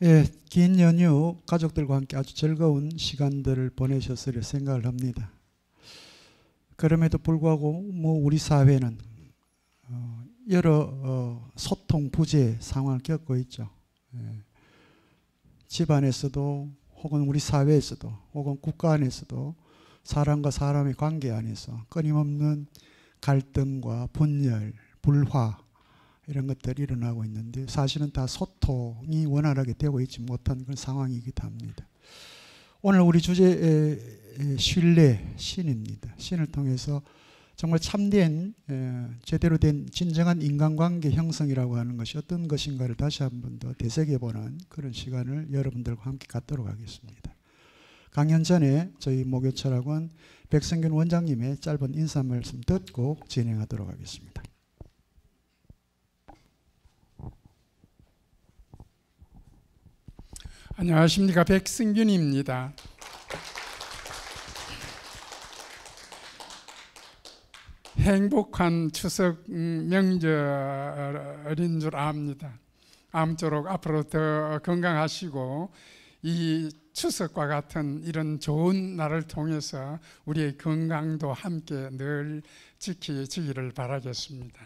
예, 긴 연휴 가족들과 함께 아주 즐거운 시간들을 보내셨으리 생각을 합니다. 그럼에도 불구하고 우리 사회는 여러 소통 부재 상황을 겪고 있죠. 예, 집안에서도 혹은 우리 사회에서도 혹은 국가 안에서도 사람과 사람의 관계 안에서 끊임없는 갈등과 분열, 불화 이런 것들이 일어나고 있는데 사실은 다 소통이 원활하게 되고 있지 못한 그런 상황이기도 합니다. 오늘 우리 주제 신뢰, 신입니다. 신을 통해서 정말 참된 제대로 된 진정한 인간관계 형성이라고 하는 것이 어떤 것인가를 다시 한 번 더 되새겨보는 그런 시간을 여러분들과 함께 갖도록 하겠습니다. 강연 전에 저희 목요철학원 백성균 원장님의 짧은 인사 말씀 듣고 진행하도록 하겠습니다. 안녕하십니까, 백승균입니다. 행복한 추석 명절인 줄 압니다. 아무쪼록 앞으로 더 건강하시고 이 추석과 같은 이런 좋은 날을 통해서 우리의 건강도 함께 늘 지키기를 바라겠습니다.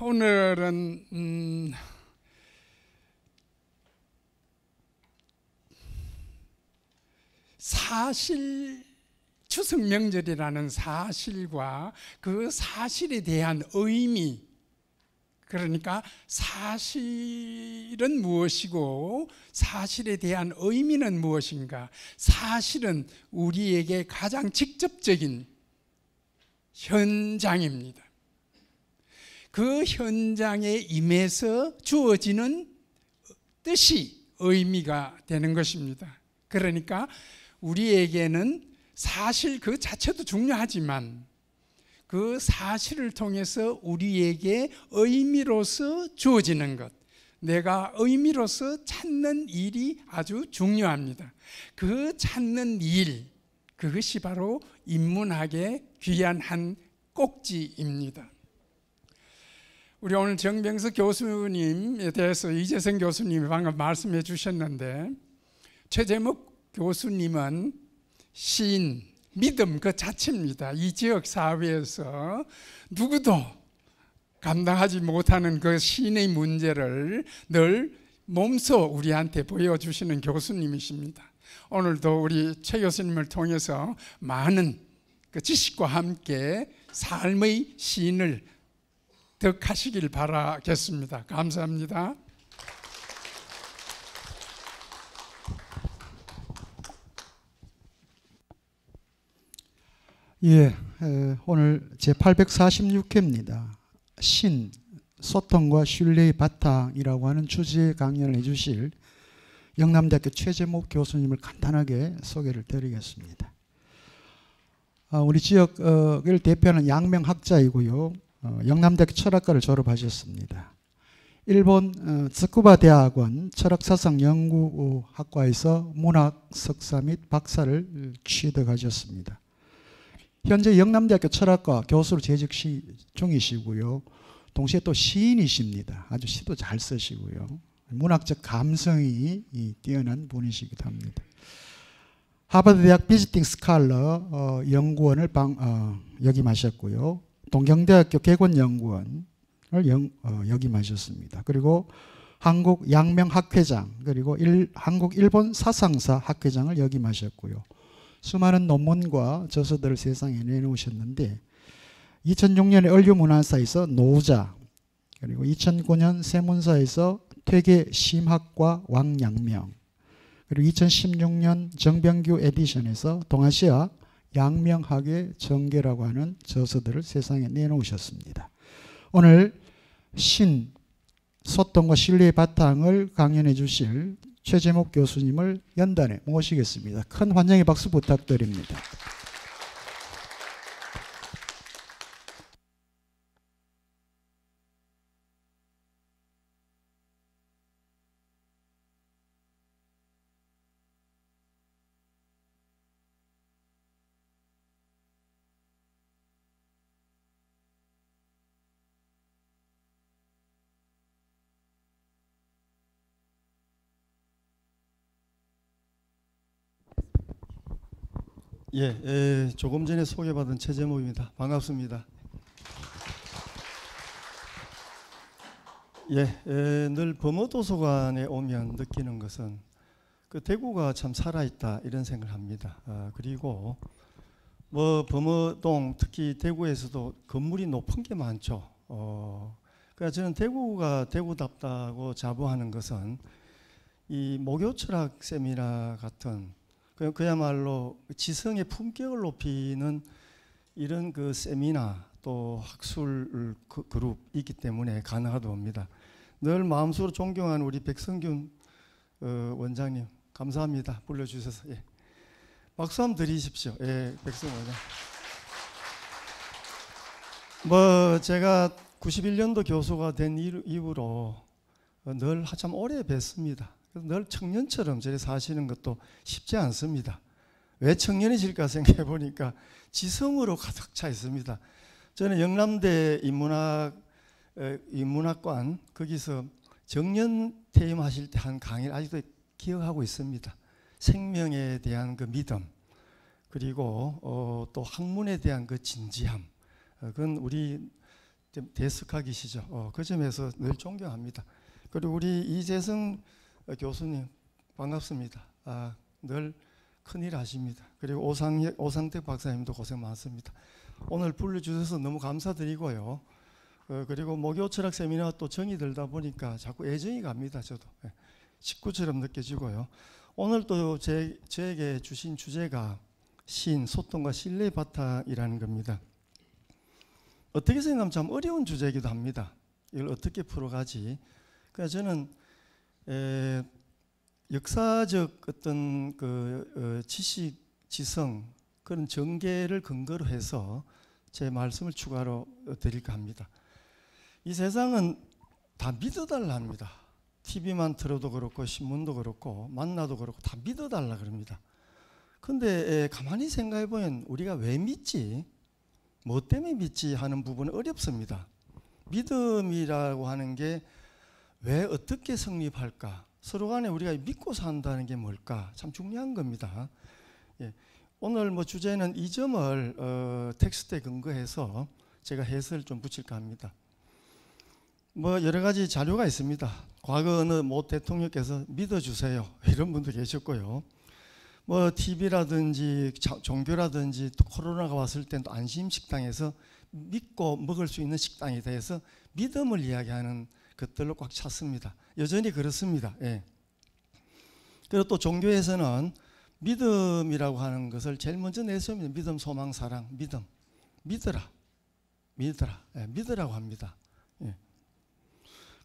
오늘은 추석 명절이라는 사실과 그 사실에 대한 의미, 그러니까 사실은 무엇이고 사실에 대한 의미는 무엇인가. 사실은 우리에게 가장 직접적인 현장입니다. 그 현장에 임해서 주어지는 뜻이 의미가 되는 것입니다. 그러니까 우리에게는 사실 그 자체도 중요하지만 그 사실을 통해서 우리에게 의미로서 주어지는 것, 내가 의미로서 찾는 일이 아주 중요합니다. 그 찾는 일, 그것이 바로 인문학의 귀한 한 꼭지입니다. 우리 오늘 정병석 교수님에 대해서 이재성 교수님이 방금 말씀해 주셨는데, 최재목 교수님은 시인, 믿음 그 자체입니다. 이 지역 사회에서 누구도 감당하지 못하는 그 시인의 문제를 늘 몸소 우리한테 보여주시는 교수님이십니다. 오늘도 우리 최 교수님을 통해서 많은 그 지식과 함께 삶의 시인을 득하시길 바라겠습니다. 감사합니다. 예, 오늘 제846회입니다. 신, 소통과 신뢰의 바탕이라고 하는 주제의 강연을 해주실 영남대학교 최재목 교수님을 간단하게 소개를 드리겠습니다. 우리 지역을 대표하는 양명학자이고요. 영남대학교 철학과를 졸업하셨습니다. 일본 츠쿠바 대학원 철학사상연구학과에서 문학 석사 및 박사를 취득하셨습니다. 현재 영남대학교 철학과 교수로 재직 중이시고요. 동시에 또 시인이십니다. 아주 시도 잘 쓰시고요. 문학적 감성이 뛰어난 분이시기도 합니다. 하버드대학 비지팅 스칼러 연구원을 역임하셨고요. 동경대학교 객원연구원을 역임하셨습니다. 그리고 한국 양명학회장, 그리고 한국-일본 사상사 학회장을 역임하셨고요. 수많은 논문과 저서들을 세상에 내놓으셨는데 2006년에 얼류문화사에서 노자, 그리고 2009년 세문사에서 퇴계 심학과 왕양명, 그리고 2016년 정병규 에디션에서 동아시아 양명학의 전개라고 하는 저서들을 세상에 내놓으셨습니다. 오늘 신, 소통과 신뢰의 바탕을 강연해 주실 최재목 교수님을 연단에 모시겠습니다. 큰 환영의 박수 부탁드립니다. 조금 전에 소개받은 최재목입니다. 반갑습니다. 늘 범어도서관에 오면 느끼는 것은 그 대구가 참 살아있다 이런 생각을 합니다. 그리고 뭐 범어동 특히 대구에서도 건물이 높은 게 많죠. 그러니까 저는 대구가 대구답다고 자부하는 것은 이 목요철학 세미나 같은 그야말로 지성의 품격을 높이는 이런 그 세미나 또 학술 그룹이 있기 때문에 가능하다 봅니다. 늘 마음속으로 존경하는 우리 백성균 원장님 감사합니다. 불러주셔서 박수 한번 드리십시오. 백성 원장. 뭐 제가 91년도 교수가 된 이후로 늘 참 오래 뵀습니다. 늘 청년처럼 저리 사시는 것도 쉽지 않습니다. 왜 청년이실까 생각해 보니까 지성으로 가득 차 있습니다. 저는 영남대 인문학관 거기서 정년 퇴임하실 때 한 강의를 아직도 기억하고 있습니다. 생명에 대한 그 믿음 그리고 또 학문에 대한 그 진지함 그건 우리 대석학이시죠. 그 점에서 늘 존경합니다. 그리고 우리 이재성 교수님 반갑습니다. 늘 큰일 하십니다. 그리고 오상택 박사님도 고생 많습니다. 오늘 불러주셔서 너무 감사드리고요. 그리고 목요철학 세미나가 또 정이 들다 보니까 자꾸 애정이 갑니다. 저도 식구처럼 느껴지고요. 오늘 또 저에게 주신 주제가 신, 소통과 신뢰의 바탕이라는 겁니다. 어떻게 생각하면 참 어려운 주제이기도 합니다. 이걸 어떻게 풀어가지? 그래서 저는 역사적 어떤 그 지식, 지성 그런 전개를 근거로 해서 제 말씀을 추가로 드릴까 합니다. 이 세상은 다 믿어달라 합니다. TV만 틀어도 그렇고 신문도 그렇고 만나도 그렇고 다 믿어달라 그럽니다. 근데 가만히 생각해 보면 우리가 왜 믿지? 뭐 때문에 믿지 하는 부분은 어렵습니다. 믿음이라고 하는 게 왜 어떻게 성립할까? 서로 간에 우리가 믿고 산다는 게 뭘까? 참 중요한 겁니다. 오늘 뭐 주제는 이 점을 텍스트에 근거해서 제가 해설을 좀 붙일까 합니다. 뭐 여러 가지 자료가 있습니다. 과거 어느 모 대통령께서 믿어주세요 이런 분도 계셨고요. 뭐 TV라든지 종교라든지 또 코로나가 왔을 땐 또 안심식당에서 믿고 먹을 수 있는 식당에 대해서 믿음을 이야기하는 것들로 꽉 찼습니다. 여전히 그렇습니다. 그리고 또 종교에서는 믿음이라고 하는 것을 제일 먼저 내세웁니다. 믿음, 소망, 사랑, 믿음. 믿으라. 믿으라고 합니다.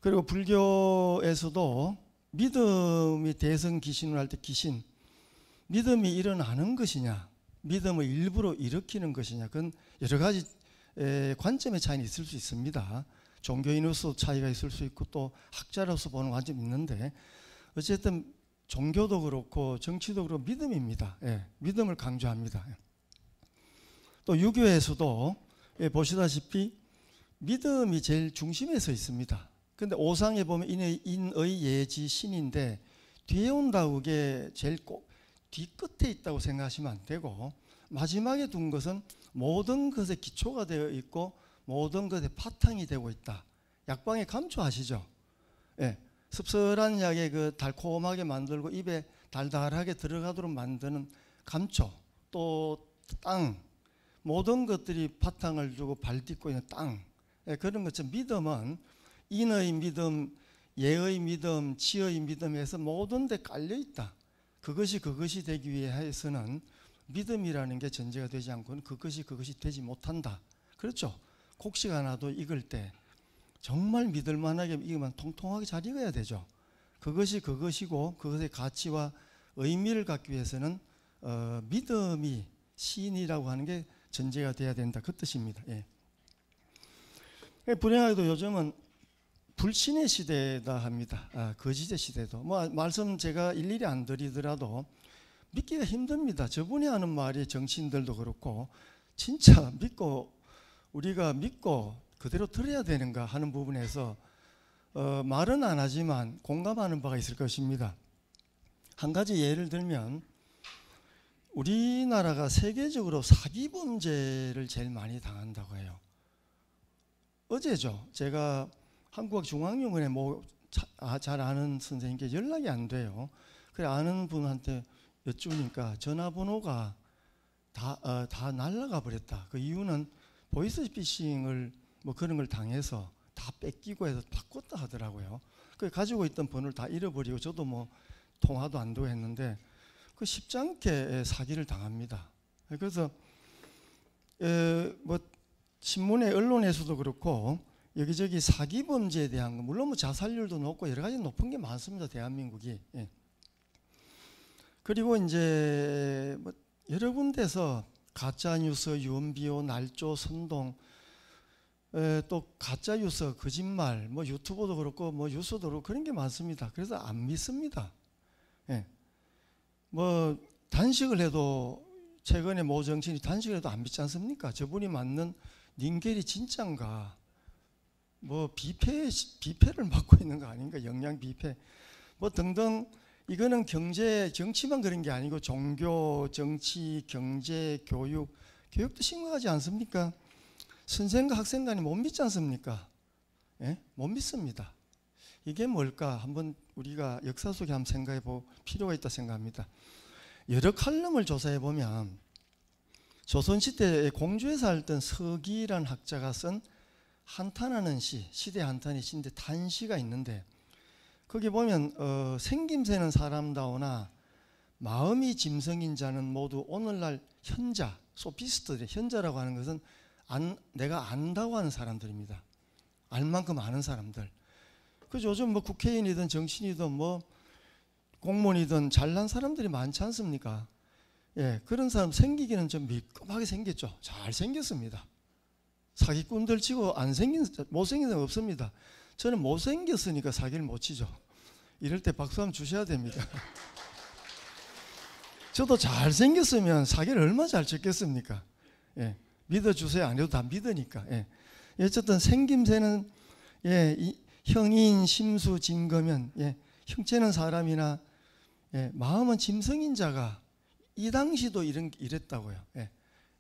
그리고 불교에서도 믿음이 대성 기신을 할 때 기신, 믿음이 일어나는 것이냐, 믿음을 일부러 일으키는 것이냐, 그건 여러 가지 관점의 차이는 있을 수 있습니다. 종교인으로서 차이가 있을 수 있고 또 학자로서 보는 관점이 있는데 어쨌든 종교도 그렇고 정치도 그렇고 믿음입니다. 믿음을 강조합니다. 또 유교에서도 보시다시피 믿음이 제일 중심에 서 있습니다. 근데 오상에 보면 인의 예지 신인데 뒤에 온다고 그게 제일 꼭 뒤끝에 있다고 생각하시면 안 되고 마지막에 둔 것은 모든 것의 기초가 되어 있고 모든 것의 바탕이 되고 있다. 약방에 감초 아시죠? 씁쓸한 약에 그 달콤하게 만들고 입에 달달하게 들어가도록 만드는 감초 또 땅 모든 것들이 바탕을 두고 발딛고 있는 땅 그런 것처럼 믿음은 인의 믿음, 예의 믿음, 지의 믿음에서 모든 데 깔려 있다. 그것이 되기 위해서는 믿음이라는 게 전제가 되지 않고는 그것이 되지 못한다. 그렇죠? 곡식 하나도 익을 때 정말 믿을 만하게 익으면 통통하게 잘 익어야 되죠. 그것이고 그것의 가치와 의미를 갖기 위해서는 믿음이 신이라고 하는 게 전제가 돼야 된다. 그 뜻입니다. 불행하게도 요즘은 불신의 시대다 합니다. 거짓의 시대도. 뭐 말씀 제가 일일이 안 드리더라도 믿기가 힘듭니다. 저분이 하는 말이 정치인들도 그렇고 진짜 우리가 믿고 그대로 들어야 되는가 하는 부분에서 말은 안 하지만 공감하는 바가 있을 것입니다. 한 가지 예를 들면 우리나라가 세계적으로 사기 범죄를 제일 많이 당한다고 해요. 어제죠. 제가 한국중앙연구원에 잘 아는 선생님께 연락이 안 돼요. 그래 아는 분한테 여쭈니까 전화번호가 다 날아가 버렸다. 그 이유는 보이스피싱을 뭐 그런 걸 당해서 다 뺏기고 해서 바꿨다 하더라고요. 그 가지고 있던 번호를 다 잃어버리고 저도 뭐 통화도 안 되고 했는데 그 쉽지 않게 사기를 당합니다. 그래서 뭐 신문에 언론에서도 그렇고 여기저기 사기 범죄에 대한 거 물론 뭐 자살률도 높고 여러 가지 높은 게 많습니다. 대한민국이. 예. 그리고 이제 뭐 여러 군데서 가짜 뉴스, 유언비어, 날조, 선동, 또 가짜 뉴스, 거짓말, 뭐 유튜브도 그렇고 뭐 뉴스도 그렇고 그런 게 많습니다. 그래서 안 믿습니다. 예. 뭐 단식을 해도 최근에 모 정치인이 단식을 해도 안 믿지 않습니까? 저분이 맞는 닌겔이 진짠가? 뭐 비패를 맡고 있는 거 아닌가? 영양 비패 뭐 등등. 이거는 정치만 그런 게 아니고 종교, 정치, 경제, 교육도 심각하지 않습니까? 선생과 학생 간이 못 믿지 않습니까? 예? 못 믿습니다. 이게 뭘까? 한번 우리가 역사 속에 한번 생각해 볼 필요가 있다 생각합니다. 여러 칼럼을 조사해 보면 조선시대에 공주에 살던 서기라는 학자가 쓴 한탄하는 시대 한탄의 시인데 단시가 있는데 거기 보면 생김새는 사람다우나 마음이 짐승인 자는 모두 오늘날 현자, 소피스트들, 현자라고 하는 것은 내가 안다고 하는 사람들입니다. 알 만큼 아는 사람들. 그래서 요즘 뭐 국회의원이든 정치인이든 뭐 공무원이든 잘난 사람들이 많지 않습니까? 예, 그런 사람 생기기는 좀 밀급하게 생겼죠. 잘 생겼습니다. 사기꾼들 치고 못생긴 사람 없습니다. 저는 못생겼으니까 사기를 못 치죠. 이럴 때 박수 한번 주셔야 됩니다. 저도 잘생겼으면 사기를 얼마나 잘 쳤겠습니까? 예, 믿어주세요. 안 해도 다 믿으니까. 예. 어쨌든 생김새는 형인, 심수, 진거면 형체는 사람이나 마음은 짐승인 자가 이 당시도 이랬다고요. 예.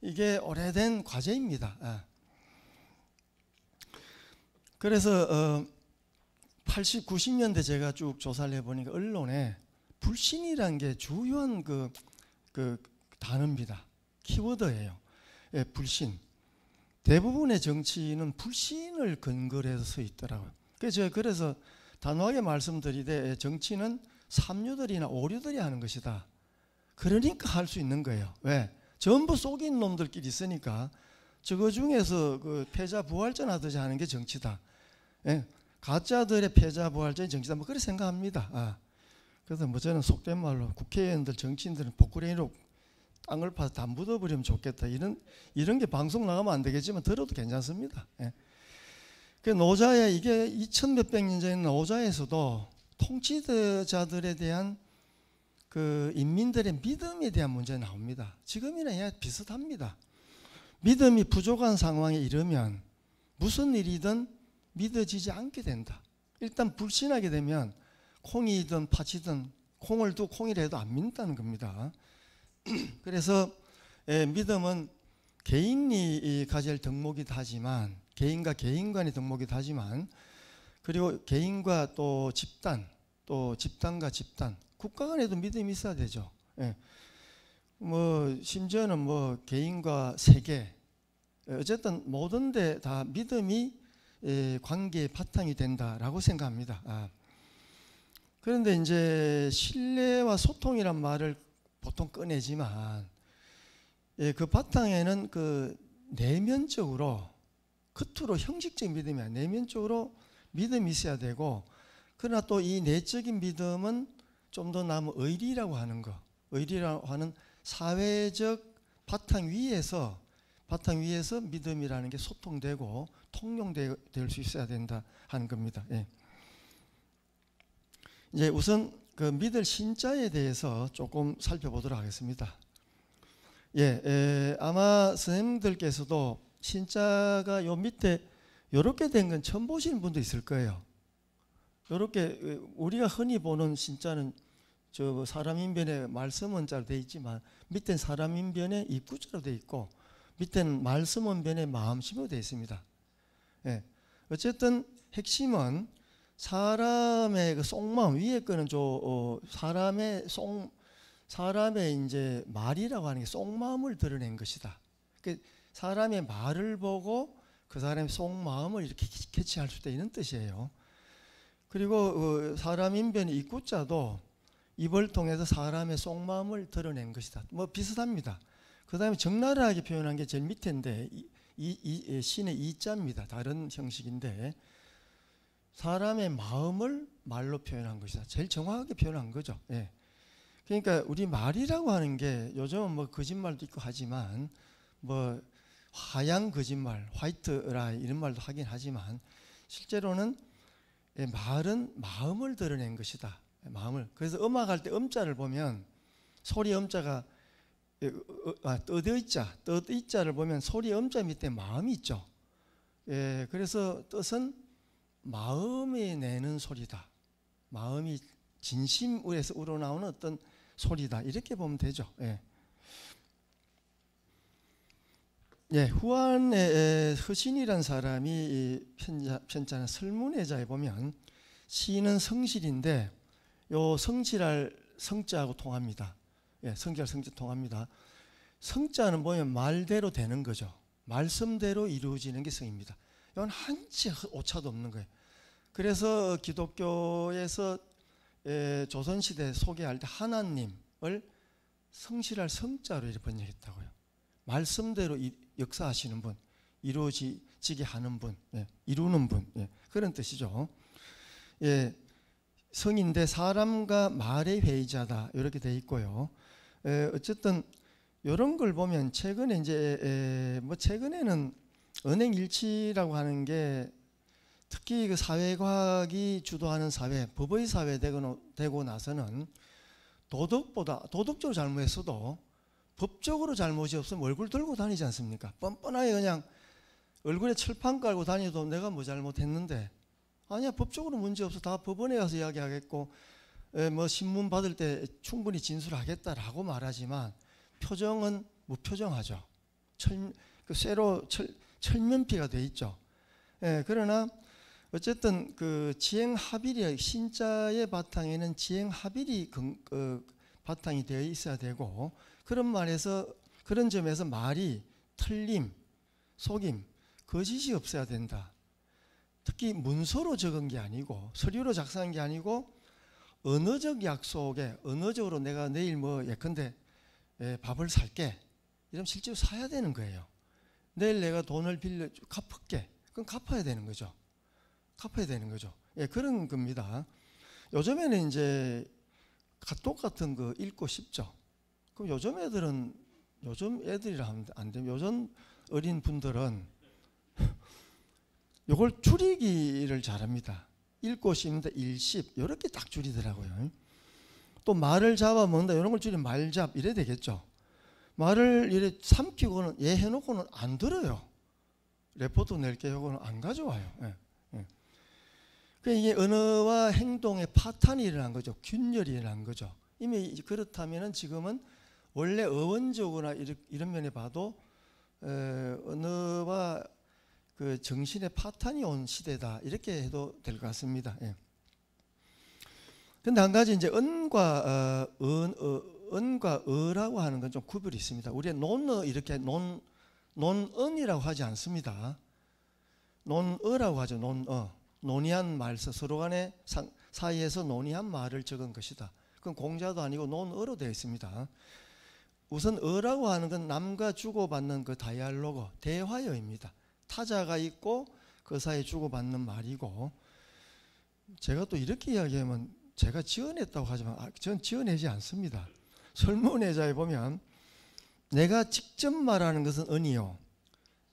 이게 오래된 과제입니다. 그래서 80, 90년대 제가 쭉 조사를 해보니까 언론에 불신이라는 게 주요한 그 단어입니다. 키워드예요. 예, 불신. 대부분의 정치인은 불신을 근거로 해서 서 있더라고요. 그래서 단호하게 말씀드리되 정치는 삼류들이나 오류들이 하는 것이다. 그러니까 할 수 있는 거예요. 왜? 전부 속인 놈들끼리 있으니까 저거 중에서 그 패자 부활전 하듯이 하는 게 정치다. 예, 가짜들의 패자 부활전이 정치다. 뭐 그렇게 생각합니다. 그래서 뭐 저는 속된 말로 국회의원들, 정치인들은 포크레인으로 땅을 파서 다 묻어버리면 좋겠다. 이런 게 방송 나가면 안 되겠지만 들어도 괜찮습니다. 예. 그 노자의 이게 2000몇백 년 전에 노자에서도 통치자들에 대한 그 인민들의 믿음에 대한 문제가 나옵니다. 지금이랑 비슷합니다. 믿음이 부족한 상황에 이르면 무슨 일이든 믿어지지 않게 된다. 일단 불신하게 되면 콩이든 팥이든 콩을 두고 콩이라 해도 안 믿는다는 겁니다. 그래서 믿음은 개인이 가질 덕목이기도 하지만 개인과 개인 간의 덕목이기도 하지만 그리고 개인과 또 집단 또 집단과 집단 국가 간에도 믿음이 있어야 되죠. 예. 뭐 심지어는 뭐 개인과 세계 어쨌든 모든 데 다 믿음이 관계의 바탕이 된다라고 생각합니다. 그런데 이제 신뢰와 소통이란 말을 보통 꺼내지만 그 바탕에는 그 내면적으로 겉으로 형식적인 믿음이 아니라 내면적으로 믿음이 있어야 되고 그러나 또 이 내적인 믿음은 좀 더 나면 의리라고 하는 거 의리라고 하는 사회적 바탕 위에서 믿음이라는 게 소통되고 통용될 수 있어야 된다 하는 겁니다. 예. 이제 우선 그 믿을 신자에 대해서 조금 살펴보도록 하겠습니다. 아마 선생님들께서도 신자가 요 밑에 이렇게 된 건 처음 보시는 분도 있을 거예요. 이렇게 우리가 흔히 보는 신자는 저 사람 인변에 말씀 원자로 돼 있지만 밑엔 사람 인변에 입구자로 돼 있고 밑에는 말씀 원변에 마음심으로 돼 있습니다. 예. 어쨌든 핵심은 사람의 그 속마음, 위에 거는 사람의 이제 말이라고 하는 게 속마음을 드러낸 것이다. 그 사람의 말을 보고 그 사람의 속마음을 이렇게 캐치할 수 있는 뜻이에요. 그리고 사람 인변의 입구자도 입을 통해서 사람의 속마음을 드러낸 것이다. 뭐 비슷합니다. 그 다음에 적나라하게 표현한 게 제일 밑인데 이 신의 이자입니다. 다른 형식인데 사람의 마음을 말로 표현한 것이다. 제일 정확하게 표현한 거죠. 예. 그러니까 우리 말이라고 하는 게 요즘은 뭐 거짓말도 있고 하지만 뭐 하얀 거짓말, 화이트 라이 이런 말도 하긴 하지만 실제로는 말은 마음을 드러낸 것이다. 마음을. 그래서 음악할 때 음자를 보면 소리 음자가 뜻의자를 보면 소리 음자 밑에 마음이 있죠. 예, 그래서 뜻은 마음이 내는 소리다. 마음이 진심에서 우러나오는 어떤 소리다. 이렇게 보면 되죠. 예. 예, 후한의 허신이라는 사람이 이 편자는 설문회자에 보면 시는 성실인데 요 성실할 성자하고 통합니다. 예, 성질할 성자 통합니다. 성자는 보면 말대로 되는 거죠. 말씀대로 이루어지는 게 성입니다. 이건 한치 오차도 없는 거예요. 그래서 기독교에서 조선시대 소개할 때 하나님을 성실할 성자로 이렇게 번역했다고요. 말씀대로 역사하시는 분, 이루어지게 하는 분, 예, 이루는 분, 예, 그런 뜻이죠. 예, 성인데 사람과 말의 회의자다 이렇게 돼 있고요. 어쨌든 이런 걸 보면 최근에 이제 뭐 최근에는 언행일치라고 하는 게 특히 그 사회과학이 주도하는 사회, 법의 사회 되고 나서는 도덕적으로 잘못했어도 법적으로 잘못이 없으면 얼굴 들고 다니지 않습니까? 뻔뻔하게 그냥 얼굴에 철판 깔고 다녀도 내가 뭐 잘못했는데 아니야, 법적으로 문제 없어. 다 법원에 가서 이야기하겠고 뭐 신문 받을 때 충분히 진술하겠다라고 말하지만 표정은 무표정하죠. 철면피가 돼 있죠. 예, 그러나 어쨌든 그 지행합일이 신자의 바탕에는 지행합일이 바탕이 되어 있어야 되고 그런 점에서 말이 틀림, 속임, 거짓이 없어야 된다. 특히 문서로 적은 게 아니고 서류로 작성한 게 아니고 언어적 약속에 언어적으로 내가 내일 뭐 예컨대 밥을 살게 이러면 실제로 사야 되는 거예요. 내일 내가 돈을 빌려 갚을게 그럼 갚아야 되는 거죠. 예, 그런 겁니다. 요즘에는 이제 카톡 같은 거 읽고 싶죠. 그럼 요즘 애들이라 하면 안 되면 요즘 어린 분들은 요걸 줄이기를 잘합니다. 읽고 싶는데 일십 이렇게 딱 줄이더라고요. 또 말을 잡아먹는다 이런 걸 줄이면 말잡 이래 되겠죠. 말을 이래 삼키고는 예 해놓고는 안 들어요. 레포트 낼게 요거는 안 가져와요. 예. 그러니까 이게 언어와 행동의 파탄이 일어난 거죠. 균열이 일어난 거죠. 이미 그렇다면은 지금은 원래 어원적으로나 이런 면에 봐도 언어와 그 정신의 파탄이 온 시대다 이렇게 해도 될 것 같습니다. 예. 근데 한 가지 이제 언과 어라고 하는 건 좀 구별이 있습니다. 우리가 논어 이렇게 논언이라고 하지 않습니다. 논어라고 하죠. 논어. 논의한 말서 서로 간의 사이에서 논의한 말을 적은 것이다. 그건 공자도 아니고 논어로 되어 있습니다. 우선 어라고 하는 건 남과 주고받는 그 다이알로그 대화어입니다. 타자가 있고 그 사이에 주고받는 말이고 제가 또 이렇게 이야기하면 제가 지어냈다고 하지만 저는 지어내지 않습니다. 설문회자에 보면 내가 직접 말하는 것은 언이요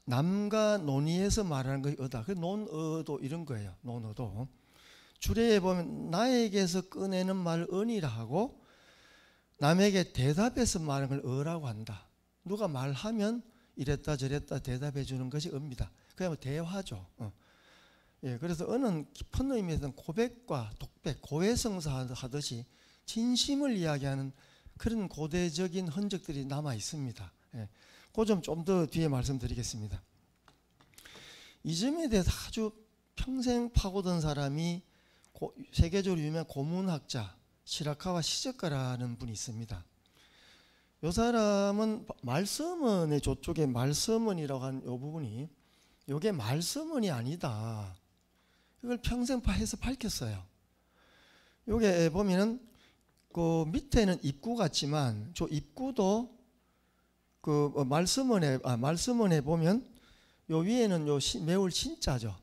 남과 논의해서 말하는 것이 어다. 그 논어도 이런 거예요. 논어도 주례에 보면 나에게서 꺼내는 말을 언이라 하고 남에게 대답해서 말하는 걸 어라고 한다. 누가 말하면 이랬다 저랬다 대답해 주는 것이 언입니다. 그야말로 대화죠. 예, 그래서 언은 깊은 의미에서는 고백과 독백, 고해성사 하듯이 진심을 이야기하는 그런 고대적인 흔적들이 남아 있습니다. 예. 그 점 좀 더 뒤에 말씀드리겠습니다. 이 점에 대해서 아주 평생 파고든 사람이 세계적으로 유명한 고문학자 시라카와 시저카라는 분이 있습니다. 이 사람은 말서문의 저쪽에 말서문이라고 하는 이 부분이 이게 말서문이 아니다. 이걸 평생 해서 밝혔어요. 여기 보면은 그 밑에는 입구 같지만 저 입구도 그 말서문에 보면 요 위에는 요 매울 신자죠.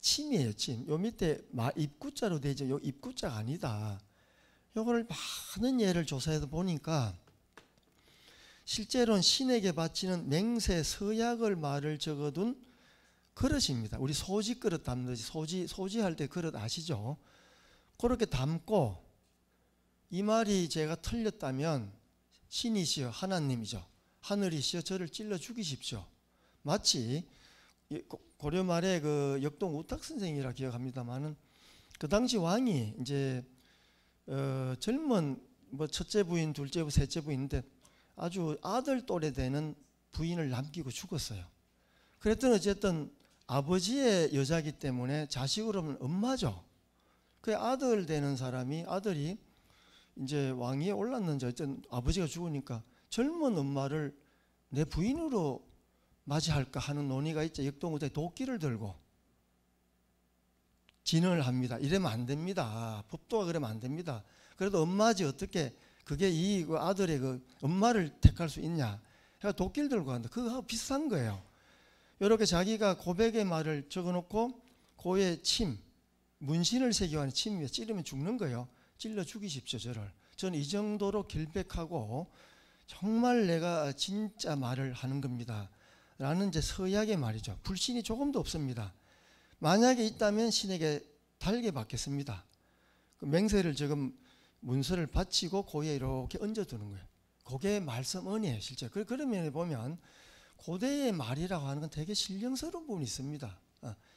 침이에요, 침. 요 밑에 입구자로 되죠. 요 입구자가 아니다. 요거를 많은 예를 조사해서 보니까 실제로는 신에게 바치는 맹세 서약을 말을 적어둔 그릇입니다. 우리 소지 그릇 담듯이 소지할 때 그릇 아시죠? 그렇게 담고 이 말이 제가 틀렸다면 신이시여 하나님이죠. 하늘이시여 저를 찔러 죽이십시오. 마치 고려 말에 그 역동 우탁 선생이라 기억합니다만은 그 당시 왕이 이제 젊은 뭐 첫째 부인, 둘째 부인, 셋째 부인인데 아주 아들 또래 되는 부인을 남기고 죽었어요. 그랬더니 어쨌든 아버지의 여자이기 때문에 자식으로는 엄마죠. 그 아들 되는 사람이 아들이 이제 왕위에 올랐는지 어쨌든 아버지가 죽으니까 젊은 엄마를 내 부인으로 맞이할까 하는 논의가 있죠. 역동우탁이 도끼를 들고 진언을 합니다. 이러면 안 됩니다. 법도가 그러면 안 됩니다. 그래도 엄마지 어떻게 그게 이 아들의 그 엄마를 택할 수 있냐. 그러니까 도끼를 들고 간다. 그거하고 비슷한 거예요. 이렇게 자기가 고백의 말을 적어놓고 고의 침, 문신을 새겨하는 침이에 찌르면 죽는 거예요. 찔러 죽이십시오 저를. 저는 이 정도로 결백하고 정말 내가 진짜 말을 하는 겁니다. 라는 이제 서약의 말이죠. 불신이 조금도 없습니다. 만약에 있다면 신에게 달게 받겠습니다. 그 맹세를 지금 문서를 바치고 고에 이렇게 얹어두는 거예요. 그게 말씀언이에요 실제. 그런 면에 보면 고대의 말이라고 하는 건 되게 신령스러운 부분이 있습니다.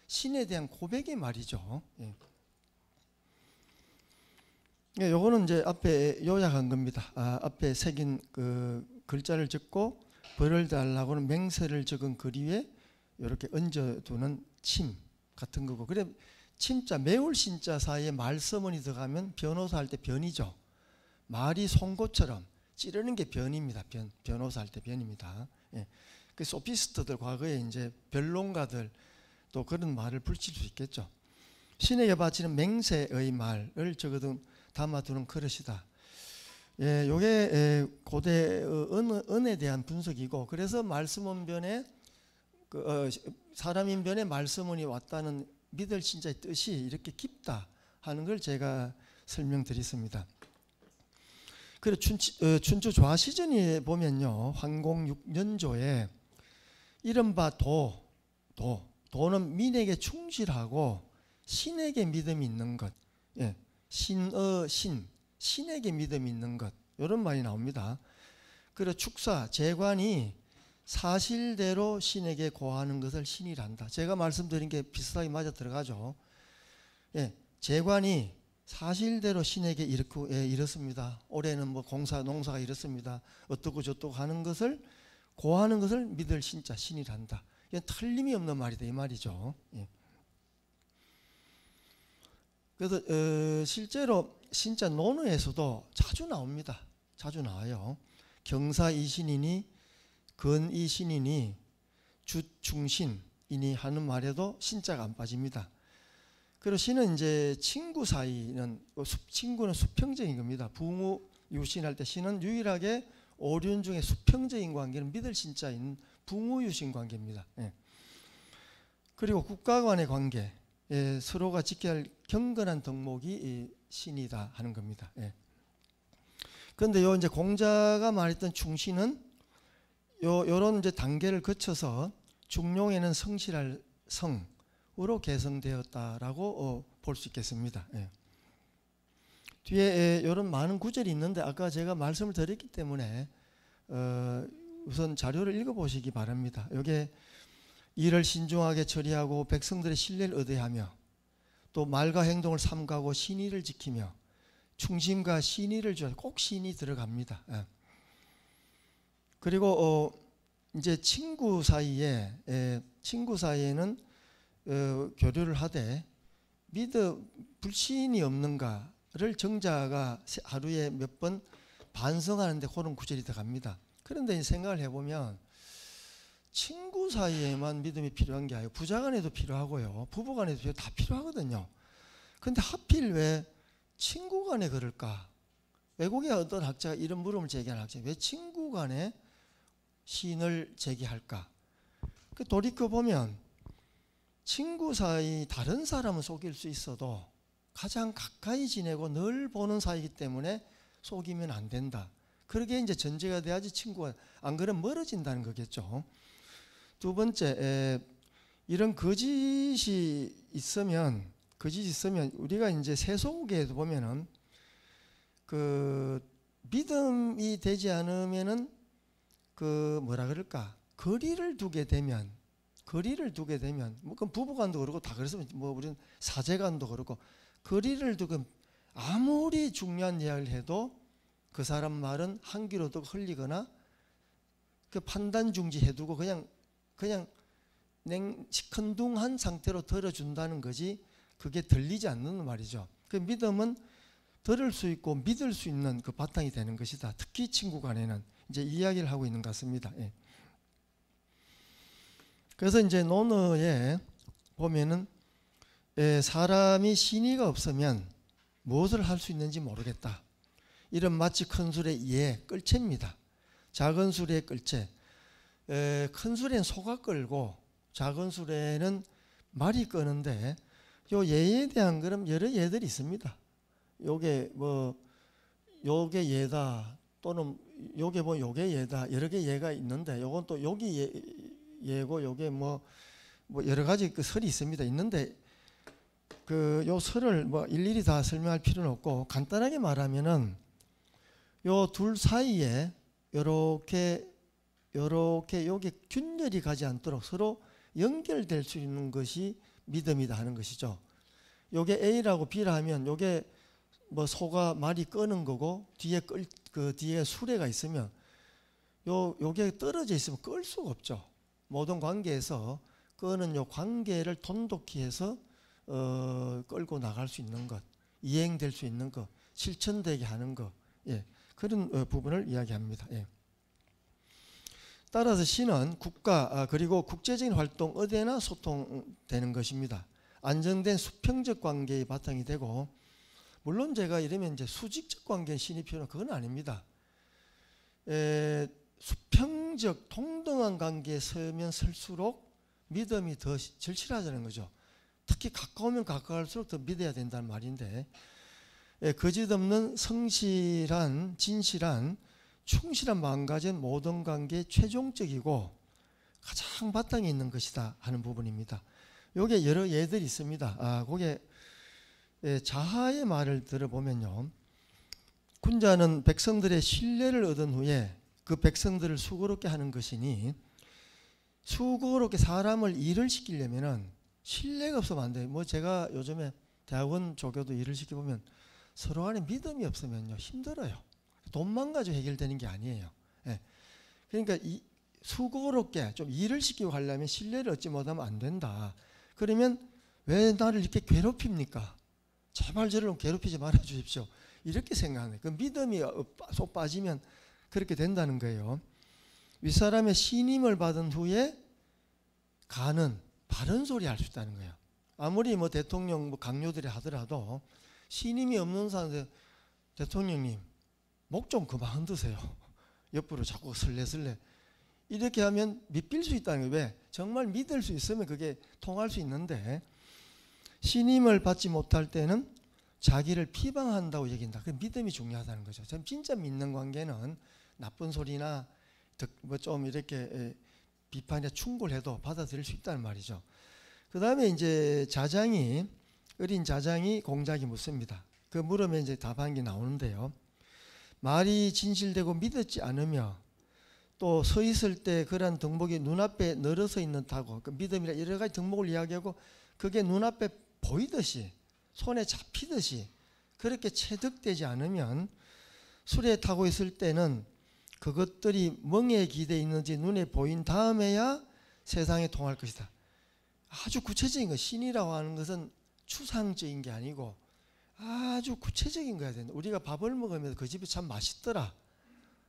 신에 대한 고백의 말이죠. 예. 요거는 이제 앞에 요약한 겁니다. 앞에 새긴 그 글자를 적고 벌을 달라고는 맹세를 적은 글 위에 이렇게 얹어두는 침 같은 거고. 그래 침자 매울 신자 사이에 말서문이 들어가면 변호사 할 때 변이죠. 말이 송곳처럼 찌르는 게 변입니다. 변호사 할 때 변입니다. 예. 그 소피스트들 과거에 이제 변론가들 또 그런 말을 붙일 수 있겠죠. 신에게 바치는 맹세의 말을 적어둔 담아두는 그릇이다. 예, 요게 고대 언에 대한 분석이고, 그래서 말씀원변에 사람인변에 말씀원이 왔다는 믿을 신자의 뜻이 이렇게 깊다 하는 걸 제가 설명드렸습니다. 그리고 춘추 좌시전에 보면요, 황공 6년조에 이른바 도는 민에게 충실하고 신에게 믿음이 있는 것, 예, 신에게 믿음이 있는 것, 이런 말이 나옵니다. 그리고 축사, 재관이 사실대로 신에게 고하는 것을 신이란다. 제가 말씀드린 게 비슷하게 맞아 들어가죠. 예, 재관이 사실대로 신에게 이렇습니다. 올해는 뭐 농사가 이렇습니다. 어떻고 저떻고 하는 것을 고하는 것을 믿을 신자, 신이란다. 이건 틀림이 없는 말이다 이 말이죠. 예. 그래서 실제로 신자 논어에서도 자주 나옵니다. 자주 나와요. 경사 이신이니 근 이신이니 주충신이니 하는 말에도 신자가 안 빠집니다. 그리고 신은 이제 친구 사이는 친구는 수평적인 겁니다. 부모 유신할 때 신은 유일하게 오륜 중에 수평적인 관계는 믿을 신자인 부모 유신 관계입니다. 예. 그리고 국가 간의 관계, 서로가 지켜야 할 경건한 덕목이 신이다 하는 겁니다. 예. 그런데 요 이제 공자가 말했던 충신은 요런 이제 단계를 거쳐서 중용에는 성실할 성으로 개성되었다라고 볼 수 있겠습니다. 예. 뒤에 이런 많은 구절이 있는데 아까 제가 말씀을 드렸기 때문에 우선 자료를 읽어보시기 바랍니다. 여기에 일을 신중하게 처리하고 백성들의 신뢰를 얻어야 하며 또 말과 행동을 삼가고 신의를 지키며 충심과 신의를 줘야 꼭 신이 들어갑니다. 예. 그리고 이제 친구 사이에는 교류를 하되 불신이 없는가를 정자가 하루에 몇 번 반성하는데 그런 구절이 들어갑니다. 그런데 생각을 해보면 친구 사이에만 믿음이 필요한 게 아니고 부자간에도 필요하고요, 부부간에도 다 필요하거든요. 근데 하필 왜 친구간에 그럴까? 외국의 어떤 학자가 이런 물음을 제기한 학자, 왜 친구간에 신을 제기할까? 돌이켜보면 친구 사이 다른 사람은 속일 수 있어도 가장 가까이 지내고 늘 보는 사이이기 때문에 속이면 안 된다. 그러게 이제 전제가 돼야지 친구가, 안 그러면 멀어진다는 거겠죠. 두 번째, 이런 거짓이 있으면 우리가 이제 세속에도 보면은 그 믿음이 되지 않으면은 그 뭐라 그럴까, 거리를 두게 되면 뭐 그건 부부간도 그렇고 다 그래서 뭐 우리는 사제간도 그렇고 거리를 두고 아무리 중요한 이야기를 해도 그 사람 말은 한 귀로 듣고 흘리거나 그 판단 중지해두고 그냥 시큰둥한 상태로 들어준다는 거지, 그게 들리지 않는 말이죠. 그 믿음은 들을 수 있고 믿을 수 있는 그 바탕이 되는 것이다. 특히 친구 간에는 이제 이야기를 하고 있는 것 같습니다. 예. 그래서 이제 논어에 보면은 사람이 신의가 없으면 무엇을 할 수 있는지 모르겠다. 이런 마치 큰 술의 끌채입니다. 작은 술의 끌채. 큰 술에는 소가 끌고 작은 술에는 말이 끄는데, 요 예에 대한 그럼 여러 예들이 있습니다. 요게 예다, 또는 요게 예다, 여러 개 예가 있는데, 요건 또 여기 예고 요게 뭐 여러 가지 그 설이 있는데 요 설을 뭐 일일이 다 설명할 필요는 없고, 간단하게 말하면은 요 둘 사이에 요렇게 여기 균열이 가지 않도록 서로 연결될 수 있는 것이 믿음이다 하는 것이죠. 요게 A라고 B라 하면 요게 뭐 소가 말이 끄는 거고, 뒤에 수레가 있으면 요게 떨어져 있으면 끌 수가 없죠. 모든 관계에서 끄는 요 관계를 돈독히 해서 끌고 나갈 수 있는 것, 이행될 수 있는 것, 실천되게 하는 것, 예, 그런 부분을 이야기합니다. 예. 따라서 신은 국가 그리고 국제적인 활동 어디에나 소통되는 것입니다. 안정된 수평적 관계의 바탕이 되고, 물론 제가 이러면 이제 수직적 관계에 신이 필요한 그건 아닙니다. 수평적 동등한 관계에 서면 설수록 믿음이 더 절실하다는 거죠. 특히 가까우면 가까울수록 더 믿어야 된다는 말인데, 거짓없는 성실한 진실한 충실한 마음가진 모든 관계의 최종적이고 가장 바탕에 있는 것이다 하는 부분입니다. 요게 여러 예들이 있습니다. 그게 자하의 말을 들어보면요, 군자는 백성들의 신뢰를 얻은 후에 그 백성들을 수고롭게 하는 것이니, 수고롭게 사람을 일을 시키려면은 신뢰가 없으면 안 돼요. 뭐 제가 요즘에 대학원 조교도 일을 시켜보면 서로 간에 믿음이 없으면요 힘들어요. 돈만 가지고 해결되는 게 아니에요. 예. 그러니까 수고롭게 좀 일을 시키고 하려면 신뢰를 얻지 못하면 안 된다. 그러면 왜 나를 이렇게 괴롭힙니까? 제발 저를 괴롭히지 말아 주십시오. 이렇게 생각하는 거예요. 그 믿음이 쏙 빠지면 그렇게 된다는 거예요. 윗사람의 신임을 받은 후에 가는 바른 소리 할 수 있다는 거예요. 아무리 뭐 대통령 강요들이 하더라도 신임이 없는 사람한테 대통령님 목 좀 그만 흔드세요. 옆으로 자꾸 설레설레. 이렇게 하면 믿빌 수 있다는 거예요. 왜? 정말 믿을 수 있으면 그게 통할 수 있는데, 신임을 받지 못할 때는 자기를 비방한다고 여긴다. 그 믿음이 중요하다는 거죠. 전 진짜 믿는 관계는 나쁜 소리나 뭐 좀 이렇게 비판에 충고해도 받아들일 수 있다는 말이죠. 그 다음에 이제 어린 자장이 공자에게 묻습니다. 그 물음에 이제 답한 게 나오는데요. 말이 진실되고 믿었지 않으며 또 서 있을 때 그러한 덕목이 눈앞에 늘어서 있는다고, 그 믿음이라 여러 가지 덕목을 이야기하고 그게 눈앞에 보이듯이 손에 잡히듯이 그렇게 체득되지 않으면 수레 타고 있을 때는 그것들이 멍에 기대 있는지 눈에 보인 다음에야 세상에 통할 것이다. 아주 구체적인 것, 신이라고 하는 것은 추상적인 게 아니고 아주 구체적인 거야 된다. 우리가 밥을 먹으면서 그 집이 참 맛있더라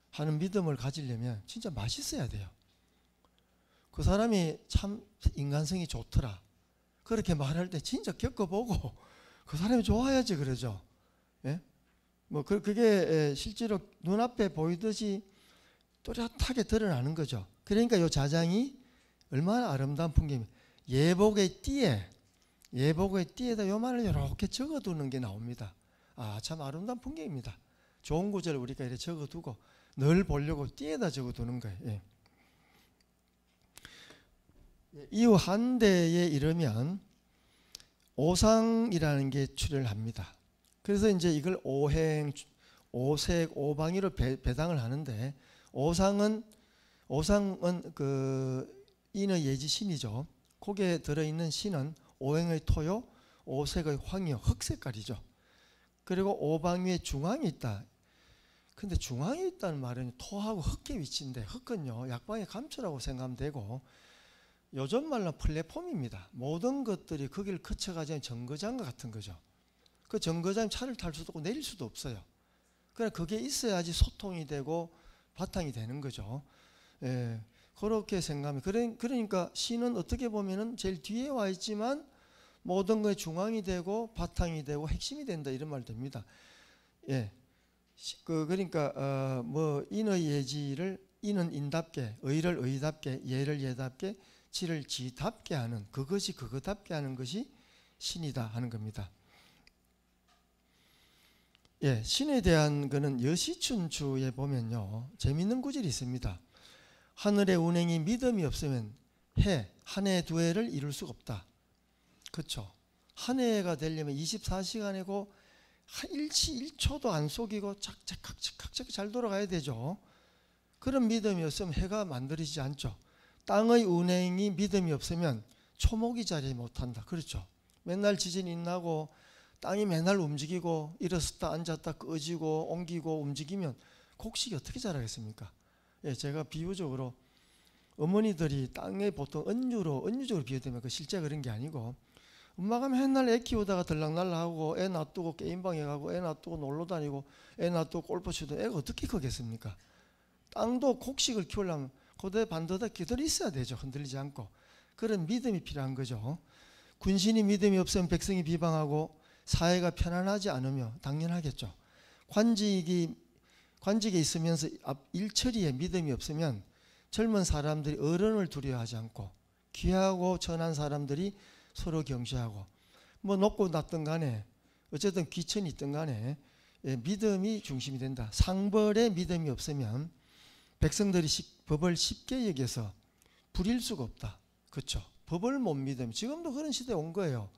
하는 믿음을 가지려면 진짜 맛있어야 돼요. 그 사람이 참 인간성이 좋더라 그렇게 말할 때 진짜 겪어보고 그 사람이 좋아야지 그러죠. 예? 뭐 그게 실제로 눈앞에 보이듯이 또렷하게 드러나는 거죠. 그러니까 이 자장이 얼마나 아름다운 풍경이에요. 예복의 띠에다 요 말을 이렇게 적어두는 게 나옵니다. 아, 참 아름다운 풍경입니다. 좋은 구절을 우리가 이렇게 적어두고 늘 보려고 띠에다 적어두는 거예요. 예. 이후 한대에 이르면 오상이라는 게 출현을 합니다. 그래서 이제 이걸 오행, 오색, 오방위로 배당을 하는데 오상은 그 인의 예지 신이죠. 거기에 들어있는 신은 오행의 토요, 오색의 황이요, 흑색깔이죠. 그리고 오방위에 중앙이 있다. 근데 중앙에 있다는 말은 토하고 흑의 위치인데 흑은요 약방의 감초라고 생각하면 되고 요즘 말로 플랫폼입니다. 모든 것들이 거기를 거쳐가지 않은 정거장과 같은 거죠. 그 정거장 차를 탈 수도 없고 내릴 수도 없어요. 그러나 그게 있어야지 소통이 되고 바탕이 되는 거죠. 예, 그렇게 생각하면 그러니까 신은 어떻게 보면은 제일 뒤에 와 있지만 모든 것의 중앙이 되고 바탕이 되고 핵심이 된다 이런 말 됩니다. 예, 그러니까 뭐 인의 예지를 인은 인답게, 의를 의답게, 예를 예답게, 지를 지답게 하는 그것이 그거답게 하는 것이 신이다 하는 겁니다. 예, 신에 대한 거는 여시춘추에 보면요 재밌는 구절이 있습니다. 하늘의 운행이 믿음이 없으면 한 해 두 해를 이룰 수가 없다. 그렇죠. 한 해가 되려면 24시간이고 일치 1초도 안 속이고 착착 잘 돌아가야 되죠. 그런 믿음이 없으면 해가 만들어지지 않죠. 땅의 운행이 믿음이 없으면 초목이 자리 못한다. 그렇죠. 맨날 지진이 나고 땅이 맨날 움직이고 일어섰다 앉았다 꺼지고 옮기고 움직이면 곡식이 어떻게 자라겠습니까? 예, 제가 비유적으로 어머니들이 땅에 보통 은유적으로 비유되면 그 실제 그런 게 아니고 엄마가 맨날 애 키우다가 들락날락하고 애 놔두고 게임방에 가고 애 놔두고 놀러 다니고 애 놔두고 골프 치던 애가 어떻게 크겠습니까? 땅도 곡식을 키우려면 고대 반도다 기들이 있어야 되죠. 흔들리지 않고. 그런 믿음이 필요한 거죠. 군신이 믿음이 없으면 백성이 비방하고 사회가 편안하지 않으며 당연하겠죠. 관직에 있으면서 일처리에 믿음이 없으면 젊은 사람들이 어른을 두려워하지 않고 귀하고 천한 사람들이 서로 경시하고 뭐 높고 낮든 간에 어쨌든 귀천이 있든 간에 믿음이 중심이 된다. 상벌에 믿음이 없으면 백성들이 법을 쉽게 여겨서 부릴 수가 없다. 그렇죠. 법을 못 믿으면 지금도 그런 시대에 온 거예요.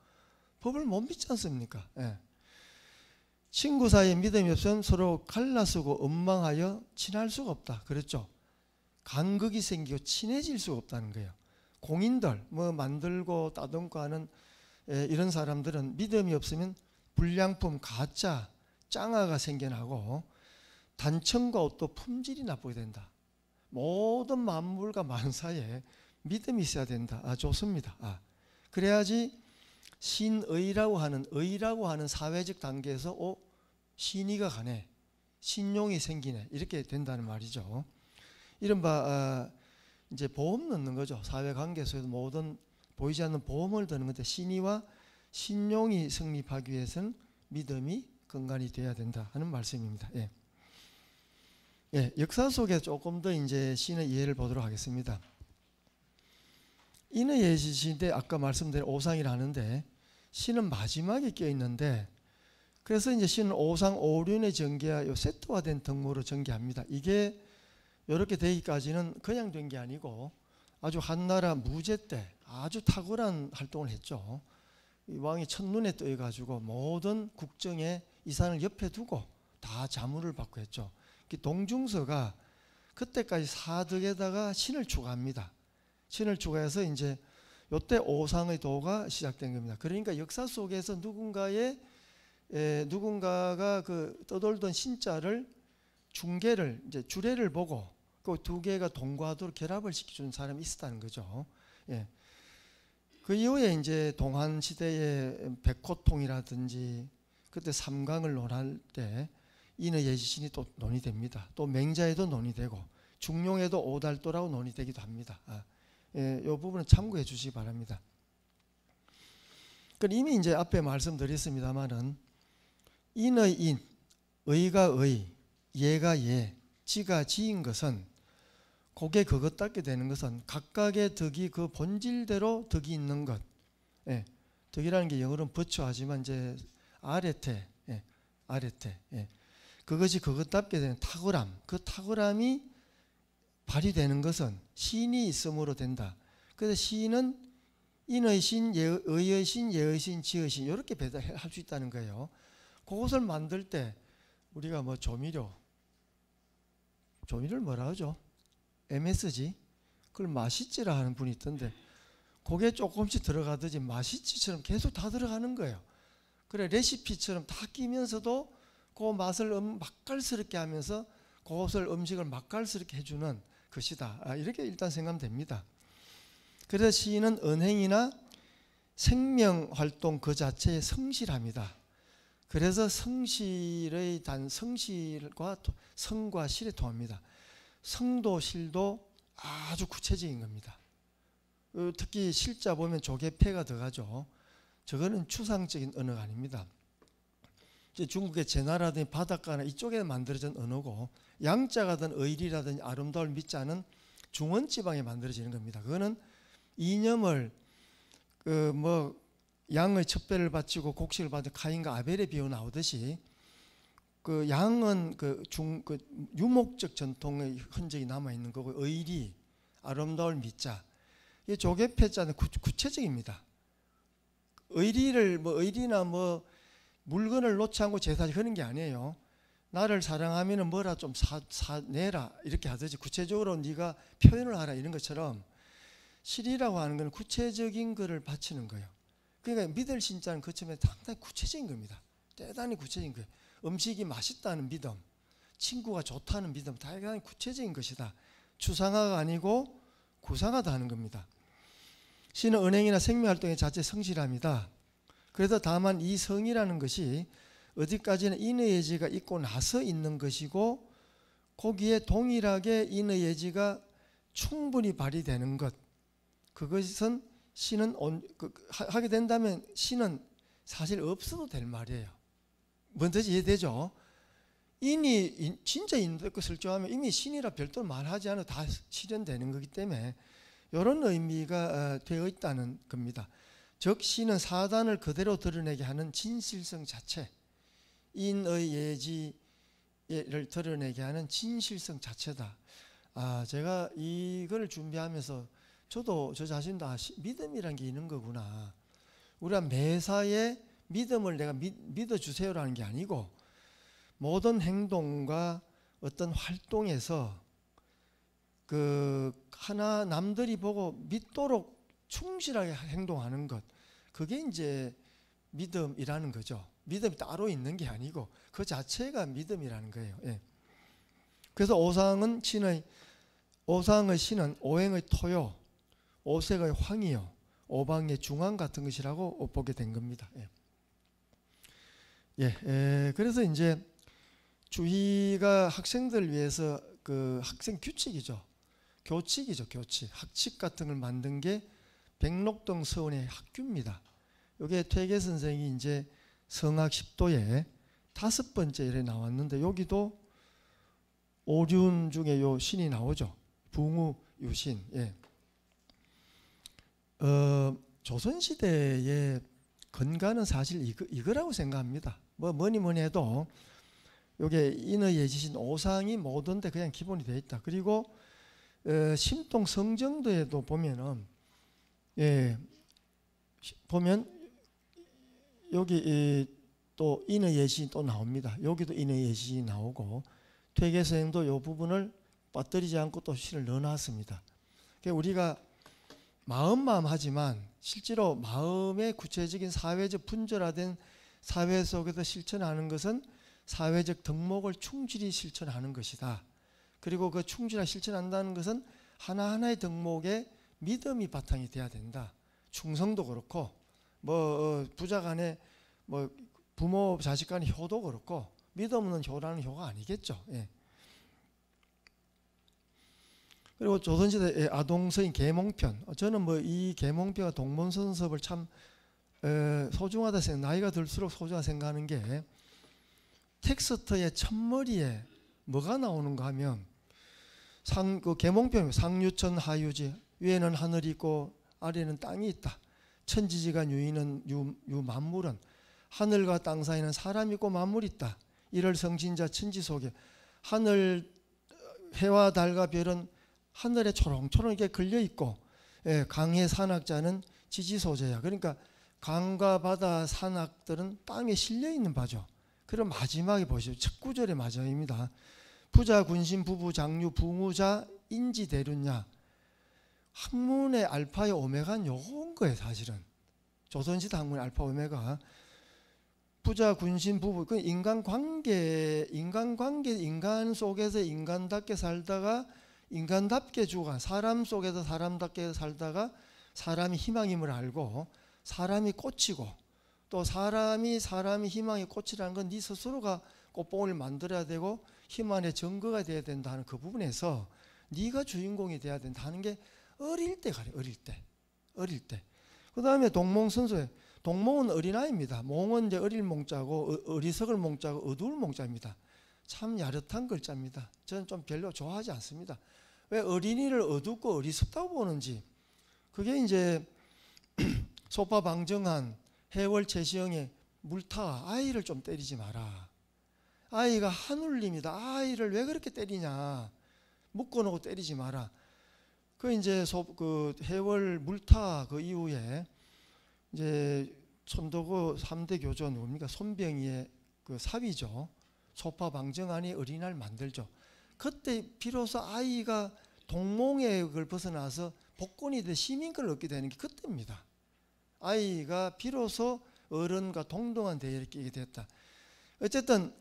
법을 못 믿지 않습니까? 예. 친구 사이에 믿음이 없으면 서로 갈라서고 원망하여 친할 수가 없다. 그렇죠. 간극이 생기고 친해질 수가 없다는 거예요. 공인들 뭐 만들고 따듬고 하는 이런 사람들은 믿음이 없으면 불량품 가짜 짱아가 생겨나고 단청과 옷도 품질이 나쁘게 된다. 모든 만물과 만사에 믿음이 있어야 된다. 아, 좋습니다. 그래야지 신의라고 하는 사회적 단계에서 신의가 가네, 신용이 생기네 이렇게 된다는 말이죠. 이른바 이제 보험 넣는 거죠. 사회관계 속에서 모든 보이지 않는 보험을 드는 건데 신의와 신용이 성립하기 위해서는 믿음이 근간이 돼야 된다 하는 말씀입니다. 예. 예, 역사 속에 조금 더 이제 신의 예를 보도록 하겠습니다. 인의 예시인데 아까 말씀드린 오상이라 하는데 신은 마지막에 껴 있는데 그래서 이제 신은 오상 오륜의 전개와 요 세트화된 덕목으로 전개합니다. 이게 이렇게 되기까지는 그냥 된 게 아니고 아주 한나라 무제 때 아주 탁월한 활동을 했죠. 이 왕이 첫눈에 떠가지고 모든 국정에 이 산을 옆에 두고 다 자문을 받고 했죠. 동중서가 그때까지 사덕에다가 신을 추가합니다. 신을 추가해서 이제 이때 오상의 도가 시작된 겁니다. 그러니까 역사 속에서 누군가의 누군가가 그 떠돌던 신자를 중계를 이제 주례를 보고 그 두 개가 동거하도록 결합을 시켜준 사람이 있었다는 거죠. 예. 그 이후에 이제 동한 시대의 백호통이라든지 그때 삼강을 논할 때 인의 예지신이 또 논의됩니다. 또 맹자에도 논의되고 중용에도 오달도라고 논의되기도 합니다. 이 부분은 참고해 주시기 바랍니다. 이미 이제 앞에 말씀드렸습니다만은 인의 인, 의가 의, 예가 예, 지가 지인 것은 그게 그것답게 되는 것은 각각의 덕이 그 본질대로 덕이 있는 것. 예, 덕이라는 게 영어로는 버추하지만 이제 아레테, 예, 아레테. 예. 그것이 그것답게 되는 탁월함. 그 탁월함이 발휘되는 것은 신이 있음으로 된다. 그래서 신은 인의 신, 의의 신, 예의 신, 지의 신 이렇게 배달할 수 있다는 거예요. 그것을 만들 때 우리가 뭐 조미료를 뭐라 하죠? MSG? 그걸 맛있지라 하는 분이 있던데 그게 조금씩 들어가듯이 맛있지처럼 계속 다 들어가는 거예요. 그래 레시피처럼 다 끼면서도 그 맛을 맛깔스럽게 하면서 그것을 음식을 맛깔스럽게 해주는 것이다. 이렇게 일단 생각하면 됩니다. 그래서 시인은 언행이나 생명활동 그 자체에 성실합니다. 그래서 성실의 성실과 성과 실에 통합니다. 성도 실도 아주 구체적인 겁니다. 특히 실자 보면 조개패가 들어가죠. 저거는 추상적인 언어가 아닙니다. 중국의 제나라든지 바닷가나 이쪽에 만들어진 언어고 양자가든 의리라든지 아름다울 미자는 중원지방에 만들어지는 겁니다. 그거는 이념을 양의 첩배를 바치고 곡식을 받은 가인과 아벨의 비유 나오듯이 그 양은 유목적 전통의 흔적이 남아 있는 거고 의리, 아름다울 미자, 이 조개패자는 구체적입니다. 의리나 물건을 놓지 않고 제사 하는 게 아니에요. 나를 사랑하면은 뭐라 좀 사내라 이렇게 하듯이 구체적으로 네가 표현을 하라 이런 것처럼 실이라고 하는 건 구체적인 것을 바치는 거예요. 그러니까 믿을 신자는 그 점에 상당히 구체적인 겁니다. 대단히 구체적인 거예요. 음식이 맛있다는 믿음, 친구가 좋다는 믿음, 다양한 구체적인 것이다. 추상화가 아니고 구상화다 하는 겁니다. 신은 은행이나 생명활동의 자체 성실함이다. 그래서 다만 이 성이라는 것이 어디까지는 인의 예지가 있고 나서 있는 것이고 거기에 동일하게 인의 예지가 충분히 발휘되는 것, 그것은 신은 하게 된다면 신은 사실 없어도 될 말이에요. 뭔지 이해되죠? 인이 진짜 인의 것을 좋아하면 이미 신이라 별도로 말하지 않아도 다 실현되는 거기 때문에 이런 의미가 되어 있다는 겁니다. 즉 신은 사단을 그대로 드러내게 하는 진실성 자체, 인의 예지를 드러내게 하는 진실성 자체다. 제가 이걸 준비하면서 저도 저 자신도 믿음이란 게 있는 거구나. 우리가 매사에 믿음을 내가 믿어주세요라는 게 아니고 모든 행동과 어떤 활동에서 하나 남들이 보고 믿도록 충실하게 행동하는 것, 그게 이제 믿음이라는 거죠. 믿음이 따로 있는 게 아니고 그 자체가 믿음이라는 거예요. 예. 그래서 오상의 신은 오행의 토요, 오색의 황이요, 오방의 중앙 같은 것이라고 보게 된 겁니다. 그래서 이제 주희가 학생들을 위해서 그 학생 규칙이죠. 교칙이죠. 교칙. 학칙 같은 걸 만든 게 백록동 서원의 학규입니다. 이게 퇴계 선생이 이제 성학 10도에 5번째에 나왔는데 여기도 오륜 중에 요 신이 나오죠. 붕우 유신. 조선시대의 건가는 사실 이거라고 생각합니다. 뭐니 해도 요게 인의 예지신 오상이 모든데 그냥 기본이 되어 있다. 그리고 심동 성정도에도 보면은 보면 여기 또 인의 예신이 또 나옵니다. 여기도 인의 예신이 나오고 퇴계선생도 이 부분을 빠뜨리지 않고 또 신을 넣어놨습니다. 그러니까 우리가 마음 하지만 실제로 마음의 구체적인 사회적 분절화된 사회 속에서 실천하는 것은 사회적 덕목을 충실히 실천하는 것이다. 그리고 그 충실하게 실천한다는 것은 하나하나의 덕목에 믿음이 바탕이 돼야 된다. 충성도 그렇고 부자 간에 부모 자식 간의 효도 그렇고 믿음 없는 효라는 효가 아니겠죠. 예. 그리고 조선시대 아동서인 계몽편, 저는 이 계몽편과 동문선섭을 참 소중하다 생각, 나이가 들수록 소중하다 생각하는 게 텍스트의 첫머리에 뭐가 나오는가 하면 그 계몽편 상유천 하유지, 위에는 하늘이 있고 아래는 땅이 있다. 천지지간 유인은 유만물은, 하늘과 땅 사이에는 사람이 있고 만물이 있다. 이를 성신자 천지 속에, 하늘 해와 달과 별은 하늘에 초롱초롱하게 걸려 있고, 강의 산악자는 지지소재야. 그러니까 강과 바다 산악들은 땅에 실려 있는 바죠. 그럼 마지막에 보시죠. 첫 구절의 마지막입니다. 부자 군신 부부 장류 부무자 인지 대륜냐. 학문의 알파의 오메가는 요건 거예요. 사실은 조선시대 학문의 알파 오메가. 부자 군신 부부, 그 인간관계 인간 속에서 인간답게 살다가 인간답게 죽어간, 사람 속에서 사람답게 살다가 사람이 희망임을 알고 사람이 꽂히고, 또 사람이 희망의 꽃이라는 건 네 스스로가 꽃봉을 만들어야 되고 희망의 증거가 돼야 된다는 그 부분에서 네가 주인공이 돼야 된다는 게 어릴 때 가래. 어릴 때. 그 다음에 동몽선수에, 동몽은 어린아이입니다. 몽은 이제 어릴 몽자고 어리석을 몽자고 어두울 몽자입니다. 참 야릇한 글자입니다. 저는 좀 별로 좋아하지 않습니다. 왜 어린이를 어둡고 어리석다고 보는지, 그게 이제 소파방정한 해월 최시영의 물타, 아이를 좀 때리지 마라. 아이가 한울림이다. 아이를 왜 그렇게 때리냐. 묶어놓고 때리지 마라. 그 이제 그 해월 물타 그 이후에 이제 천도고 3대 교조 뭡니까? 손병희의 그 사위죠. 소파방정한이 어린아이를 만들죠. 그때 비로소 아이가 동몽의 그걸 벗어나서 복권이 돼 시민권을 얻게 되는 게 그때입니다. 아이가 비로소 어른과 동등한 대열에 끼게 됐다. 어쨌든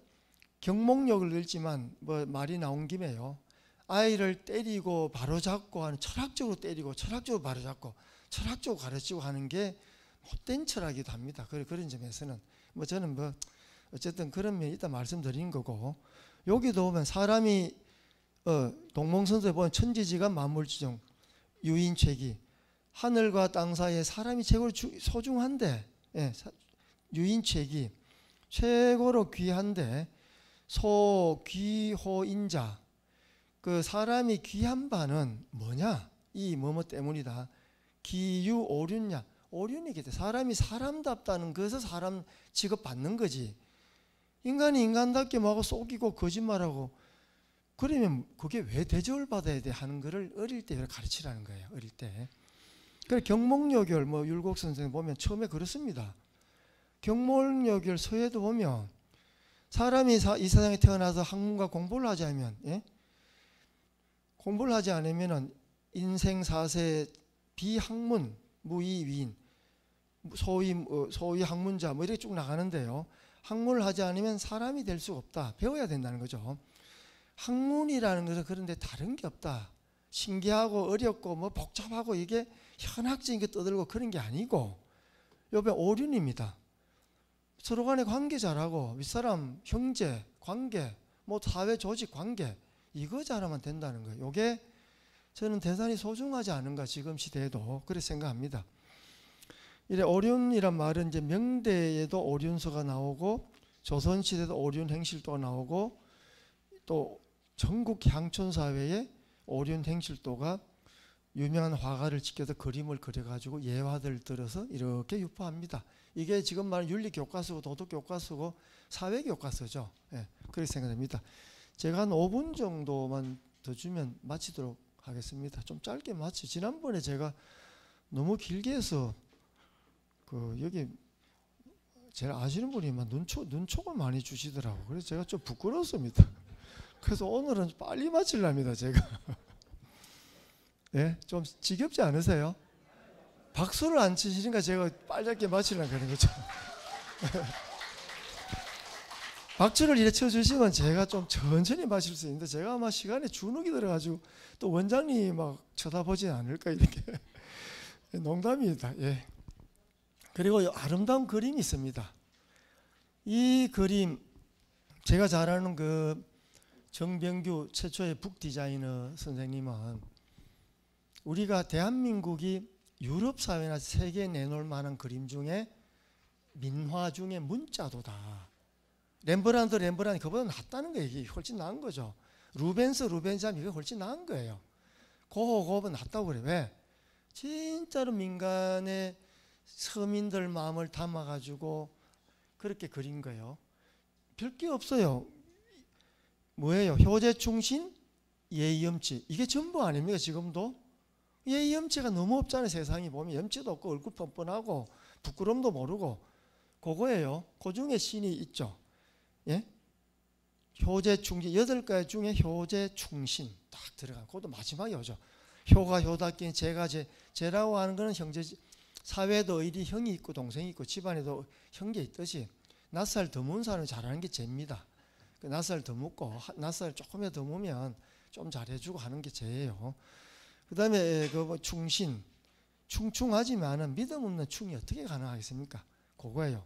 경몽력을 읽지만 말이 나온 김에요. 아이를 때리고 바로잡고 하는, 철학적으로 때리고 철학적으로 바로잡고 철학적으로 가르치고 하는 게 못된 철학이기도 합니다. 그런 점에서는 저는 어쨌든 그런 면이 있다 말씀드린 거고, 여기도 보면 사람이 동몽선수에 보면 천지지간 만물지정 유인체기, 하늘과 땅 사이에 사람이 최고로 소중한데, 유인체기 최고로 귀한데 소귀호인자, 그 사람이 귀한 바는 뭐냐? 이 뭐뭐 때문이다. 기유오륜냐, 오륜이겠다. 사람이 사람답다는 것을 사람 취급받는 거지. 인간이 인간답게 뭐하고 속이고 거짓말하고 그러면 그게 왜 대접을 받아야 돼 하는 거를 어릴 때 가르치라는 거예요. 어릴 때. 그래 경몽여결 율곡 선생 보면 처음에 그렇습니다. 경몽여결 서예도 보면 사람이 이 세상에 태어나서 학문과 공부를 하지 않으면, 공부를 하지 않으면은 인생 사세 비학문 무이위인 소위 학문자 이렇게 쭉 나가는데요. 학문을 하지 않으면 사람이 될 수가 없다. 배워야 된다는 거죠. 학문이라는 것은 그런데 다른 게 없다. 신기하고 어렵고 복잡하고 이게 현학적인 게 떠들고 그런 게 아니고 옆에 오륜입니다. 서로 간의 관계 잘하고 윗사람 형제 관계 사회 조직 관계 이거 잘하면 된다는 거예요. 이게 저는 대단히 소중하지 않은가 지금 시대에도 그렇게 생각합니다. 이래 오륜이란 말은 이제 명대에도 오륜서가 나오고 조선시대도 오륜행실도가 나오고 또 전국 향촌 사회에 오륜행실도가 유명한 화가를 지켜서 그림을 그려가지고 예화들 들어서 이렇게 유포합니다. 이게 지금 말하는 윤리교과서고 도덕교과서고 사회교과서죠. 그렇게 생각됩니다. 제가 한 5분 정도만 더 주면 마치도록 하겠습니다. 좀 짧게 마치. 지난번에 제가 너무 길게 해서 여기 제일 아시는 분이 눈촉을 많이 주시더라고요. 그래서 제가 좀 부끄러웠습니다. 그래서 오늘은 빨리 마치랍니다. 제가. 좀 지겹지 않으세요? 박수를 안 치시니까 제가 빨리 마치려고 그러는 거죠. 박수를 이래 쳐주시면 제가 좀 천천히 마실 수 있는데 제가 아마 시간에 주눅이 들어가지고 또 원장님이 막 쳐다보지 않을까 이렇게 농담입니다. 예. 그리고 아름다운 그림이 있습니다. 이 그림 제가 잘 아는 그 정병규 최초의 북 디자이너 선생님은 우리가 대한민국이 유럽 사회나 세계에 내놓을 만한 그림 중에 민화 중에 문자도다. 렘브란트 그보다 낫다는 거예요. 이게 훨씬 나은 거죠. 루벤스 하면 이게 훨씬 나은 거예요. 고호흡은 낫다고 그래요. 왜? 진짜로 민간의 서민들 마음을 담아가지고 그렇게 그린 거예요. 별게 없어요. 뭐예요? 효제충신, 예의염치. 이게 전부 아닙니까? 지금도? 예의염치가 너무 없잖아요. 세상이 보면 염치도 없고 얼굴 뻔뻔하고 부끄럼도 모르고 그거예요. 그 중에 신이 있죠. 예? 효제충신 8가지 중에 효제충신 딱 들어가요. 그것도 마지막에 오죠. 효가 효답게 제가 제라고 하는 거는 형제 사회도 의리 형이 있고 동생이 있고 집안에도 형제 있듯이 낯살 드문 사람이 잘하는 게 죄입니다. 그 낯살 드묻고 낯살 조금이라도 드무면 좀 잘해주고 하는 게 죄예요. 그 다음에 그 충신 충충하지만은 믿음 없는 충이 어떻게 가능하겠습니까? 그거예요.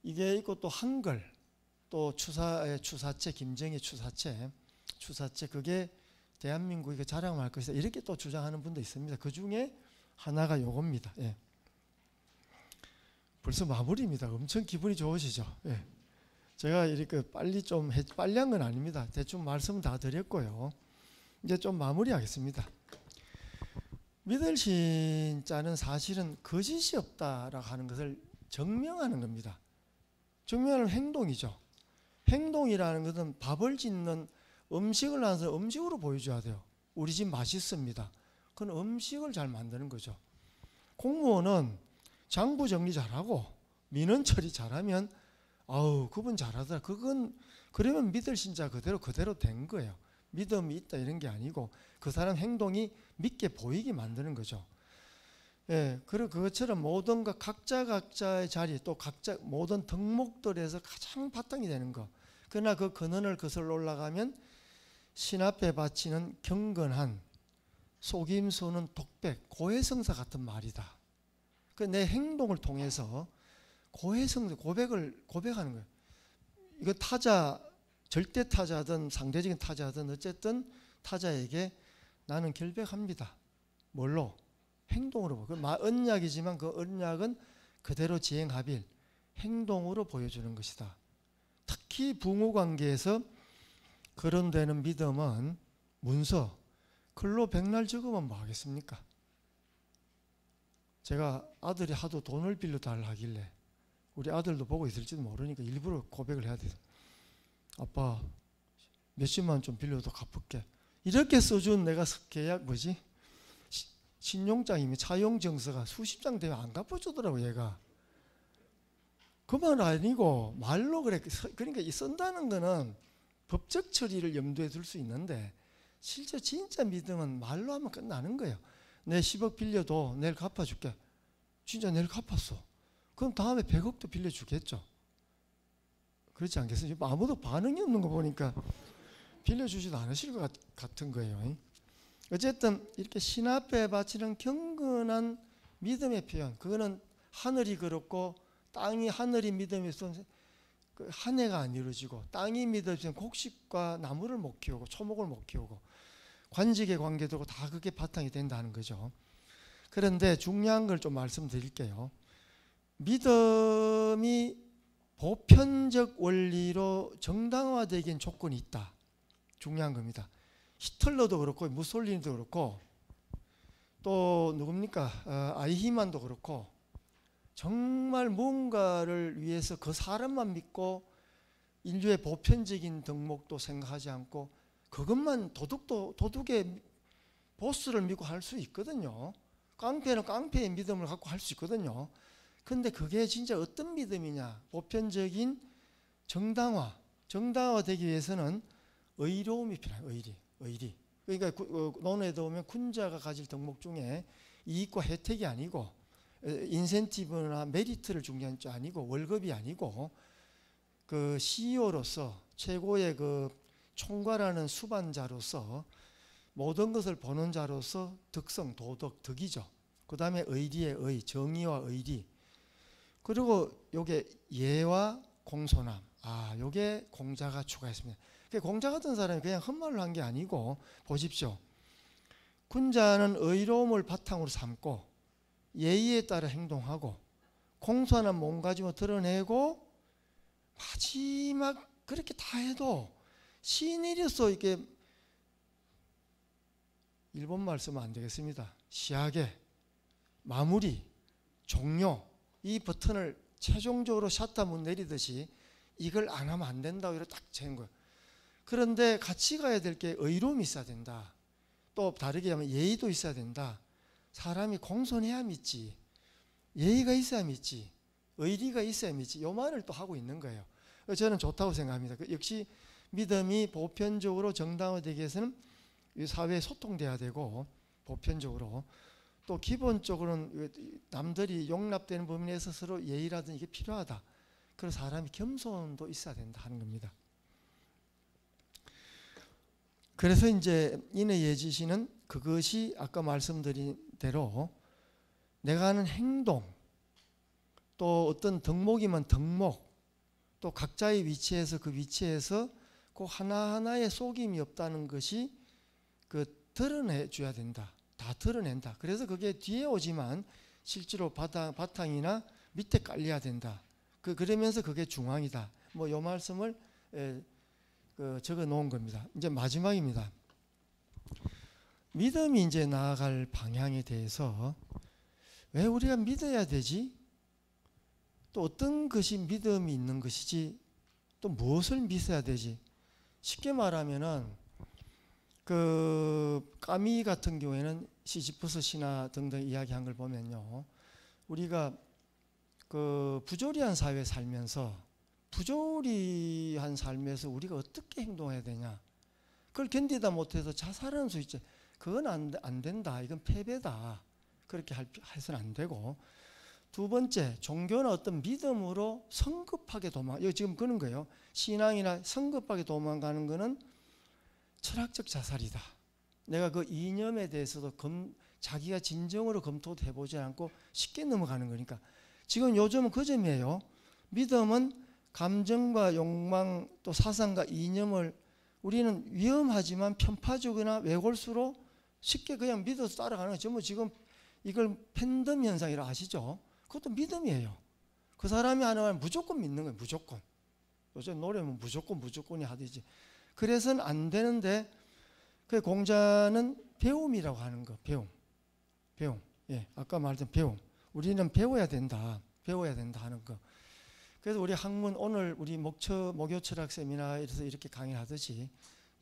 이게 있고 또 한글 또 추사체 김정희 추사체 그게 대한민국이 자랑할 것이다 이렇게 또 주장하는 분도 있습니다. 그 중에 하나가 요겁니다. 예. 벌써 마무리입니다. 엄청 기분이 좋으시죠? 예. 제가 이렇게 빨리 한 건 아닙니다. 대충 말씀 다 드렸고요. 이제 좀 마무리하겠습니다. 믿을 신자는 사실은 거짓이 없다라고 하는 것을 증명하는 겁니다. 증명하는 행동이죠. 행동이라는 것은 밥을 짓는 음식을 하는 사람 음식으로 보여줘야 돼요. 우리 집 맛있습니다. 그건 음식을 잘 만드는 거죠. 공무원은 장부 정리 잘하고 민원 처리 잘하면 아우 그분 잘하더라. 그러면 믿을 신자 그대로 된 거예요. 믿음이 있다 이런 게 아니고 그 사람 행동이 믿게 보이게 만드는 거죠. 예, 그리고 그것처럼 모든 것 각자의 자리 또 각자 모든 덕목들에서 가장 바탕이 되는 거. 그러나 그 근원을 거슬러 올라가면 신 앞에 바치는 경건한 속임수는 독백 고해성사 같은 말이다. 그 내 행동을 통해서 고해성사 고백하는 거예요. 이거 절대 타자든 상대적인 타자든 어쨌든 타자에게 나는 결백합니다. 뭘로? 행동으로. 그 언약이지만 그 언약은 그대로 지행하빌 행동으로 보여주는 것이다. 특히 부모관계에서 거론되는 믿음은 문서, 글로 백날 적으면 뭐 하겠습니까? 제가 아들이 하도 돈을 빌려 달라 하길래 우리 아들도 보고 있을지도 모르니까 일부러 고백을 해야 돼요. 아빠 몇십만 원 좀 빌려도 갚을게. 이렇게 써준 내가 계약 신용장이면 차용증서가 수십 장 되면 안 갚아주더라고 얘가. 그만 아니고 말로 그래. 그러니까 이 쓴다는 거는 법적 처리를 염두에 둘 수 있는데 실제 진짜 믿음은 말로 하면 끝나는 거예요. 내 10억 빌려도 내일 갚아줄게. 진짜 내일 갚았어. 그럼 다음에 100억도 빌려주겠죠. 그렇지 않겠습니까? 아무도 반응이 없는 거 보니까 빌려주지도 않으실 것 같은 거예요. 어쨌든 이렇게 신 앞에 바치는 경건한 믿음의 표현, 그거는 하늘이 그렇고 하늘이 믿음이 있으면 한 해가 안 이루어지고 땅이 믿음이 있으면 곡식과 나무를 못 키우고 초목을 못 키우고 관직의 관계도 다 그게 바탕이 된다는 거죠. 그런데 중요한 걸 좀 말씀드릴게요. 믿음이 보편적 원리로 정당화되기엔 조건이 있다. 중요한 겁니다. 히틀러도 그렇고 무솔리니도 그렇고 또 누굽니까? 아이히만도 그렇고 정말 뭔가를 위해서 그 사람만 믿고 인류의 보편적인 덕목도 생각하지 않고 그것만 도둑의 보스를 믿고 할 수 있거든요. 깡패는 깡패의 믿음을 갖고 할 수 있거든요. 근데 그게 진짜 어떤 믿음이냐? 보편적인 정당화되기 위해서는 의로움이 필요해요. 의리. 그러니까 논어에 보면 군자가 가질 덕목 중에 이익과 혜택이 아니고 인센티브나 메리트를 중요한 게 아니고 월급이 아니고 그 CEO로서 최고의 그 총괄하는 수반자로서 모든 것을 보는 자로서 덕성, 도덕, 덕이죠. 그 다음에 의리의 의, 정의와 의리. 그리고 요게 예와 공손함. 요게 공자가 추가했습니다. 공자 같은 사람이 그냥 헛말로 한 게 아니고 보십시오. 군자는 의로움을 바탕으로 삼고 예의에 따라 행동하고 공손한 몸가짐을 드러내고 마지막 그렇게 다 해도 신일로서 이렇게 일본말 쓰면 안 되겠습니다. 시하게 마무리, 종료 이 버튼을 최종적으로 샷다문 내리듯이 이걸 안 하면 안 된다고 이렇게 딱 재는 거예요. 그런데 같이 가야 될 게 의로움이 있어야 된다. 또 다르게 하면 예의도 있어야 된다. 사람이 공손해야 믿지. 예의가 있어야 믿지. 의리가 있어야 믿지. 이 말을 또 하고 있는 거예요. 저는 좋다고 생각합니다. 역시 믿음이 보편적으로 정당화되기 위해서는 사회에 소통돼야 되고 보편적으로 또 기본적으로는 남들이 용납되는 범위 내에서 서로 예의라든지 이게 필요하다. 그래서 사람이 겸손도 있어야 된다 하는 겁니다. 그래서 이제 인의예지시는 그것이 아까 말씀드린 대로 내가 하는 행동 또 어떤 덕목이면 덕목 또 각자의 위치에서 그 위치에서 그 하나하나의 속임이 없다는 것이 그 드러내 줘야 된다. 다 드러낸다. 그래서 그게 뒤에 오지만 실제로 바탕이나 밑에 깔려야 된다. 그러면서 그게 중앙이다. 뭐 요 말씀을 적어 놓은 겁니다. 이제 마지막입니다. 믿음이 이제 나아갈 방향에 대해서 왜 우리가 믿어야 되지? 또 어떤 것이 믿음이 있는 것이지? 또 무엇을 믿어야 되지? 쉽게 말하면은 그 까미 같은 경우에는 시지프스 신화 등등 이야기한 걸 보면요, 우리가 그 부조리한 사회에 살면서 부조리한 삶에서 우리가 어떻게 행동해야 되냐? 그걸 견디다 못해서 자살하는 수 있지. 그건 안 된다. 이건 패배다. 그렇게 해서는 안 되고. 두 번째, 종교나 어떤 믿음으로 성급하게 이거 지금 그런 거예요. 신앙이나 성급하게 도망가는 거는 철학적 자살이다. 내가 그 이념에 대해서도 자기가 진정으로 검토도 해보지 않고 쉽게 넘어가는 거니까. 지금 요즘은 그 점이에요. 믿음은 감정과 욕망 또 사상과 이념을 우리는 위험하지만 편파적이나 왜골수로 쉽게 그냥 믿어서 따라가는 거죠. 뭐 지금 이걸 팬덤 현상이라 아시죠? 그것도 믿음이에요. 그 사람이 하는 말 무조건 믿는 거예요. 무조건. 요즘 노래면 무조건이 하듯이. 그래서는 안 되는데 그 공자는 배움이라고 하는 거. 배움. 예, 아까 말했던 배움. 우리는 배워야 된다 하는 거. 그래서 우리 학문 오늘 우리 목요 철학 세미나에서 이렇게 강의하듯이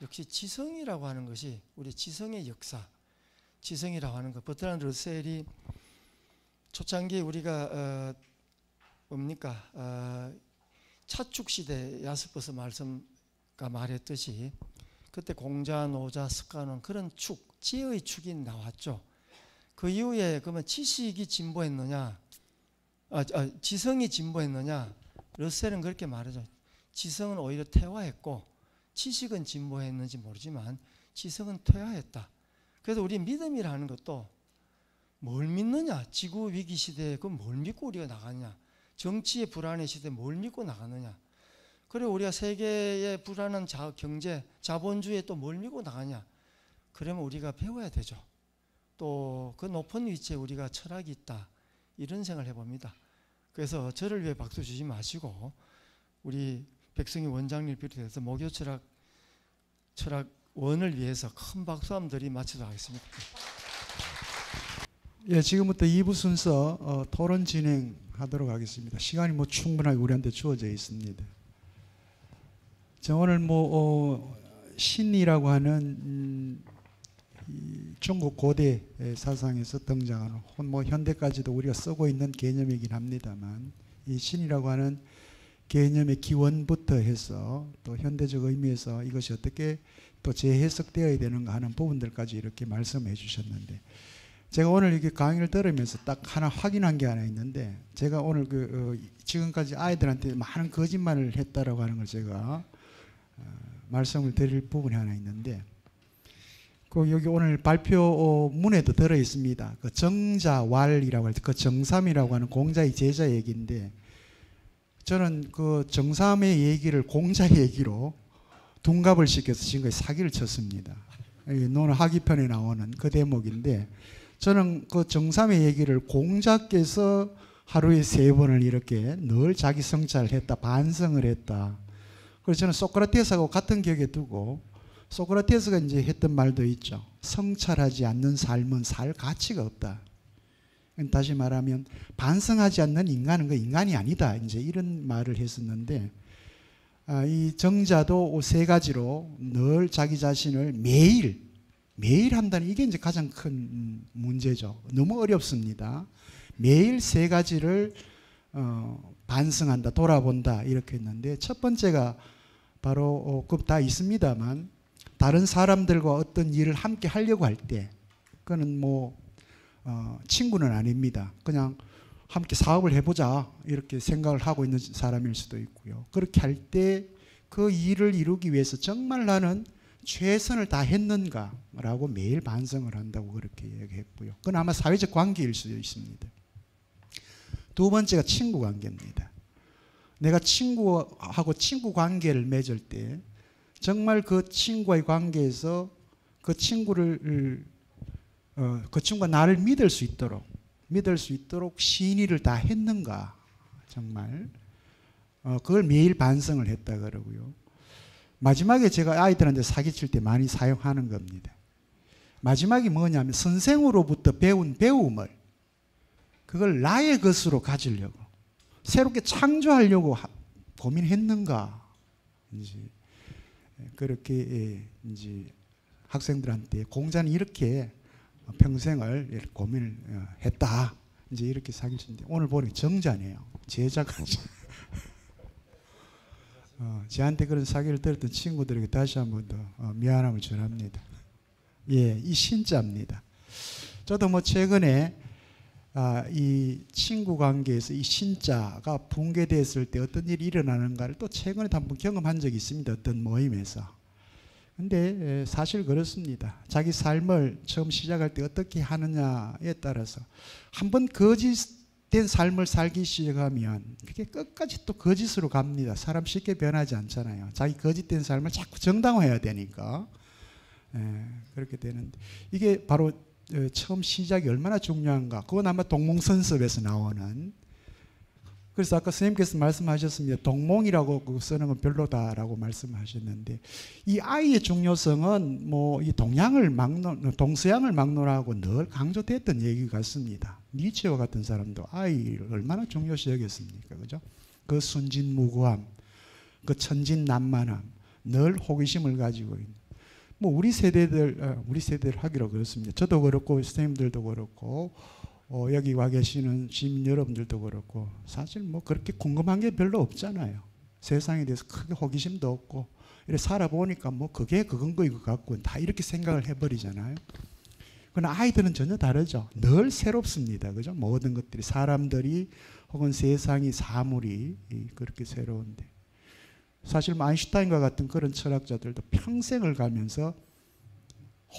역시 지성이라고 하는 것이 우리 지성의 역사, 지성이라고 하는 것. 버트란드 러셀이 초창기 우리가 차축 시대 야스퍼스 말씀가 말했듯이 그때 공자, 노자, 스가론 그런 축, 지혜의 축이 나왔죠. 그 이후에 그러면 지식이 진보했느냐, 지성이 진보했느냐? 러셀은 그렇게 말하죠. 지성은 오히려 퇴화했고 지식은 진보했는지 모르지만 지성은 퇴화했다. 그래서 우리 믿음이라는 것도 뭘 믿느냐? 지구 위기 시대에 그럼 뭘 믿고 우리가 나가느냐? 정치의 불안의 시대에 뭘 믿고 나가느냐? 그리고 우리가 세계의 불안한 경제, 자본주의에 또 뭘 믿고 나가냐? 그러면 우리가 배워야 되죠. 또 그 높은 위치에 우리가 철학이 있다. 이런 생각을 해봅니다. 그래서 저를 위해 박수 주지 마시고 우리 백승희 원장님을 비롯해서 목요 철학원을 위해서 큰 박수 한번 들이마치도록 하겠습니다. 예, 지금부터 2부 순서 토론 진행하도록 하겠습니다. 시간이 뭐 충분하게 우리한테 주어져 있습니다. 저 오늘 신이라고 하는 중국 고대 사상에서 등장하는 현대까지도 우리가 쓰고 있는 개념이긴 합니다만, 이 신이라고 하는 개념의 기원부터 해서 또 현대적 의미에서 이것이 어떻게 또 재해석되어야 되는가 하는 부분들까지 이렇게 말씀해 주셨는데, 제가 오늘 이렇게 강의를 들으면서 딱 하나 확인한 게 하나 있는데, 제가 오늘 지금까지 아이들한테 많은 거짓말을 했다라고 하는 걸 제가 말씀을 드릴 부분이 하나 있는데, 여기 오늘 발표문에도 들어 있습니다. 그 정자왈이라고 할 때 그 정삼이라고 하는 공자의 제자 얘기인데, 저는 그 정삼의 얘기를 공자 얘기로 둔갑을 시켜서 지금까지 사기를 쳤습니다. 노는 하기편에 나오는 그 대목인데, 저는 그 정삼의 얘기를 공자께서 하루에 3번을 이렇게 늘 자기 성찰을 했다, 반성을 했다. 그래서 저는 소크라테스하고 같은 격에 두고, 소크라테스가 이제 했던 말도 있죠. 성찰하지 않는 삶은 살 가치가 없다. 다시 말하면 반성하지 않는 인간은 그 인간이 아니다. 이제 이런 말을 했었는데, 이 정자도 3가지로 늘 자기 자신을 매일 한다는, 이게 이제 가장 큰 문제죠. 너무 어렵습니다. 매일 3가지를 반성한다, 돌아본다, 이렇게 했는데, 첫 번째가 바로 다 있습니다만, 다른 사람들과 어떤 일을 함께 하려고 할 때, 그거는 뭐 친구는 아닙니다. 그냥 함께 사업을 해보자 이렇게 생각을 하고 있는 사람일 수도 있고요. 그렇게 할 때 그 일을 이루기 위해서 정말 나는 최선을 다했는가라고 매일 반성을 한다고 그렇게 얘기했고요. 그건 아마 사회적 관계일 수도 있습니다. 2번째가 친구 관계입니다. 내가 친구하고 친구 관계를 맺을 때 정말 그 친구와의 관계에서 그 친구가 나를 믿을 수 있도록 신의를 다 했는가, 정말 그걸 매일 반성을 했다 그러고요. 마지막에 제가 아이들한테 사기칠 때 많이 사용하는 겁니다. 마지막이 뭐냐면, 선생으로부터 배운 배움을 그걸 나의 것으로 가지려고, 새롭게 창조하려고 고민했는가, 이제 그렇게 이제 학생들한테 공자는 이렇게 평생을 이렇게 고민을 했다, 이제 이렇게 사기치는데, 오늘 보니 정자네요. 제자가 저한테 그런 사기를 들었던 친구들에게 다시 한번 더 미안함을 전합니다. 예, 이 신자입니다. 저도 뭐 최근에 이 친구 관계에서 이 신자가 붕괴됐을 때 어떤 일이 일어나는가를 또 최근에 한번 경험한 적이 있습니다. 어떤 모임에서. 근데 사실 그렇습니다. 자기 삶을 처음 시작할 때 어떻게 하느냐에 따라서 한번 거짓된 삶을 살기 시작하면 그게 끝까지 또 거짓으로 갑니다. 사람 쉽게 변하지 않잖아요. 자기 거짓된 삶을 자꾸 정당화해야 되니까. 그렇게 되는데, 이게 바로 처음 시작이 얼마나 중요한가. 그건 아마 동몽선섭에서 나오는, 그래서 아까 선생님께서 말씀하셨습니다. 동몽이라고 쓰는 건 별로다라고 말씀하셨는데, 이 아이의 중요성은 뭐 이 동서양을 막론하고 늘 강조됐던 얘기 같습니다. 니체와 같은 사람도 아이를 얼마나 중요시 여겼습니까? 그죠? 그 순진무구함, 그 천진난만함, 늘 호기심을 가지고 있는. 뭐 우리 세대들 하기로 그렇습니다. 저도 그렇고 선생님들도 그렇고 여기 와 계시는 시민 여러분들도 그렇고, 사실 뭐 그렇게 궁금한 게 별로 없잖아요. 세상에 대해서 크게 호기심도 없고, 이렇게 살아보니까 뭐 그게 그건 거인 것 같고 다 이렇게 생각을 해버리잖아요. 그러나 아이들은 전혀 다르죠. 늘 새롭습니다. 그죠? 모든 것들이, 사람들이 혹은 세상이, 사물이 그렇게 새로운데, 사실 아인슈타인과 같은 그런 철학자들도 평생을 가면서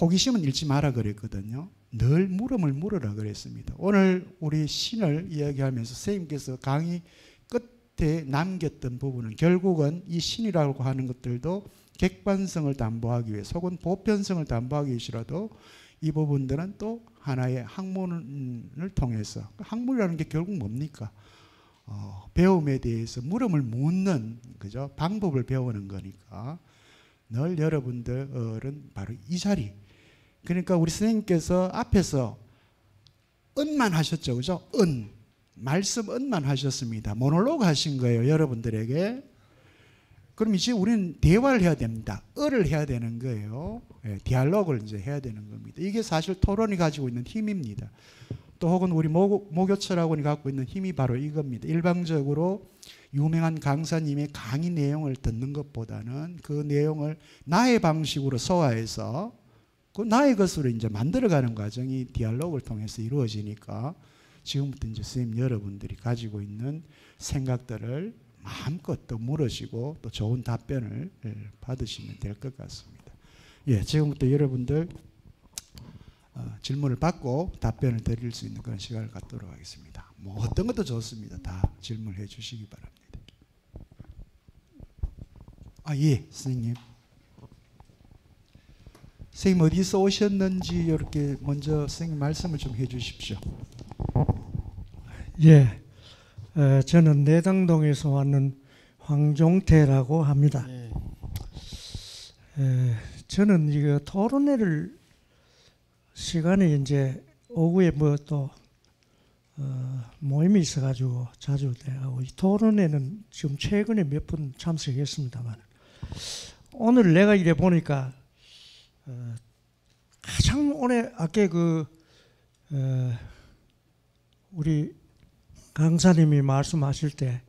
호기심은 잃지 마라 그랬거든요. 늘 물음을 물으라 그랬습니다. 오늘 우리 신을 이야기하면서 선생님께서 강의 끝에 남겼던 부분은 결국은 이 신이라고 하는 것들도 객관성을 담보하기 위해서 혹은 보편성을 담보하기 위해서라도 이 부분들은 또 하나의 학문을 통해서, 학문이라는 게 결국 뭡니까? 배움에 대해서 물음을 묻는, 그죠? 방법을 배우는 거니까 늘 여러분들은 바로 이 자리, 그러니까 우리 선생님께서 앞에서 은만 하셨죠, 그죠? 말씀 은만 하셨습니다. 모놀로그 하신 거예요, 여러분들에게. 그럼 이제 우리는 대화를 해야 됩니다. 을을 해야 되는 거예요. 디알로그를 이제 해야 되는 겁니다. 이게 사실 토론이 가지고 있는 힘입니다. 또 혹은 우리 모교철학원이 갖고 있는 힘이 바로 이겁니다. 일방적으로 유명한 강사님의 강의 내용을 듣는 것보다는 그 내용을 나의 방식으로 소화해서 그 나의 것으로 이제 만들어가는 과정이 디알로그를 통해서 이루어지니까 지금부터 이제 선생님 여러분들이 가지고 있는 생각들을 마음껏 또 물으시고 또 좋은 답변을 받으시면 될 것 같습니다. 예, 지금부터 여러분들 질문을 받고 답변을 드릴 수 있는 그런 시간을 갖도록 하겠습니다. 뭐 어떤 것도 좋습니다. 다 질문해 주시기 바랍니다. 예, 선생님. 선생님 어디서 오셨는지 이렇게 먼저 선생님 말씀을 좀 해주십시오. 예, 저는 내당동에서 왔는 황종태라고 합니다. 예. 저는 이거 토론회를 시간에 이제 오후에 뭐 또 모임이 있어가지고 자주 돼하고 이 토론회는 지금 최근에 몇 번 참석했습니다만 오늘 내가 이래 보니까 가장 오래 아까 우리 강사님이 말씀하실 때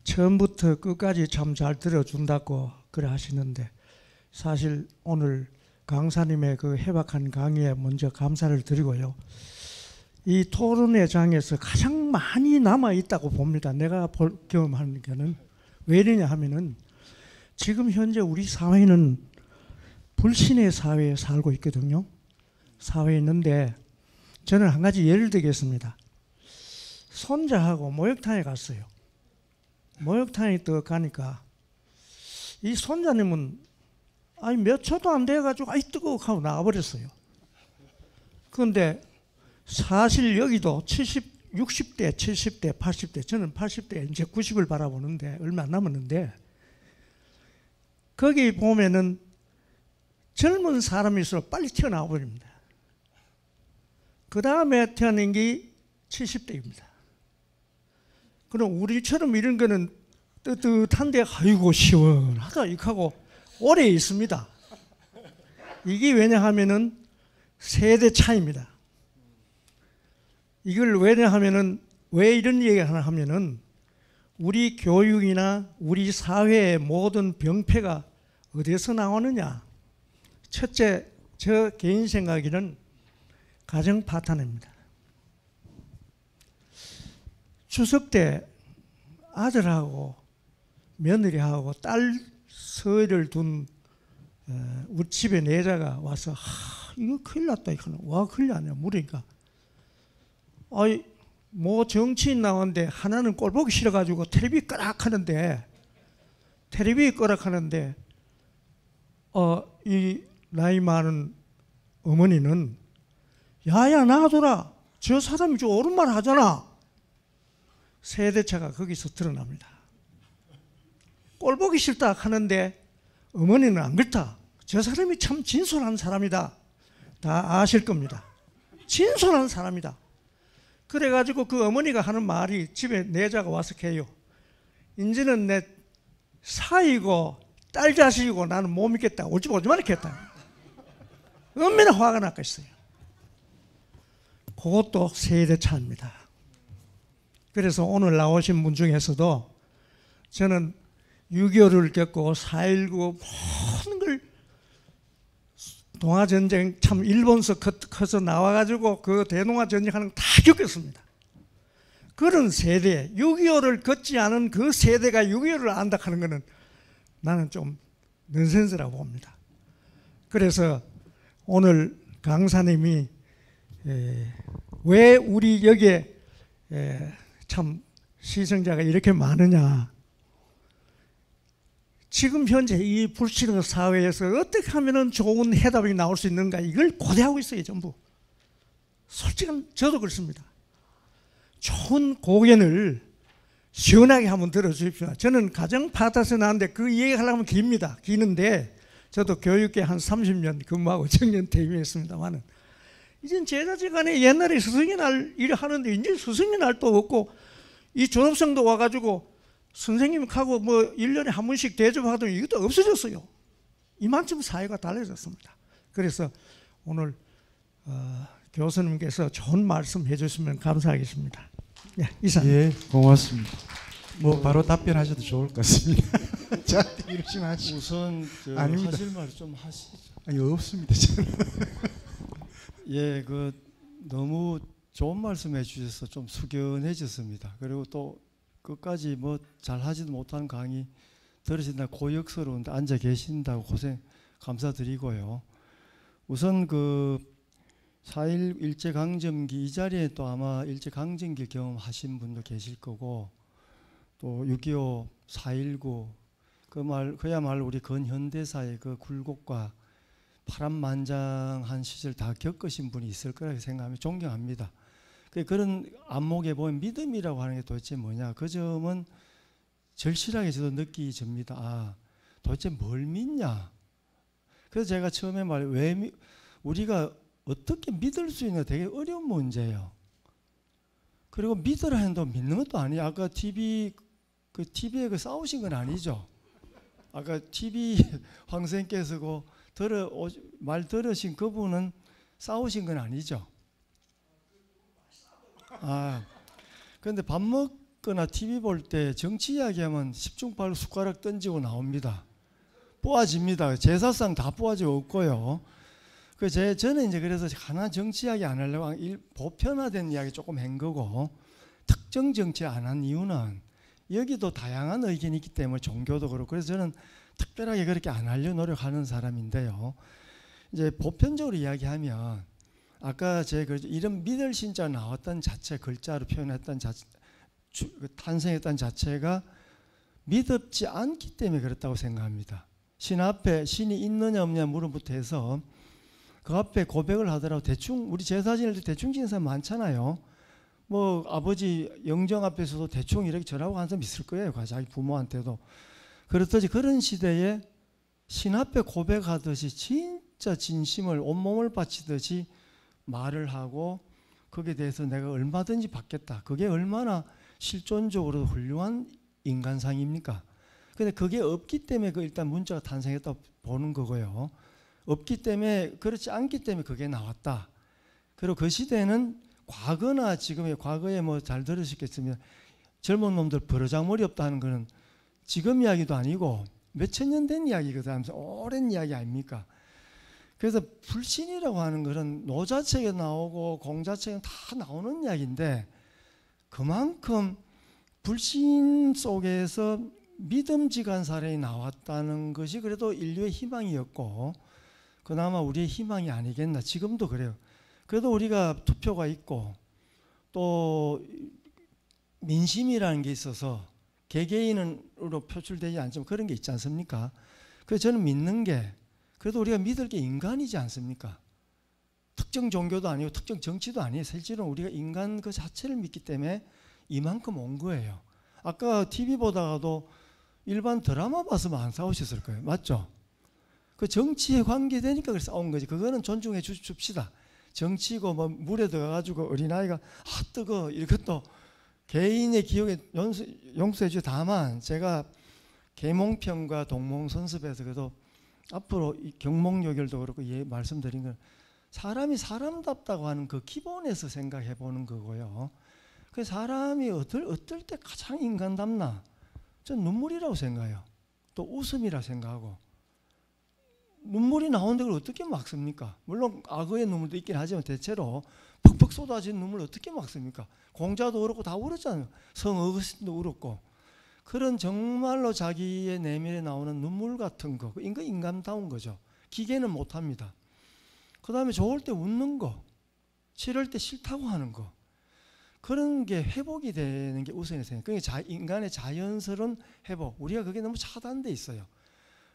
처음부터 끝까지 참 잘 들어준다고 그래 하시는데 사실 오늘 강사님의 그 해박한 강의에 먼저 감사를 드리고요. 이 토론회장에서 가장 많이 남아 있다고 봅니다. 내가 경험하는 게는 왜 이러냐 하면은 지금 현재 우리 사회는 불신의 사회에 살고 있거든요. 사회에 있는데 저는 한 가지 예를 들겠습니다. 손자하고 목욕탕에 갔어요. 목욕탕에 또 가니까 이 손자님은 몇 초도 안 돼가지고 뜨거워 하고 나와버렸어요. 그런데 사실 여기도 60대, 70대, 80대, 저는 80대 이제 90을 바라보는데 얼마 안 남았는데 거기 보면은 젊은 사람일수록 빨리 튀어나와 버립니다. 그 다음에 태어난 게 70대입니다. 그럼 우리처럼 이런 거는 뜨뜻한데 아이고 시원하다 이렇게 하고 오래 있습니다. 이게 왜냐하면은 세대 차이입니다. 이걸 왜냐하면은 왜 이런 얘기를 하나 하면은 우리 교육이나 우리 사회의 모든 병폐가 어디서 나오느냐? 첫째, 저 개인 생각에는 가정 파탄입니다. 추석 때 아들하고 며느리하고 딸 서열을 둔 우리 집에 내자가 와서 이거 큰일 났다. 와 큰일 났냐 물으니까 뭐 정치인 나오는데 하나는 꼴 보기 싫어가지고 텔레비 끄락하는데 이 나이 많은 어머니는 야야 놔둬라 저 사람이 저 옳은 말 하잖아. 세대차가 거기서 드러납니다. 꼴 보기 싫다 하는데 어머니는 안 그렇다. 저 사람이 참 진솔한 사람이다. 다 아실 겁니다. 진솔한 사람이다. 그래가지고 그 어머니가 하는 말이 집에 내자가 와서 해요. 이제는 내 사이고 딸 자식이고 나는 못 믿겠다. 오지 말게 했다. 얼마나 화가 났겠어요. 그것도 세대 차입니다. 그래서 오늘 나오신 분 중에서도 저는 6.25를 겪고 4.19 모든 걸 동아전쟁 참 일본서 커서 나와가지고 그 대동아전쟁하는 거 다 겪었습니다. 그런 세대 6.25를 겪지 않은 그 세대가 6.25를 안다 하는 것은 나는 좀 넌센스라고 봅니다. 그래서 오늘 강사님이 왜 우리 여기에 참 시청자가 이렇게 많으냐. 지금 현재 이 불신의 사회에서 어떻게 하면 좋은 해답이 나올 수 있는가 이걸 고대하고 있어요. 전부. 솔직히 저도 그렇습니다. 좋은 고견을 시원하게 한번 들어주십시오. 저는 가정 파트에서 나왔는데 그 얘기하려면 깁니다. 기는데 저도 교육계 한 30년 근무하고 정년 퇴임했습니다만은 이젠 제자지간에 옛날에 스승의 날 일을 하는데 이제 스승의 날도 없고 이 졸업생도 와가지고 선생님하고 뭐 1년에 한 번씩 대접하더니 이것도 없어졌어요. 이만큼 사회가 달라졌습니다. 그래서 오늘 교수님께서 좋은 말씀 해주시면 감사하겠습니다. 네, 이상. 예, 고맙습니다. 뭐 바로 답변하셔도 좋을 것 같습니다. 저한테 이러지 마시고. 우선 아닙니다. 하실 말 좀 하시죠. 아니 없습니다. 저는. 예, 너무 좋은 말씀해 주셔서 좀 숙연해졌습니다. 그리고 또 끝까지 뭐 잘하지도 못한 강의 들으신다 고역스러운데 앉아 계신다고 고생 감사드리고요. 우선 4.1 일제강점기 이 자리에 또 아마 일제강점기 경험하신 분도 계실 거고 또 6.25, 4.19 그야말로 우리 근현대사의 그 굴곡과 파란만장한 시절 다 겪으신 분이 있을 거라고 생각하면 존경합니다. 그런 안목에 보면 믿음이라고 하는 게 도대체 뭐냐 그 점은 절실하게 저도 느끼집니다. 아, 도대체 뭘 믿냐. 그래서 제가 처음에 우리가 어떻게 믿을 수 있는 되게 어려운 문제예요. 그리고 믿으라 해도 믿는 것도 아니에요. 아까 TV에 싸우신 건 아니죠. 아까 TV 황생께서 말 들으신 그분은 싸우신 건 아니죠. 그런데 밥 먹거나 TV 볼 때 정치 이야기하면 10중 8구 숟가락 던지고 나옵니다. 뽑아집니다. 제사상 다 뽑아져 없고요. 저는 이제 그래서 하나 정치 이야기 안 하려고 보편화된 이야기 조금 한 거고 특정 정치 안 한 이유는 여기도 다양한 의견이 있기 때문에 종교도 그렇고 그래서 저는 특별하게 그렇게 안 하려 노력하는 사람인데요. 이제 보편적으로 이야기하면 아까 이런 믿을 신자 나왔던 자체 글자로 표현했던 탄생했던 자체가 믿었지 않기 때문에 그렇다고 생각합니다. 신 앞에 신이 있느냐 없느냐 물음부터 해서 그 앞에 고백을 하더라도 대충 우리 제사 지낼 때 대충 지는 사람 많잖아요. 뭐 아버지 영정 앞에서도 대충 이렇게 절하고 하는 사람 있을 거예요. 자기 부모한테도. 그렇듯이 그런 시대에 신 앞에 고백하듯이 진짜 진심을 온몸을 바치듯이 말을 하고 거기에 대해서 내가 얼마든지 받겠다. 그게 얼마나 실존적으로 훌륭한 인간상입니까? 근데 그게 없기 때문에 일단 문자가 탄생했다고 보는 거고요. 없기 때문에 그렇지 않기 때문에 그게 나왔다. 그리고 그 시대는 과거나 지금의 과거에 뭐 잘 들으셨겠으면 젊은 놈들 버르장머리 없다 하는 거는 지금 이야기도 아니고 몇천 년 된 이야기거든 하면서 오랜 이야기 아닙니까? 그래서 불신이라고 하는 것은 노자책에 나오고 공자책에 다 나오는 이야기인데 그만큼 불신 속에서 믿음직한 사람이 나왔다는 것이 그래도 인류의 희망이었고 그나마 우리의 희망이 아니겠나. 지금도 그래요. 그래도 우리가 투표가 있고 또 민심이라는 게 있어서 개개인으로 표출되지 않지만 그런 게 있지 않습니까? 그래서 저는 믿는 게 그래도 우리가 믿을 게 인간이지 않습니까? 특정 종교도 아니고 특정 정치도 아니에요. 실제로는 우리가 인간 그 자체를 믿기 때문에 이만큼 온 거예요. 아까 TV 보다가도 일반 드라마 봤으면 안 싸우셨을 거예요. 맞죠? 그 정치에 관계되니까 그래서 싸운 거지. 그거는 존중해 줍시다. 정치고 뭐 물에 들어가가지고 어린아이가 뜨거 이것도 개인의 기억에 용서해 주죠. 다만 제가 계몽편과 동몽선습에서 그래도 앞으로 이 경몽요결도 그렇고 말씀드린 건 사람이 사람답다고 하는 그 기본에서 생각해 보는 거고요. 그 사람이 어떨 때 가장 인간답나? 전 눈물이라고 생각해요. 또 웃음이라고 생각하고. 눈물이 나오는데 그걸 어떻게 막습니까? 물론 악어의 눈물도 있긴 하지만 대체로 퍽퍽 쏟아진 눈물 어떻게 막습니까? 공자도 그렇고 다 울었잖아요. 성 어거스틴도 울었고. 그런 정말로 자기의 내면에 나오는 눈물 같은 거, 이거 인간다운 거죠. 기계는 못합니다. 그 다음에 좋을 때 웃는 거, 싫을 때 싫다고 하는 거, 그런 게 회복이 되는 게 우선이세요. 그게 인간의 자연스러운 회복. 우리가 그게 너무 차단돼 있어요.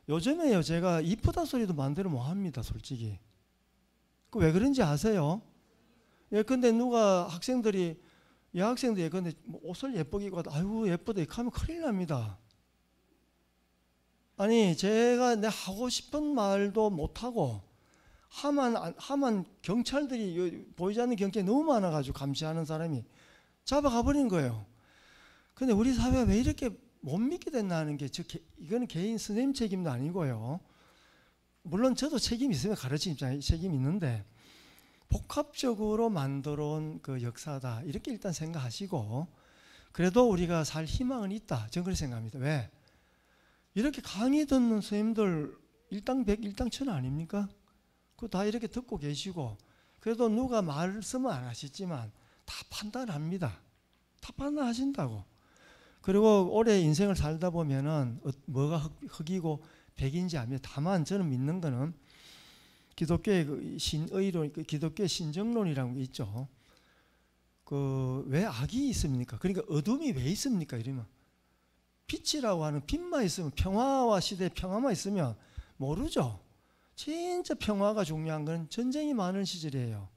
요즘에요, 제가 이쁘다 소리도 마음대로 못 합니다, 솔직히. 그 왜 그런지 아세요? 예컨대 누가 학생들이 여학생들 예컨대 뭐 옷을 예쁘게 입고 아이고 예쁘다 이렇게 하면 큰일 납니다. 아니 제가 내 하고 싶은 말도 못하고 하만 경찰들이 보이지 않는 경찰이 너무 많아가지고 감시하는 사람이 잡아가 버린 거예요. 근데 우리 사회가 왜 이렇게 못 믿게 됐나 하는 게 이거는 개인 선생님 책임도 아니고요. 물론 저도 책임이 있으면 가르치는 입장에 책임이 있는데 복합적으로 만들어온 그 역사다. 이렇게 일단 생각하시고 그래도 우리가 살 희망은 있다. 저는 그렇게 생각합니다. 왜? 이렇게 강의 듣는 선생님들 일당백, 일당천 아닙니까? 그 다 이렇게 듣고 계시고 그래도 누가 말씀은 안 하시지만 다 판단합니다. 다 판단하신다고. 그리고 오래 인생을 살다 보면은 뭐가 흑이고 백인지 압니다. 다만 저는 믿는 거는 기독교의 그 신의론, 기독교의 신정론이라는 게 있죠. 그 왜 악이 있습니까? 그러니까 어둠이 왜 있습니까? 이러면 빛이라고 하는 빛만 있으면 평화와 시대의 평화만 있으면 모르죠. 진짜 평화가 중요한 건 전쟁이 많은 시절이에요.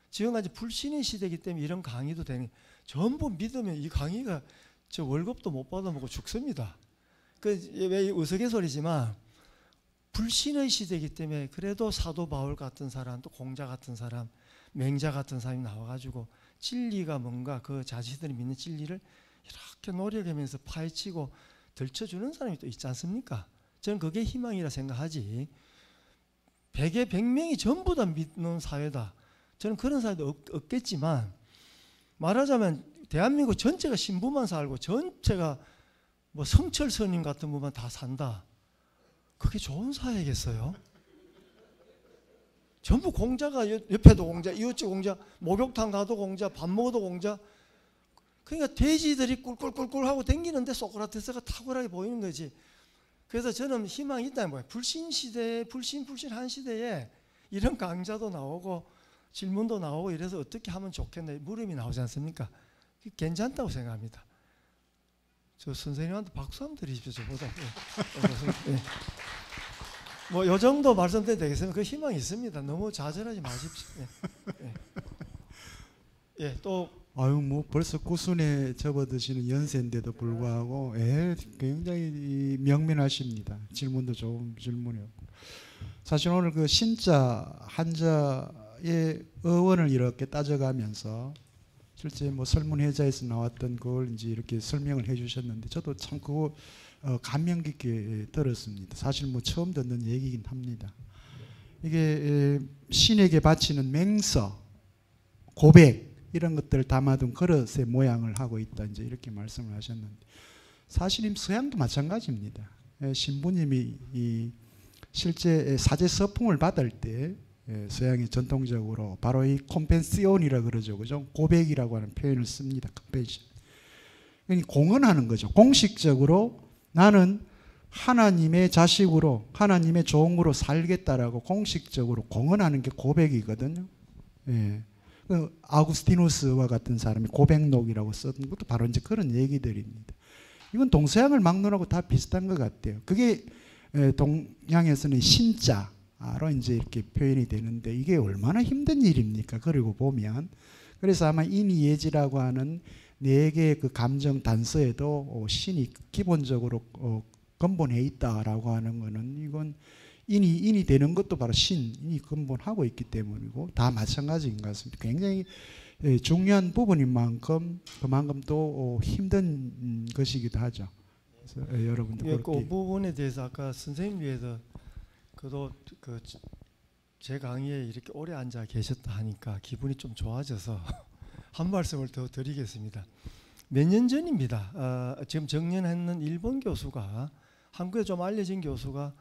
지금까지 불신의 시대이기 때문에 이런 강의도 되는 전부 믿으면 이 강의가 저 월급도 못 받아먹고 죽습니다. 왜 우스갯소리지만 불신의 시대이기 때문에 그래도 사도 바울 같은 사람 또 공자 같은 사람 맹자 같은 사람이 나와가지고 진리가 뭔가 그 자신들이 믿는 진리를 이렇게 노력하면서 파헤치고 들춰주는 사람이 또 있지 않습니까? 저는 그게 희망이라 생각하지 100에 100명이 전부 다 믿는 사회다. 저는 그런 사회도 없겠지만 말하자면 대한민국 전체가 신부만 살고 전체가 뭐 성철 스님 같은 분만 다 산다. 그게 좋은 사회겠어요? 전부 공자가 옆에도 공자, 이웃집 공자, 목욕탕 가도 공자, 밥 먹어도 공자. 그러니까 돼지들이 꿀꿀꿀꿀 하고 댕기는데 소크라테스가 탁월하게 보이는 거지. 그래서 저는 희망이 있다는 거예요. 불신 시대에 불신한 시대에 이런 강좌도 나오고 질문도 나오고 이래서 어떻게 하면 좋겠나 물음이 나오지 않습니까? 괜찮다고 생각합니다. 저 선생님한테 박수 한번 드리십시오. 저보다. 네. 뭐 요 정도 말씀드려도 되겠습니다. 그 희망이 있습니다. 너무 좌절하지 마십시오. 네. 예, 또 아유 뭐 벌써 구순에 접어드시는 연세인데도 불구하고 굉장히 명민하십니다. 질문도 좋은 질문이었고 사실 오늘 그 신자 한자의 어원을 이렇게 따져가면서 실제 뭐 설문회자에서 나왔던 그걸 이제 이렇게 설명을 해주셨는데 저도 참 그거 감명 깊게 들었습니다. 사실 뭐 처음 듣는 얘기긴 합니다. 이게 신에게 바치는 맹서, 고백 이런 것들을 담아둔 그릇의 모양을 하고 있다 이제 이렇게 말씀을 하셨는데 사실 서양도 마찬가지입니다. 신부님이 이 실제 사제 서풍을 받을 때 서양이 전통적으로 바로 이 컴펜시온이라 그러죠, 그죠? 고백이라고 하는 표현을 씁니다. 컴펜션. 그러니까 공언하는 거죠. 공식적으로 나는 하나님의 자식으로, 하나님의 종으로 살겠다라고 공식적으로 공언하는 게 고백이거든요. 예. 아우구스티누스와 같은 사람이 고백록이라고 썼던 것도 바로 이제 그런 얘기들입니다. 이건 동서양을 막론하고 다 비슷한 것 같아요. 그게 동양에서는 신자로 이제 이렇게 표현이 되는데 이게 얼마나 힘든 일입니까? 그리고 보면 그래서 아마 인이예지라고 하는 네 개의 그 감정 단서에도 신이 기본적으로 근본해 있다라고 하는 거는 이건 인이 되는 것도 바로 신이 근본하고 있기 때문이고 다 마찬가지인 것 같습니다. 굉장히 중요한 부분인 만큼 그만큼 또 힘든 것이기도 하죠. 그래서 여러분들 그 부분에 대해서 아까 선생님 위해서 그도 제 강의에 이렇게 오래 앉아 계셨다 하니까 기분이 좀 좋아져서 한 말씀을 더 드리겠습니다. 몇 년 전입니다. 지금 정년했는 일본 교수가 한국에 좀 알려진 교수가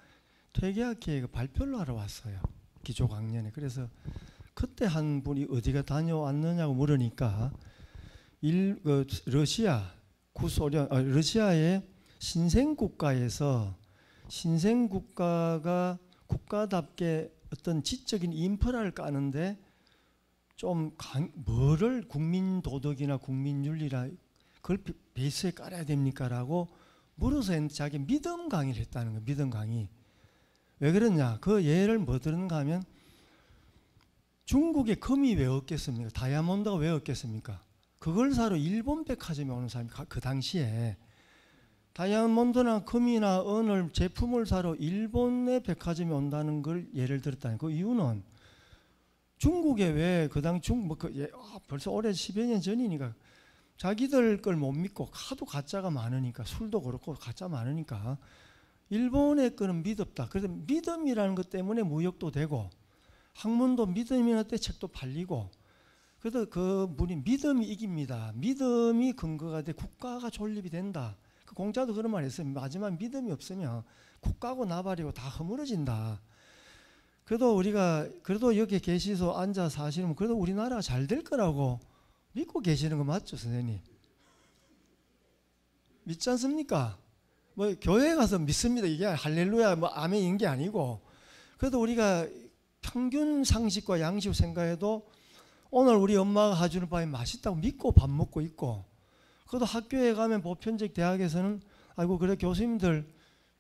퇴계학회에 발표를 하러 왔어요. 기조 강연에. 그래서 그때 한 분이 어디가 다녀왔느냐고 물으니까 러시아 구소련 러시아의 신생국가에서 신생국가가 국가답게 어떤 지적인 인프라를 까는데 좀 뭐를 국민도덕이나 국민윤리나 그걸 베이스에 깔아야 됩니까? 라고 물어서 자기 믿음 강의를 했다는 거예요. 믿음 강의. 왜 그러냐? 그 예를 뭐 들었는가 하면 중국의 금이 왜 없겠습니까? 다이아몬드가 왜 없겠습니까? 그걸 사러 일본 백화점에 오는 사람이 그 당시에 다이아몬드나 금이나 은을 제품을 사러 일본의 백화점에 온다는 걸 예를 들었다는 그 이유는 중국에 왜 그 당 벌써 올해 10여 년 전이니까 자기들 걸 못 믿고 하도 가짜가 많으니까 술도 그렇고 가짜 많으니까 일본의 거는 믿었다. 그래서 믿음이라는 것 때문에 무역도 되고 학문도 믿음이나 때 책도 팔리고 그래서 그 분이 믿음이 이깁니다. 믿음이 근거가 돼 국가가 존립이 된다. 그 공자도 그런 말 했어요. 마지막 믿음이 없으면 국가고 나발이고 다 허물어진다. 그래도 우리가 그래도 여기 계시서 앉아 사시면 그래도 우리나라가 잘 될 거라고 믿고 계시는 거 맞죠, 선생님? 믿지 않습니까? 뭐 교회 가서 믿습니다. 이게 할렐루야 뭐 아멘인 게 아니고 그래도 우리가 평균 상식과 양식으로 생각해도 오늘 우리 엄마가 해주는 밥이 맛있다고 믿고 밥 먹고 있고 그래도 학교에 가면 보편적 대학에서는 아이고 그래 교수님들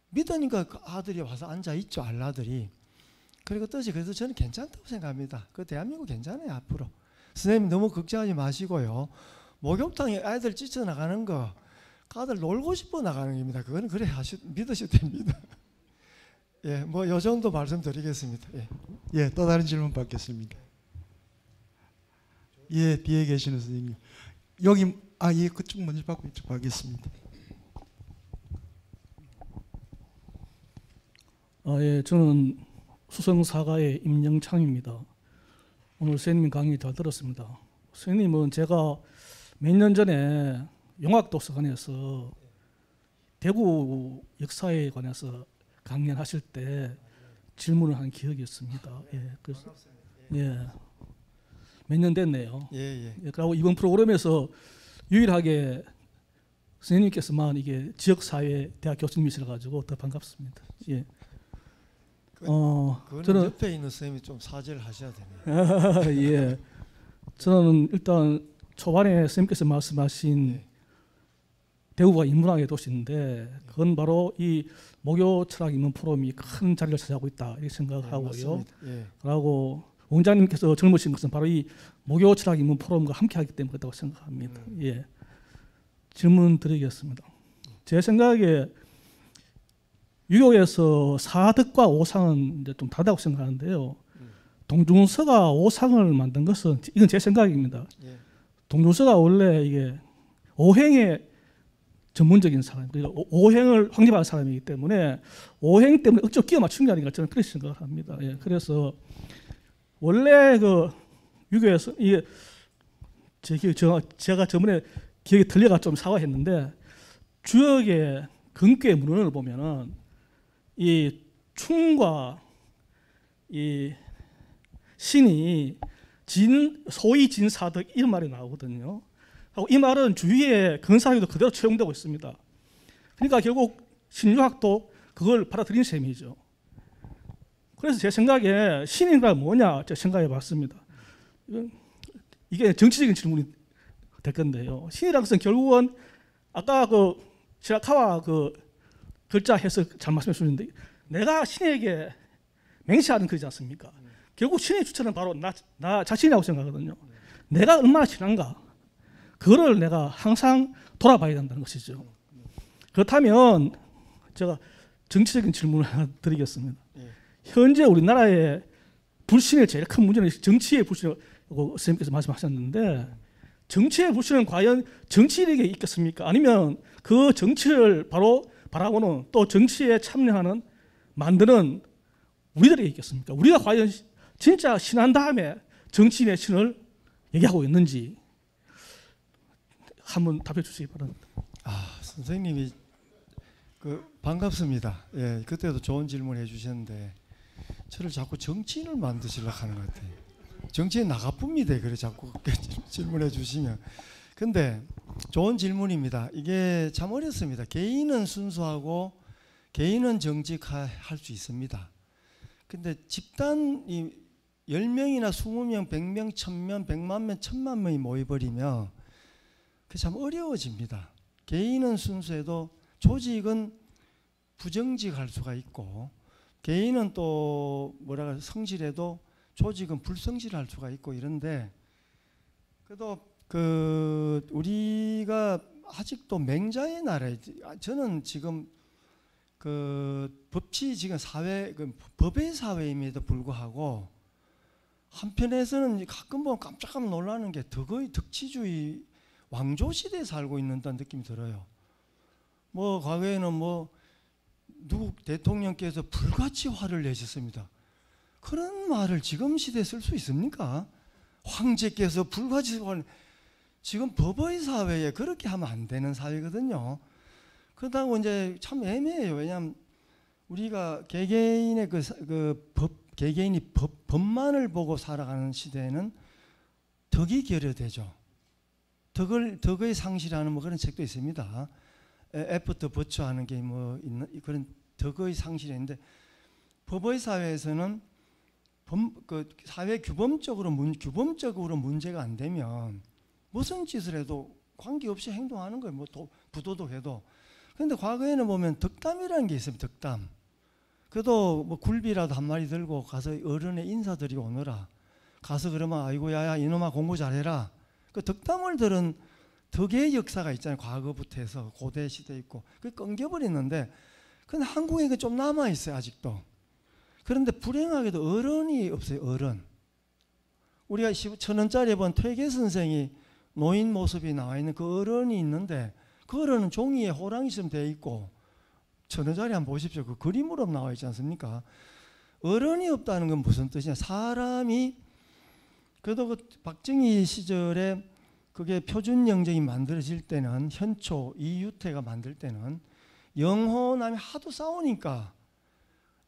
믿으니까 그 아들이 와서 앉아 있죠, 알라들이. 그리고 뜻이 그래서 저는 괜찮다고 생각합니다. 그 대한민국 괜찮아요 앞으로. 선생님 너무 걱정하지 마시고요. 목욕탕에 아이들 찢어 나가는 거 아들 놀고 싶어 나가는 겁니다. 그거는 그래 믿으셔도 됩니다. 예, 뭐 요 정도 말씀드리겠습니다. 예. 예, 또 다른 질문 받겠습니다. 예, 뒤에 계시는 선생님. 여기 예, 그쪽 먼저 받고 이쪽 하겠습니다. 예, 저는 수성사가의 임영창입니다. 오늘 선생님 강의 잘 들었습니다. 선생님은 제가 몇 년 전에 용학도서관에서 대구 역사에 관해서 강연하실 때 질문을 한 기억이 있습니다. 예, 그래서 몇 년 됐네요. 예. 그리고 이번 프로그램에서 유일하게 선생님께서만 이게 지역사회 대학 교수님이시라 가지고 더 반갑습니다. 예. 그거는 저는 옆에 있는 선생님이 좀 사죄를 하셔야 되네요. 예. 저는 일단 초반에 선생님께서 말씀하신 대구가 인문학의 도시인데 그건 바로 이 목요 철학 인문 포럼이 큰 자리를 차지하고 있다 이렇게 생각하고요. 예. 그리고 원장님께서 젊으신 것은 바로 이 목요 철학 인문 포럼과 함께하기 때문에 그렇다고 생각합니다. 예. 질문 드리겠습니다. 제 생각에 유교에서 사득과 오상은 이제 좀 다르다고 생각하는데요. 동중서가 오상을 만든 것은 이건 제 생각입니다. 예. 동중서가 원래 이게 오행의 전문적인 사람, 그러니까 오행을 확립한 사람이기 때문에 오행 때문에 억지로 끼워 맞춘 게 아닌가 저는 그렇게 생각을 합니다. 예, 그래서 원래 그 유교에서 이게 제가 저번에 기억이 틀려가 좀 사과했는데 주역의 근교의 문헌을 보면은 이 충과 이 신이 소위 진사득 이런 말이 나오거든요. 하고 이 말은 주위의 근사학에도 그대로 채용되고 있습니다. 그러니까 결국 신유학도 그걸 받아들인 셈이죠. 그래서 제 생각에 신이가 뭐냐 제 생각해 봤습니다. 이게 정치적인 질문이 될 건데요. 신이라는 것은 결국은 아까 그 시라카와 그 글자 해석 잘 말씀해 주셨는데 내가 신에게 맹세하는 글이지 않습니까? 결국 신의 주체는 바로 나 자신이라고 생각하거든요. 내가 얼마나 신한가 그거를 내가 항상 돌아봐야 된다는 것이죠. 그렇다면 제가 정치적인 질문을 하나 드리겠습니다. 현재 우리나라의 불신의 제일 큰 문제는 정치의 불신이라고 선생님께서 말씀하셨는데 정치의 불신은 과연 정치인에게 있겠습니까? 아니면 그 정치를 바로 바라보는 또 정치에 참여하는 만드는 우리들에게 있겠습니까? 우리가 과연 진짜 신한 다음에 정치인의 신을 얘기하고 있는지 한번 답해 주시기 바랍니다. 선생님이 반갑습니다. 예, 그때도 좋은 질문 해주셨는데 저를 자꾸 정치인을 만드시려고 하는 것 같아요. 정치인 나가쁩니다. 그래 자꾸 질문해 주시면. 근데 좋은 질문입니다. 이게 참 어렵습니다. 개인은 순수하고 개인은 정직할 수 있습니다. 근데 집단이 10명이나 20명, 100명, 1000명, 100만 명, 1000만 명이 모여버리면 그게 참 어려워집니다. 개인은 순수해도 조직은 부정직할 수가 있고 개인은 또 성실해도 조직은 불성실할 수가 있고 이런데 그래도 우리가 아직도 맹자의 나라에 저는 지금 법치 지금 법의 사회임에도 불구하고 한편에서는 가끔 보면 깜짝 놀라는 게 거의 덕치주의 왕조 시대에 살고 있는다는 느낌이 들어요. 뭐 과거에는 누구 대통령께서 불같이 화를 내셨습니다. 그런 말을 지금 시대에 쓸 수 있습니까? 황제께서 불같이 화를 지금 법의 사회에 그렇게 하면 안 되는 사회거든요. 그렇다고 이제 참 애매해요. 왜냐하면 우리가 개개인의 개개인이 법만을 보고 살아가는 시대에는 덕이 결여되죠. 덕의 상실하는 뭐 그런 책도 있습니다. 애프터 버처하는 게 뭐 있는 그런 덕의 상실인데, 법의 사회에서는 사회 규범적으로 문제가 안 되면 무슨 짓을 해도 관계없이 행동하는 거예요. 뭐 부도덕해도. 그런데 과거에는 보면 덕담이라는 게 있어요. 덕담. 그래도 뭐 굴비라도 한 마리 들고 가서 어른에 인사드리고 오너라. 가서 그러면 아이고 야야 이놈아 공부 잘해라. 그 덕담을 들은 덕의 역사가 있잖아요. 과거부터 해서 고대 시대 있고 그 끊겨버렸는데, 근데 한국에 좀 남아 있어요 아직도. 그런데 불행하게도 어른이 없어요. 어른. 우리가 1,000원짜리에 본 퇴계 선생이 노인 모습이 나와 있는 그 어른이 있는데, 그 어른은 종이에 호랑이처럼 되어 있고 1,000원짜리 한번 보십시오. 그 그림으로 나와 있지 않습니까? 어른이 없다는 건 무슨 뜻이냐? 사람이 그래도 그 박정희 시절에 그게 표준영정이 만들어질 때는, 현초 이유태가 만들 때는 영호남이 하도 싸우니까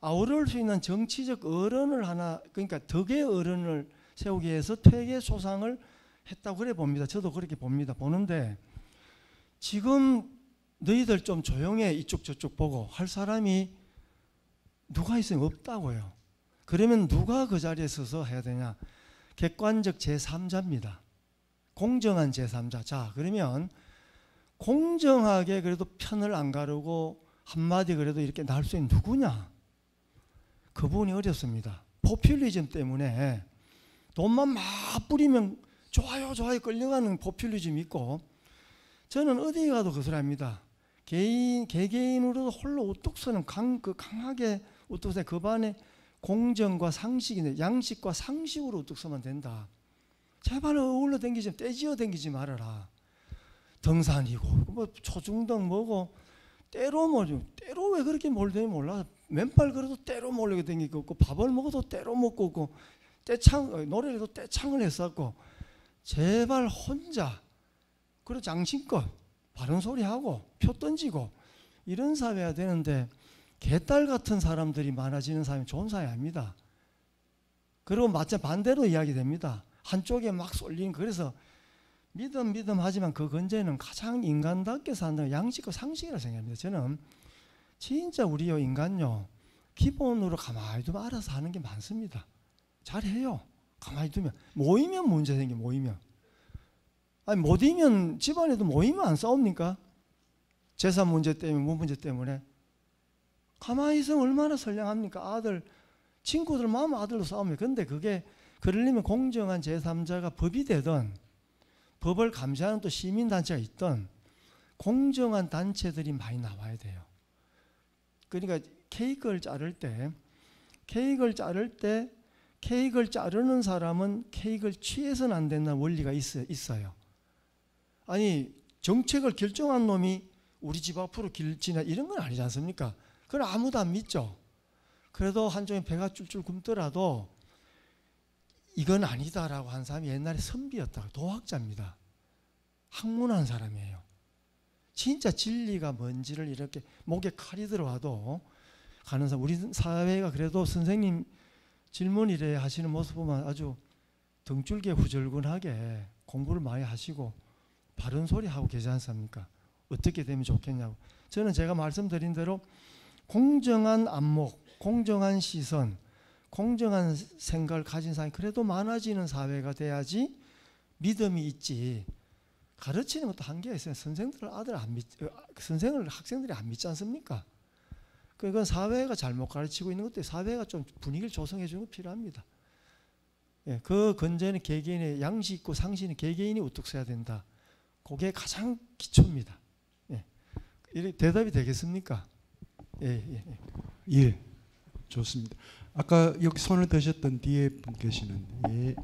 아우를 수 있는 정치적 어른을 하나, 그러니까 덕의 어른을 세우기 위해서 퇴계 소상을 했다고 그래 봅니다. 저도 그렇게 봅니다. 보는데 지금 너희들 좀 조용해 이쪽 저쪽 보고 할 사람이 누가 있으면 없다고요. 그러면 누가 그 자리에 서서 해야 되냐? 객관적 제3자입니다. 공정한 제3자. 자, 그러면 공정하게 그래도 편을 안 가르고 한마디 그래도 이렇게 날 수 있는 누구냐? 그분이 어렵습니다. 포퓰리즘 때문에 돈만 막 뿌리면 좋아요 끌려가는 포퓰리즘이 있고, 저는 어디 가도 그 소리 합니다. 개개인으로도 홀로 우뚝 서는 강하게 우뚝 서는 그 반에 공정과 상식인데, 양식과 상식으로 우뚝 서면 된다. 제발 어울러 댕기지, 떼지어 댕기지 말아라. 등산이고 뭐 초중등 뭐고 때로 왜 그렇게 몰되는지 몰라. 맨발 걸어도 때로 몰려게 댕기고 있고, 밥을 먹어도 때로 먹고 있고, 노래를 해도 떼창을 했었고, 제발 혼자 그리고 장신껏 바른 소리하고 표 던지고 이런 사회가 되는데, 개딸 같은 사람들이 많아지는 사회는 좋은 사회 아닙니다. 그리고 마찬 반대로 이야기됩니다. 한쪽에 막 쏠리는. 그래서 믿음 하지만 그 근저에는 가장 인간답게 사는 양식과 상식이라고 생각합니다. 저는 진짜 우리요 인간요 기본으로 가만히 두면 알아서 하는 게 많습니다. 잘해요. 가만히 두면. 모이면 문제 생겨. 모이면. 아니 모이면 집안에도 모이면 안 싸웁니까? 재산 문제 때문에 뭐 문제 때문에. 가만히 있으면 얼마나 선량합니까? 아들 친구들 마음 아들로 싸우면. 근데 그게 그러려면 공정한 제3자가 법이 되든 법을 감시하는 또 시민단체가 있든 공정한 단체들이 많이 나와야 돼요. 그러니까 케이크를 자를 때 케이크를 자르는 사람은 케이크를 취해서는 안 된다는 원리가 있어요. 아니 정책을 결정한 놈이 우리 집 앞으로 길 지나 이런 건 아니지 않습니까? 그건 아무도 안 믿죠. 그래도 한쪽에 배가 쫄쫄 굶더라도 이건 아니다라고 한 사람이 옛날에 선비였다고, 도학자입니다. 학문한 사람이에요. 진짜 진리가 뭔지를 이렇게 목에 칼이 들어와도 가는 사람. 우리 사회가 그래도 선생님 질문 이래 하시는 모습 보면 아주 등줄기에 후절근하게 공부를 많이 하시고 바른 소리 하고 계지 않습니까? 어떻게 되면 좋겠냐고. 저는 제가 말씀드린 대로 공정한 안목, 공정한 시선, 공정한 생각을 가진 사람이 그래도 많아지는 사회가 돼야지 믿음이 있지. 가르치는 것도 한계가 있어요. 선생들을 학생들이 안 믿지 않습니까? 그건 사회가 잘못 가르치고 있는 것도 사회가 좀 분위기를 조성해 주는 거 필요합니다. 예, 그 근저에는 개개인의 양식 있고 상식은 개개인이 우뚝 서야 된다. 그게 가장 기초입니다. 예. 대답이 되겠습니까? 예, 좋습니다. 아까 여기 손을 드셨던 뒤에 분 계시는데. 예.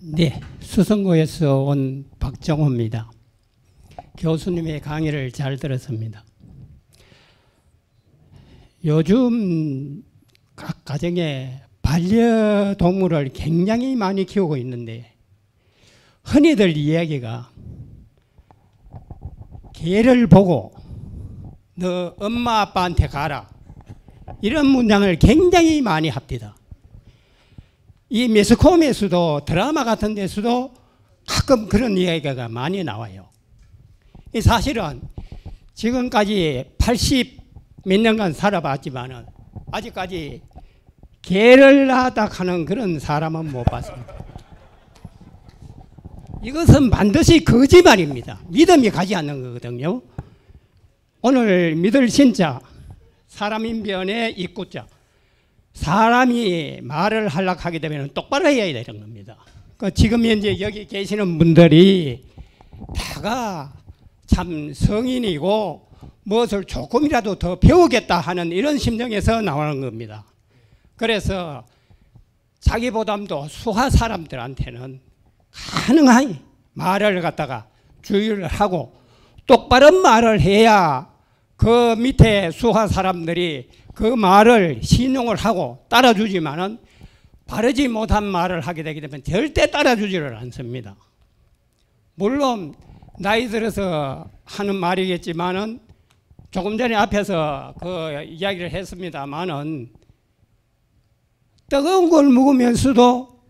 네, 수성구에서 온 박정호입니다. 교수님의 강의를 잘 들었습니다. 요즘 가정에 반려동물을 굉장히 많이 키우고 있는데 흔히들 이야기가 개를 보고 너 엄마 아빠한테 가라 이런 문장을 굉장히 많이 합니다. 이 매스컴에서도 드라마 같은 데서도 가끔 그런 이야기가 많이 나와요. 사실은 지금까지 80 몇 년간 살아봤지만은 아직까지 개를 낳았다 하는 그런 사람은 못 봤습니다. 이것은 반드시 거짓말입니다. 믿음이 가지 않는 거거든요. 오늘 믿을 신자 사람인 변의 입구자 사람이 말을 하려고 하게 되면 똑바로 해야 되는 겁니다. 지금 현재 여기 계시는 분들이 다가 참 성인이고 무엇을 조금이라도 더 배우겠다 하는 이런 심정에서 나오는 겁니다. 그래서 자기보담도 수하 사람들한테는 가능한 말을 갖다가 주의를 하고 똑바른 말을 해야 그 밑에 수하 사람들이 그 말을 신용을 하고 따라주지만은 바르지 못한 말을 하게 되기 때문에 절대 따라주지를 않습니다. 물론 나이 들어서 하는 말이겠지만은 조금 전에 앞에서 그 이야기를 했습니다만은 뜨거운 걸 먹으면서도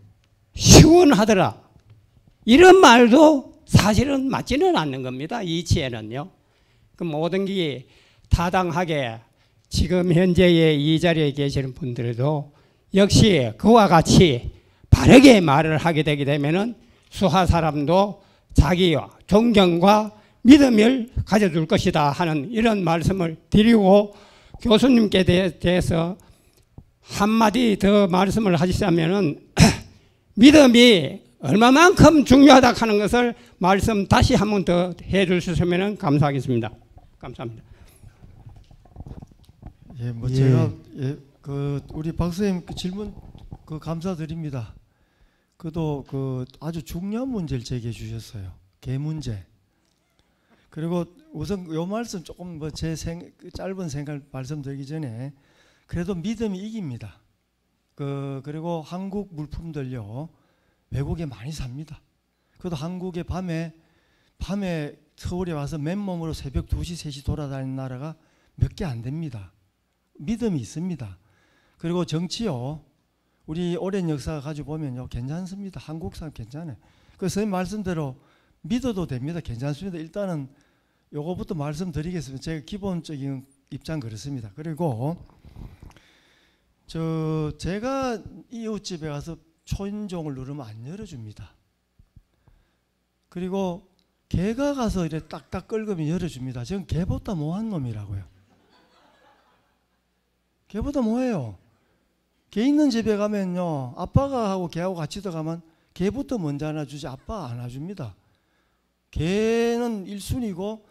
시원하더라. 이런 말도 사실은 맞지는 않는 겁니다. 이치에는요. 그 모든 게 타당하게 지금 현재의 이 자리에 계시는 분들도 역시 그와 같이 바르게 말을 하게 되게 되면은 수하 사람도 자기와 존경과 믿음을 가져줄 것이다 하는 이런 말씀을 드리고 교수님께 대해서 한마디 더 말씀을 하시자면은 믿음이 얼마만큼 중요하다 하는 것을 말씀 다시 한 번 더 해주셨으면 감사하겠습니다. 감사합니다. 예, 뭐 제가 그 우리 박사님 그 질문 그 감사드립니다. 그도 그 아주 중요한 문제를 제기해 주셨어요. 개 문제. 그리고 우선 요 말씀 조금 뭐 제 짧은 생각 말씀드리기 전에 그래도 믿음이 이깁니다. 그리고 한국 물품들요 외국에 많이 삽니다. 그래도 한국에 밤에 서울에 와서 맨몸으로 새벽 2시 3시 돌아다니는 나라가 몇 개 안 됩니다. 믿음이 있습니다. 그리고 정치요 우리 오랜 역사 가지고 보면요 괜찮습니다. 한국 사람 괜찮아요. 그래서 선생님 말씀대로 믿어도 됩니다. 괜찮습니다. 일단은 요거부터 말씀드리겠습니다. 제가 기본적인 입장 그렇습니다. 그리고 제가 이웃집에 가서 초인종을 누르면 안 열어줍니다. 그리고 개가 가서 이렇게 딱딱 끌으면 열어줍니다. 저는 개보다 뭐한 놈이라고요. 개보다 뭐해요. 개 있는 집에 가면요 아빠가 하고 개하고 같이 들어가면 개부터 먼저 안아주지 아빠 안아줍니다. 개는 1순위고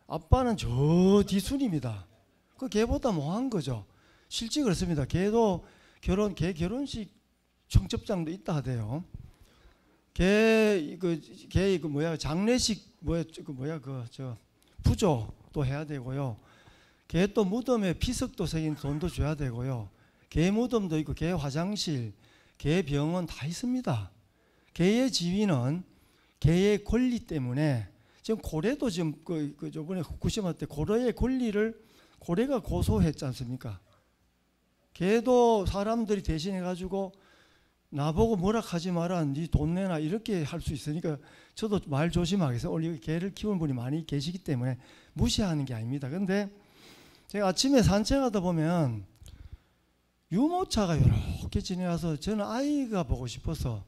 아빠는 저 뒤순위입니다. 그 개보다 뭐한 거죠. 실제 그렇습니다. 개도 개 결혼식 청첩장도 있다 하대요. 장례식 부조도 해야 되고요. 개 또 무덤에 피석도 새긴 돈도 줘야 되고요. 개 무덤도 있고 개 화장실, 개 병원 다 있습니다. 개의 지위는 개의 권리 때문에 지금 고래도 지금 저번에 후쿠시마 때 고래의 권리를 고래가 고소했지 않습니까? 개도 사람들이 대신해 가지고 나보고 뭐라 하지 마라, 네 돈 내놔 이렇게 할 수 있으니까 저도 말 조심하겠어요. 원래 개를 키우는 분이 많이 계시기 때문에 무시하는 게 아닙니다. 근데 제가 아침에 산책하다 보면 유모차가 이렇게 지나가서 저는 아이가 보고 싶어서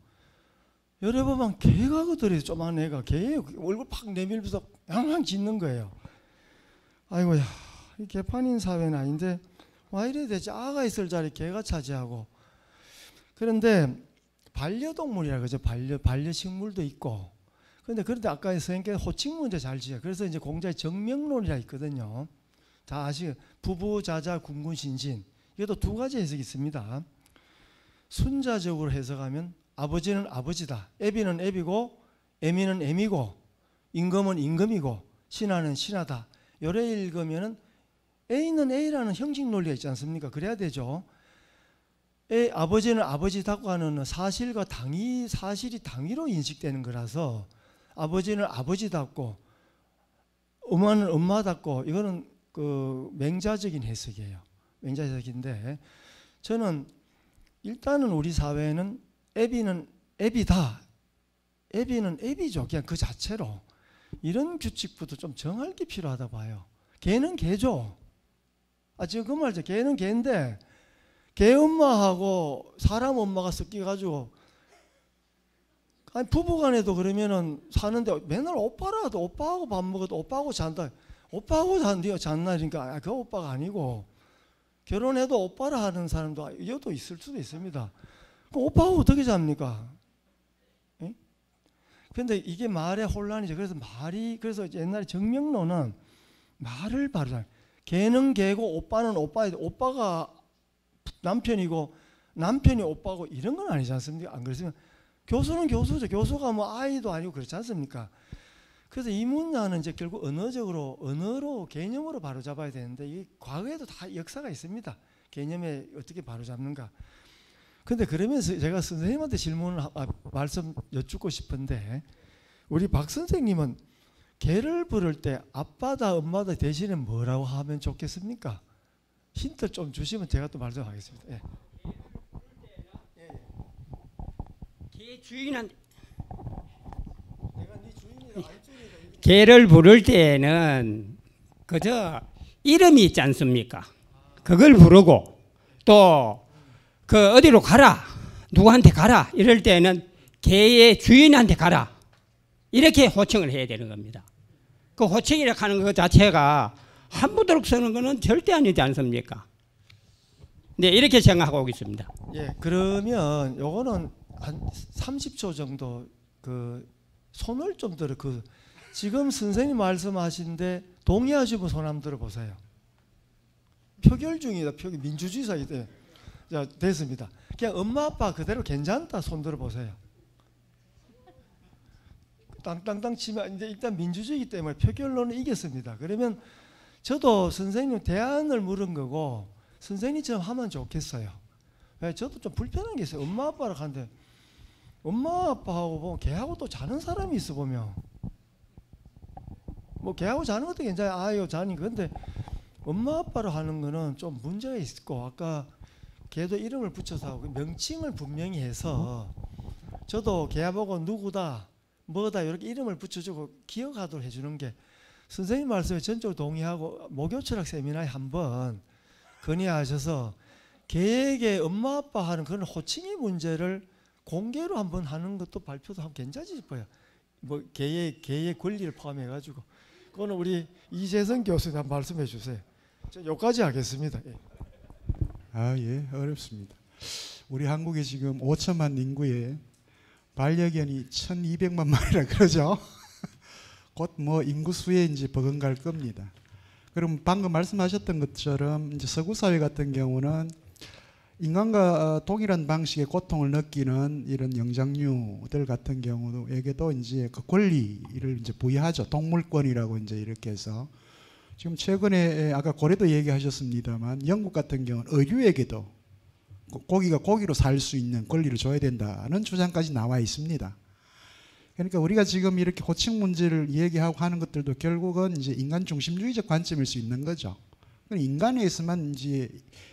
여러 번만 개가 그들이 조그만 애가 개 얼굴 팍 내밀면서 항상 짖는 거예요. 아이고야, 이 개판인 사회는 아닌데 와 이래 되지. 아가 있을 자리 개가 차지하고. 그런데 반려동물이라 그러죠. 반려식물도 있고. 그런데 아까 선생님께서 호칭 문제 잘 지어요. 그래서 이제 공자의 정명론이라 있거든요. 다 아시죠? 부부자자 군군신신. 이것도 두 가지 해석이 있습니다. 순자적으로 해석하면 아버지는 아버지다. 애비는 애비고 애미는 애미고 임금은 임금이고 신하는 신하다. 요래 읽으면은 A는 A라는 형식 논리가 있지 않습니까? 그래야 되죠. 아버지는 아버지다고 하는 사실이 당위로 인식되는 거라서 아버지는 아버지답고 엄마는 엄마답고 이거는 그 맹자적인 해석이에요. 맹자적인데 저는 일단은 우리 사회는 애비는 애비다. 애비는 애비죠. 그냥 그 자체로. 이런 규칙부터 좀 정할 게 필요하다 봐요. 개는 개죠. 지금 그 말이죠. 개는 개인데 개 엄마하고 사람 엄마가 섞여가지고 아니 부부간에도 그러면은 사는데 맨날 오빠라도 오빠하고 밥 먹어도 오빠하고 잔다. 오빠하고 잔다니까 그 오빠가 아니고 결혼해도 오빠라 하는 사람도 여도 있을 수도 있습니다. 그럼 오빠하고 어떻게 잡니까? 그런데 이게 말의 혼란이죠. 그래서 옛날에 정명론은 말을 바르자. 개는 개고 오빠는 오빠인데 오빠가 남편이고 남편이 오빠고 이런 건 아니지 않습니까? 안 그랬으면 교수는 교수죠. 교수가 뭐 아이도 아니고 그렇지 않습니까? 그래서 이 문화는 이제 결국 언어로 개념으로 바로잡아야 되는데 이 과거에도 다 역사가 있습니다. 개념에 어떻게 바로잡는가. 근데 그러면서 제가 선생님한테 말씀 여쭙고 싶은데 우리 박 선생님은 개를 부를 때 아빠다 엄마다 대신에 뭐라고 하면 좋겠습니까? 힌트 좀 주시면 제가 또 말씀하겠습니다. 예. 개 주인한테 개를 부를 때에는 그저 이름이 있지 않습니까? 그걸 부르고 또 그 어디로 가라 누구한테 가라 이럴 때는 개의 주인한테 가라 이렇게 호칭을 해야 되는 겁니다. 그 호칭이라고 하는 것 자체가 함부도록 쓰는 것은 절대 아니지 않습니까? 네, 이렇게 생각하고 있습니다. 예, 그러면 요거는 한 30초 정도 그 손을 좀 들어 지금 선생님 말씀하신데 동의하시면 손 한번 들어보세요. 표결 중이다. 민주주의 사기 때. 자, 됐습니다. 그냥 엄마 아빠 그대로 괜찮다 손 들어보세요. 땅땅땅 치면 이제 일단 민주주의이기 때문에 표결론은 이겼습니다. 그러면 저도 선생님 대안을 물은 거고 선생님처럼 하면 좋겠어요. 왜? 저도 좀 불편한 게 있어요. 엄마 아빠랑 하는데 엄마 아빠하고 보면 걔하고 또 자는 사람이 있어 보면 뭐 걔하고 자는 것도 괜찮아요. 아유 자니 근데 엄마 아빠로 하는 거는 좀 문제가 있고 아까 걔도 이름을 붙여서 하고 명칭을 분명히 해서 저도 걔하고 누구다 뭐다 이렇게 이름을 붙여주고 기억하도록 해주는 게 선생님 말씀에 전적으로 동의하고 목요철학 세미나에 한번 건의하셔서 걔에게 엄마 아빠 하는 그런 호칭의 문제를 공개로 한번 하는 것도 발표도 하면 괜찮지 싶어요. 뭐 걔의 권리를 포함해 가지고 그거는 우리 이재성 교수님 한번 말씀해 주세요. 저 여기까지 하겠습니다. 예. 예, 어렵습니다. 우리 한국이 지금 5천만 인구에 반려견이 1,200만 마리라 그러죠. 곧 뭐 인구수에 이제 버금갈 겁니다. 그럼 방금 말씀하셨던 것처럼 이제 서구 사회 같은 경우는 인간과 동일한 방식의 고통을 느끼는 이런 영장류들 같은 경우에게도 이제 그 권리를 이제 부여하죠. 동물권이라고 이제 이렇게 해서 지금 최근에 아까 고래도 얘기하셨습니다만 영국 같은 경우는 의류에게도 고기가 고기로 살 수 있는 권리를 줘야 된다는 주장까지 나와 있습니다. 그러니까 우리가 지금 이렇게 호칭 문제를 얘기하고 하는 것들도 결국은 이제 인간 중심주의적 관점일 수 있는 거죠. 인간에서만 이제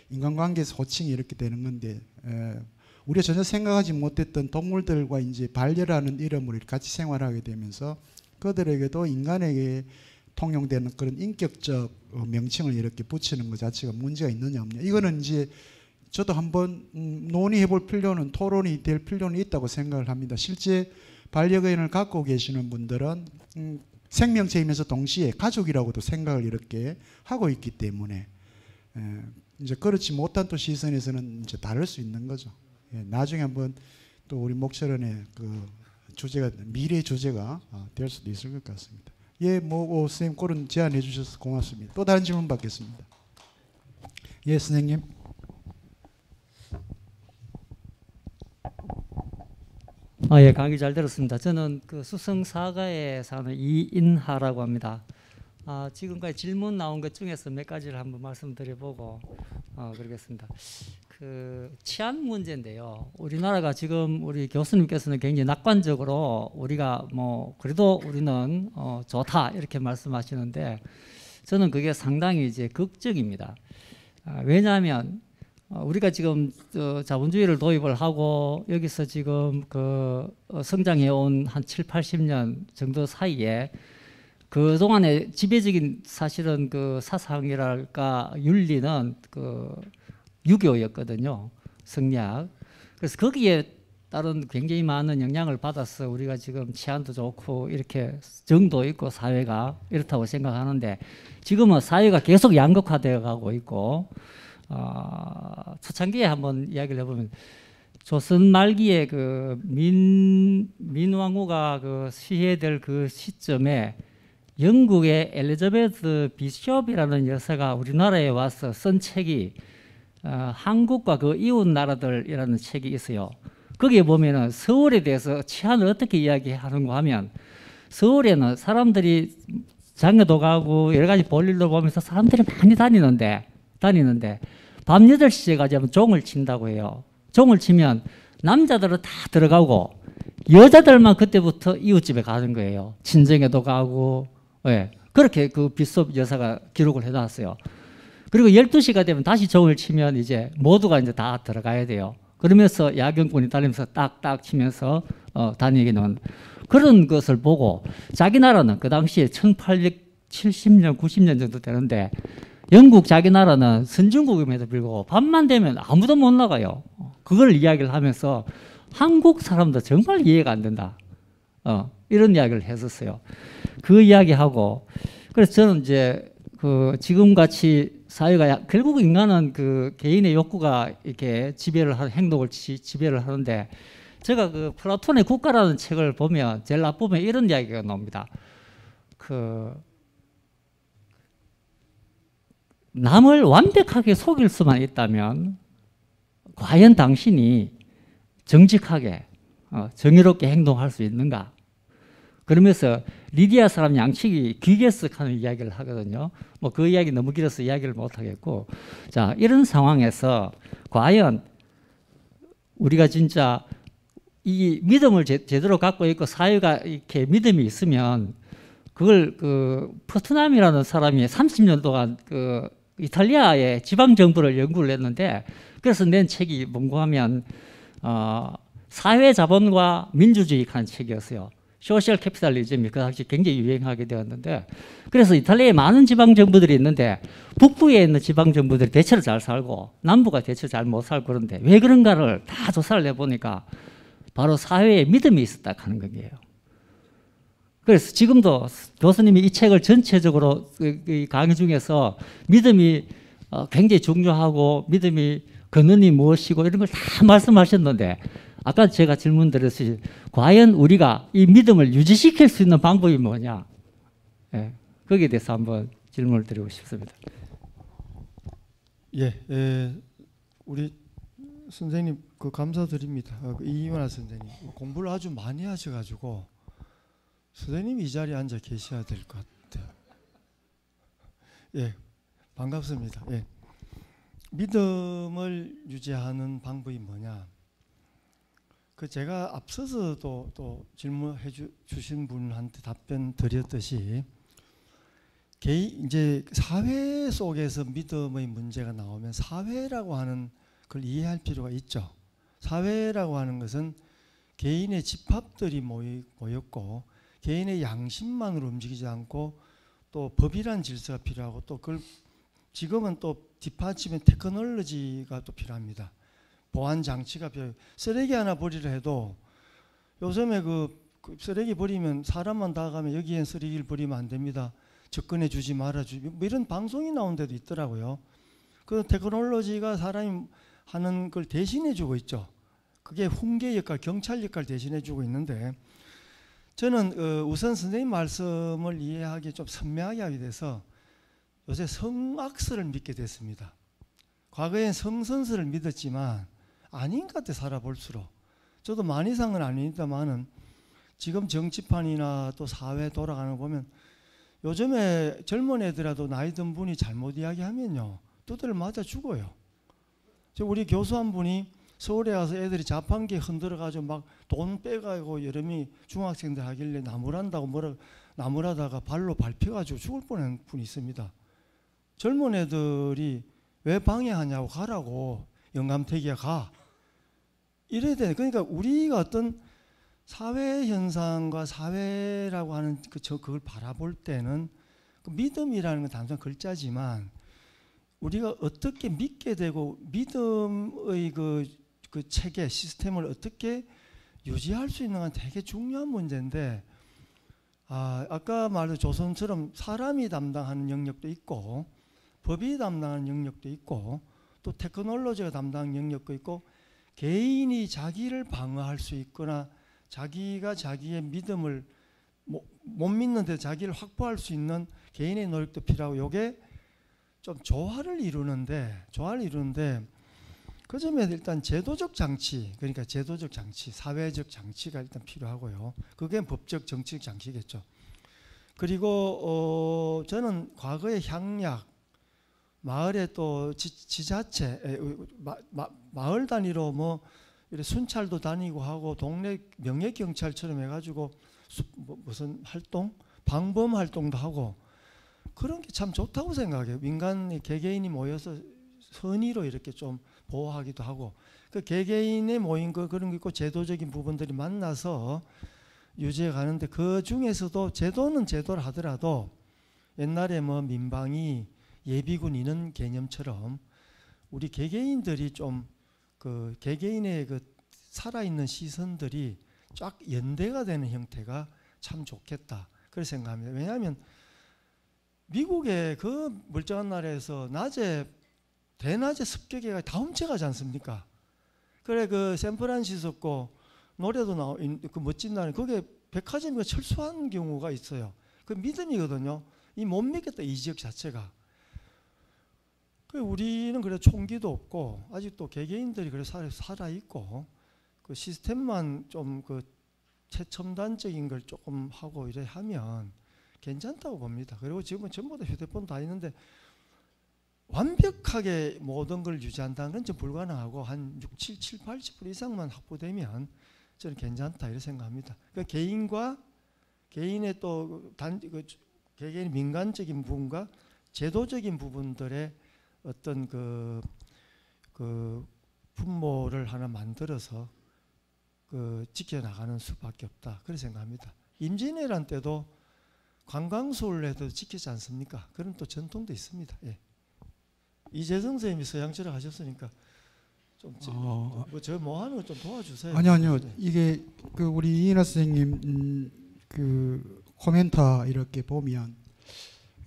인간관계에서 호칭이 이렇게 되는 건데 우리가 전혀 생각하지 못했던 동물들과 이제 반려라는 이름으로 같이 생활하게 되면서 그들에게도 인간에게 통용되는 그런 인격적 명칭을 이렇게 붙이는 것 자체가 문제가 있느냐 없느냐. 이거는 이제 저도 한번 논의해 볼 필요는 토론이 될 필요는 있다고 생각을 합니다. 실제 반려견을 갖고 계시는 분들은 생명체이면서 동시에 가족이라고도 생각을 이렇게 하고 있기 때문에 이제 그렇지 못한 또 시선에서는 이제 다를 수 있는 거죠. 나중에 한번 또 우리 목철원의 그 주제가 미래 주제가 될 수도 있을 것 같습니다. 뭐 선생님 그런 제안해 주셔서 고맙습니다. 또 다른 질문 받겠습니다. 예, 선생님. 예, 강의 잘 들었습니다. 저는 그 수성사가에 사는 이인하라고 합니다. 지금까지 질문 나온 것 중에서 몇 가지를 한번 말씀드려보고 그러겠습니다. 그 치안 문제인데요. 우리나라가 지금 우리 교수님께서는 굉장히 낙관적으로 우리가 뭐 그래도 우리는 좋다 이렇게 말씀하시는데 저는 그게 상당히 이제 극적입니다. 왜냐하면 우리가 지금 자본주의를 도입을 하고 여기서 지금 그 성장해 온 한 7, 80년 정도 사이에 그 동안에 지배적인 사실은 그 사상이랄까 윤리는 그 유교였거든요. 성리학. 그래서 거기에 따른 굉장히 많은 영향을 받아서 우리가 지금 치안도 좋고 이렇게 정도 있고 사회가 이렇다고 생각하는데 지금은 사회가 계속 양극화되어 가고 있고 초창기에 한번 이야기를 해보면 조선 말기에 그 민왕후가 그 시해될 그 시점에 영국의 엘리자베스 비숍이라는 여사가 우리나라에 와서 쓴 책이 한국과 그 이웃 나라들이라는 책이 있어요. 거기에 보면은 서울에 대해서 치안을 어떻게 이야기하는가 하면 서울에는 사람들이 장에도 가고 여러 가지 볼일도 보면서 사람들이 많이 다니는데 밤 8시에 가자면 종을 친다고 해요. 종을 치면 남자들은 다 들어가고 여자들만 그때부터 이웃집에 가는 거예요. 친정에도 가고 예. 그렇게 그 비숍 여사가 기록을 해놨어요. 그리고 12시가 되면 다시 종을 치면 이제 모두가 이제 다 들어가야 돼요. 그러면서 야경꾼이 다니면서 딱딱 치면서 다니기는 그런 것을 보고 자기 나라는 그 당시에 1870년, 90년 정도 되는데 영국 자기 나라는 선진국임에도 불구하고 밤만 되면 아무도 못 나가요. 그걸 이야기를 하면서 한국 사람도 정말 이해가 안 된다. 이런 이야기를 했었어요. 그 이야기하고 그래서 저는 이제 그 지금같이 사회가 결국 인간은 그 개인의 욕구가 이렇게 지배를 하는 행동을 지배를 하는데 제가 그 플라톤의 국가라는 책을 보면 제일 앞부분에 이런 이야기가 나옵니다. 그 남을 완벽하게 속일 수만 있다면 과연 당신이 정직하게 정의롭게 행동할 수 있는가? 그러면서 리디아 사람 양치기 귀개석하는 이야기를 하거든요. 뭐 그 이야기 너무 길어서 이야기를 못 하겠고, 자 이런 상황에서 과연 우리가 진짜 이 믿음을 제대로 갖고 있고 사회가 이렇게 믿음이 있으면 그걸 그 포트남이라는 사람이 30년 동안 그 이탈리아의 지방 정부를 연구를 했는데 그래서 낸 책이 뭔가 하면 사회 자본과 민주주의 하는 책이었어요. 소셜 캐피탈리즘이 그 당시 굉장히 유행하게 되었는데 그래서 이탈리아에 많은 지방 정부들이 있는데 북부에 있는 지방 정부들이 대체로 잘 살고 남부가 대체로 잘 못 살고 그런데 왜 그런가를 다 조사를 해보니까 바로 사회에 믿음이 있었다 하는 거예요. 그래서 지금도 교수님이 이 책을 전체적으로 이 강의 중에서 믿음이 굉장히 중요하고 믿음이 근원이 무엇이고 이런 걸 다 말씀하셨는데 아까 제가 질문 드렸듯이 과연 우리가 이 믿음을 유지시킬 수 있는 방법이 뭐냐? 예, 거기에 대해서 한번 질문을 드리고 싶습니다. 예, 우리 선생님 그 감사드립니다. 이만하 선생님 공부를 아주 많이 하셔가지고 선생님이 이 자리에 앉아 계셔야 될 것 같아요. 예, 반갑습니다. 예, 믿음을 유지하는 방법이 뭐냐? 그 제가 앞서서도 또 질문해 주신 분한테 답변 드렸듯이 이제 사회 속에서 믿음의 문제가 나오면 사회라고 하는 걸 이해할 필요가 있죠. 사회라고 하는 것은 개인의 집합들이 모였고 개인의 양심만으로 움직이지 않고 또 법이란 질서가 필요하고 또 그걸 지금은 또 뒷받침의 테크놀로지가 또 필요합니다. 보안 장치가 필요해요. 쓰레기 하나 버리려 해도 요즘에 그 쓰레기 버리면 사람만 다가가면 여기엔 쓰레기를 버리면 안 됩니다. 접근해 주지 말아 주지 뭐 이런 방송이 나온 데도 있더라고요. 그 테크놀로지가 사람이 하는 걸 대신해 주고 있죠. 그게 훈계 역할, 경찰 역할 대신해 주고 있는데 저는 우선 선생님 말씀을 이해하기 좀 선명하게 하게 돼서 요새 성악설을 믿게 됐습니다. 과거엔 성선설을 믿었지만 아닌 것 같아 살아볼수록. 저도 많이 산 건 아닙니다만은 지금 정치판이나 또 사회 돌아가는 거 보면 요즘에 젊은 애들이라도 나이 든 분이 잘못 이야기하면요 두드려 맞아 죽어요. 우리 교수 한 분이 서울에 가서 애들이 자판기 흔들어가지고 막 돈 빼가지고 여름이 중학생들 하길래 나무란다고 나무라다가 발로 밟혀가지고 죽을 뻔한 분이 있습니다. 젊은 애들이 왜 방해하냐고, 가라고, 영감택이야 가, 이래야 돼. 그러니까 우리가 어떤 사회 현상과 사회라고 하는 그걸 바라볼 때는 그 믿음이라는 건 단순한 글자지만 우리가 어떻게 믿게 되고 믿음의 그 체계 시스템을 어떻게 유지할 수 있는 건 되게 중요한 문제인데, 아까 말한 조선처럼 사람이 담당하는 영역도 있고 법이 담당하는 영역도 있고 또 테크놀로지가 담당하는 영역도 있고 개인이 자기를 방어할 수 있거나 자기가 자기의 믿음을 못 믿는데 자기를 확보할 수 있는 개인의 노력도 필요하고, 요게 좀 조화를 이루는데 그 점에 일단 제도적 장치, 그러니까 제도적 장치, 사회적 장치가 일단 필요하고요. 그게 법적 정치적 장치겠죠. 그리고 저는 과거의 향약, 마을에 또 지자체, 마을 단위로 뭐 이렇게 순찰도 다니고 하고 동네 명예 경찰처럼 해가지고 무슨 활동, 방범 활동도 하고 그런 게 참 좋다고 생각해요. 민간 개개인이 모여서 선의로 이렇게 좀 보호하기도 하고, 그 개개인의 모인 그런 게 있고 제도적인 부분들이 만나서 유지해 가는데, 그 중에서도 제도는 제도를 하더라도 옛날에 뭐 민방위, 예비군 이런 개념처럼 우리 개개인들이 좀 그 개개인의 그 살아있는 시선들이 쫙 연대가 되는 형태가 참 좋겠다, 그렇게 생각합니다. 왜냐하면 미국의 그 멀쩡한 나라에서 대낮에 습격해가 다 훔쳐가지 않습니까? 그래, 그 샌프란시스코 노래도 그 멋진 나라, 거기에 백화점이 철수한 경우가 있어요. 그 믿음이거든요. 이 못 믿겠다, 이 지역 자체가. 우리는 그래 총기도 없고 아직도 개개인들이 그래 살아 있고 그 시스템만 좀 그 최첨단적인 걸 조금 하고 이래 하면 괜찮다고 봅니다. 그리고 지금은 전부 다 휴대폰 다 있는데 완벽하게 모든 걸 유지한다는 건 좀 불가능하고 한 80% 이상만 확보되면 저는 괜찮다 이렇게 생각합니다. 그러니까 개인의 또 개개인의 민간적인 부분과 제도적인 부분들의 어떤 그 분모를 하나 만들어서 지켜나가는 수밖에 없다, 그렇게 생각합니다. 임진왜란 때도 관광수월에도 지키지 않습니까? 그런 또 전통도 있습니다. 예. 이재성 선생님이 서양철학 하셨으니까 좀 저 뭐 하는 거 좀 도와주세요. 아니요. 네. 이게 그 우리 이인하 선생님 그 코멘터 이렇게 보면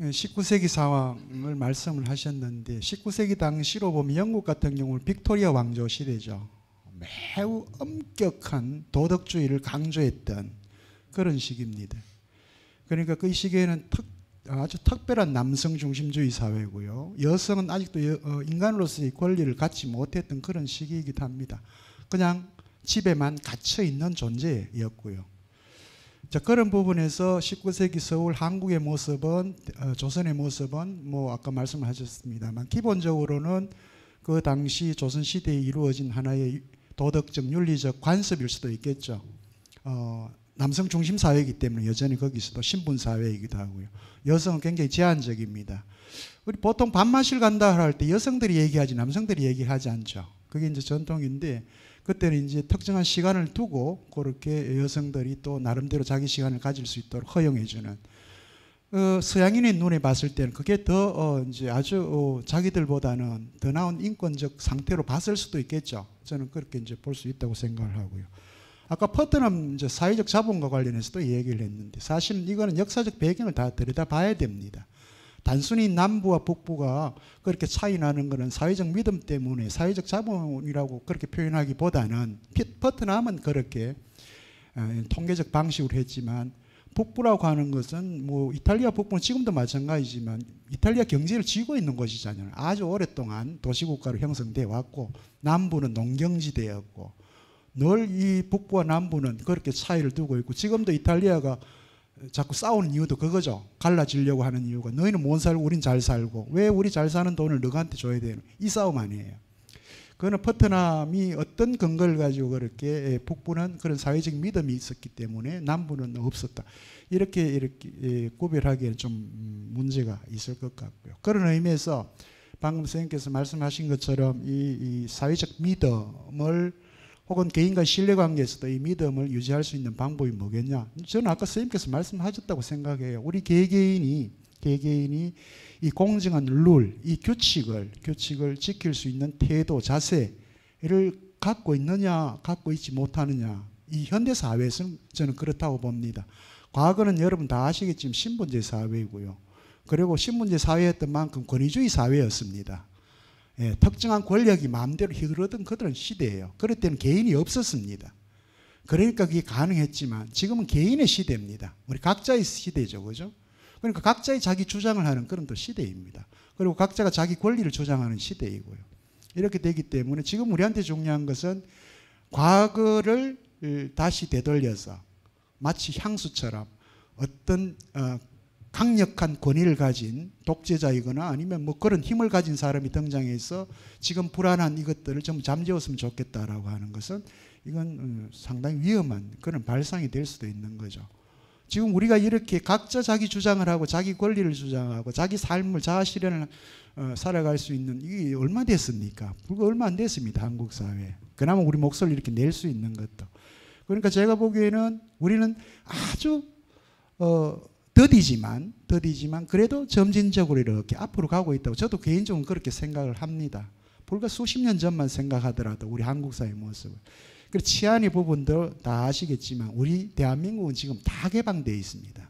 19세기 상황을 말씀을 하셨는데, 19세기 당시로 보면 영국 같은 경우는 빅토리아 왕조 시대죠. 매우 엄격한 도덕주의를 강조했던 그런 시기입니다. 그러니까 그 시기에는 아주 특별한 남성 중심주의 사회고요. 여성은 아직도 인간으로서의 권리를 갖지 못했던 그런 시기이기도 합니다. 그냥 집에만 갇혀 있는 존재였고요. 자, 그런 부분에서 19세기 서울 한국의 모습은 조선의 모습은 뭐 아까 말씀하셨습니다만 기본적으로는 그 당시 조선 시대에 이루어진 하나의 도덕적 윤리적 관습일 수도 있겠죠. 남성 중심 사회이기 때문에 여전히 거기서도 신분 사회이기도 하고요. 여성은 굉장히 제한적입니다. 우리 보통 밥 마실 간다 할 때 여성들이 얘기하지 남성들이 얘기하지 않죠. 그게 이제 전통인데, 그때는 이제 특정한 시간을 두고 그렇게 여성들이 또 나름대로 자기 시간을 가질 수 있도록 허용해주는, 서양인의 눈에 봤을 때는 그게 더 이제 아주 자기들보다는 더 나은 인권적 상태로 봤을 수도 있겠죠. 저는 그렇게 이제 볼 수 있다고 생각을 하고요. 아까 퍼트넘 이제 사회적 자본과 관련해서도 얘기를 했는데, 사실은 이거는 역사적 배경을 다 들여다봐야 됩니다. 단순히 남부와 북부가 그렇게 차이 나는 것은 사회적 믿음 때문에 사회적 자본이라고 그렇게 표현하기보다는, 퍼트넘은 그렇게 통계적 방식으로 했지만 북부라고 하는 것은 뭐 이탈리아 북부는 지금도 마찬가지지만 이탈리아 경제를 쥐고 있는 곳이잖아요. 아주 오랫동안 도시국가로 형성돼 왔고, 남부는 농경지대였고, 늘 이 북부와 남부는 그렇게 차이를 두고 있고, 지금도 이탈리아가 자꾸 싸우는 이유도 그거죠. 갈라지려고 하는 이유가, 너희는 못 살고 우린 잘 살고 왜 우리 잘 사는 돈을 너한테 줘야 되는, 이 싸움 아니에요. 그거는 포트남이 어떤 근거를 가지고 그렇게 북부는 그런 사회적 믿음이 있었기 때문에 남부는 없었다. 이렇게 구별하기에는 좀 문제가 있을 것 같고요. 그런 의미에서 방금 선생님께서 말씀하신 것처럼 이 사회적 믿음을 혹은 개인과 신뢰관계에서도 이 믿음을 유지할 수 있는 방법이 뭐겠냐? 저는 아까 선생님께서 말씀하셨다고 생각해요. 우리 개개인이 이 공정한 룰, 이 규칙을 지킬 수 있는 태도, 자세를 갖고 있느냐, 갖고 있지 못하느냐. 이 현대 사회에서는 저는 그렇다고 봅니다. 과거는 여러분 다 아시겠지만 신분제 사회이고요. 그리고 신분제 사회였던 만큼 권위주의 사회였습니다. 예, 특정한 권력이 마음대로 휘두르던 그런 시대예요. 그럴 때는 개인이 없었습니다. 그러니까 그게 가능했지만 지금은 개인의 시대입니다. 우리 각자의 시대죠, 그죠? 그러니까 각자의 자기 주장을 하는 그런 또 시대입니다. 그리고 각자가 자기 권리를 주장하는 시대이고요. 이렇게 되기 때문에 지금 우리한테 중요한 것은 과거를 다시 되돌려서 마치 향수처럼 어떤 강력한 권위를 가진 독재자이거나 아니면 뭐 그런 힘을 가진 사람이 등장해서 지금 불안한 이것들을 좀 잠재웠으면 좋겠다라고 하는 것은 이건 상당히 위험한 그런 발상이 될 수도 있는 거죠. 지금 우리가 이렇게 각자 자기 주장을 하고 자기 권리를 주장하고 자기 삶을 자아 실현을 살아갈 수 있는 이게 얼마 됐습니까? 불과 얼마 안 됐습니다. 한국 사회에. 그나마 우리 목소리를 이렇게 낼 수 있는 것도. 그러니까 제가 보기에는 우리는 아주 더디지만 그래도 점진적으로 이렇게 앞으로 가고 있다고 저도 개인적으로 그렇게 생각을 합니다. 불과 수십 년 전만 생각하더라도 우리 한국 사회의 모습을. 그리고 치안의 부분도 다 아시겠지만 우리 대한민국은 지금 다 개방되어 있습니다.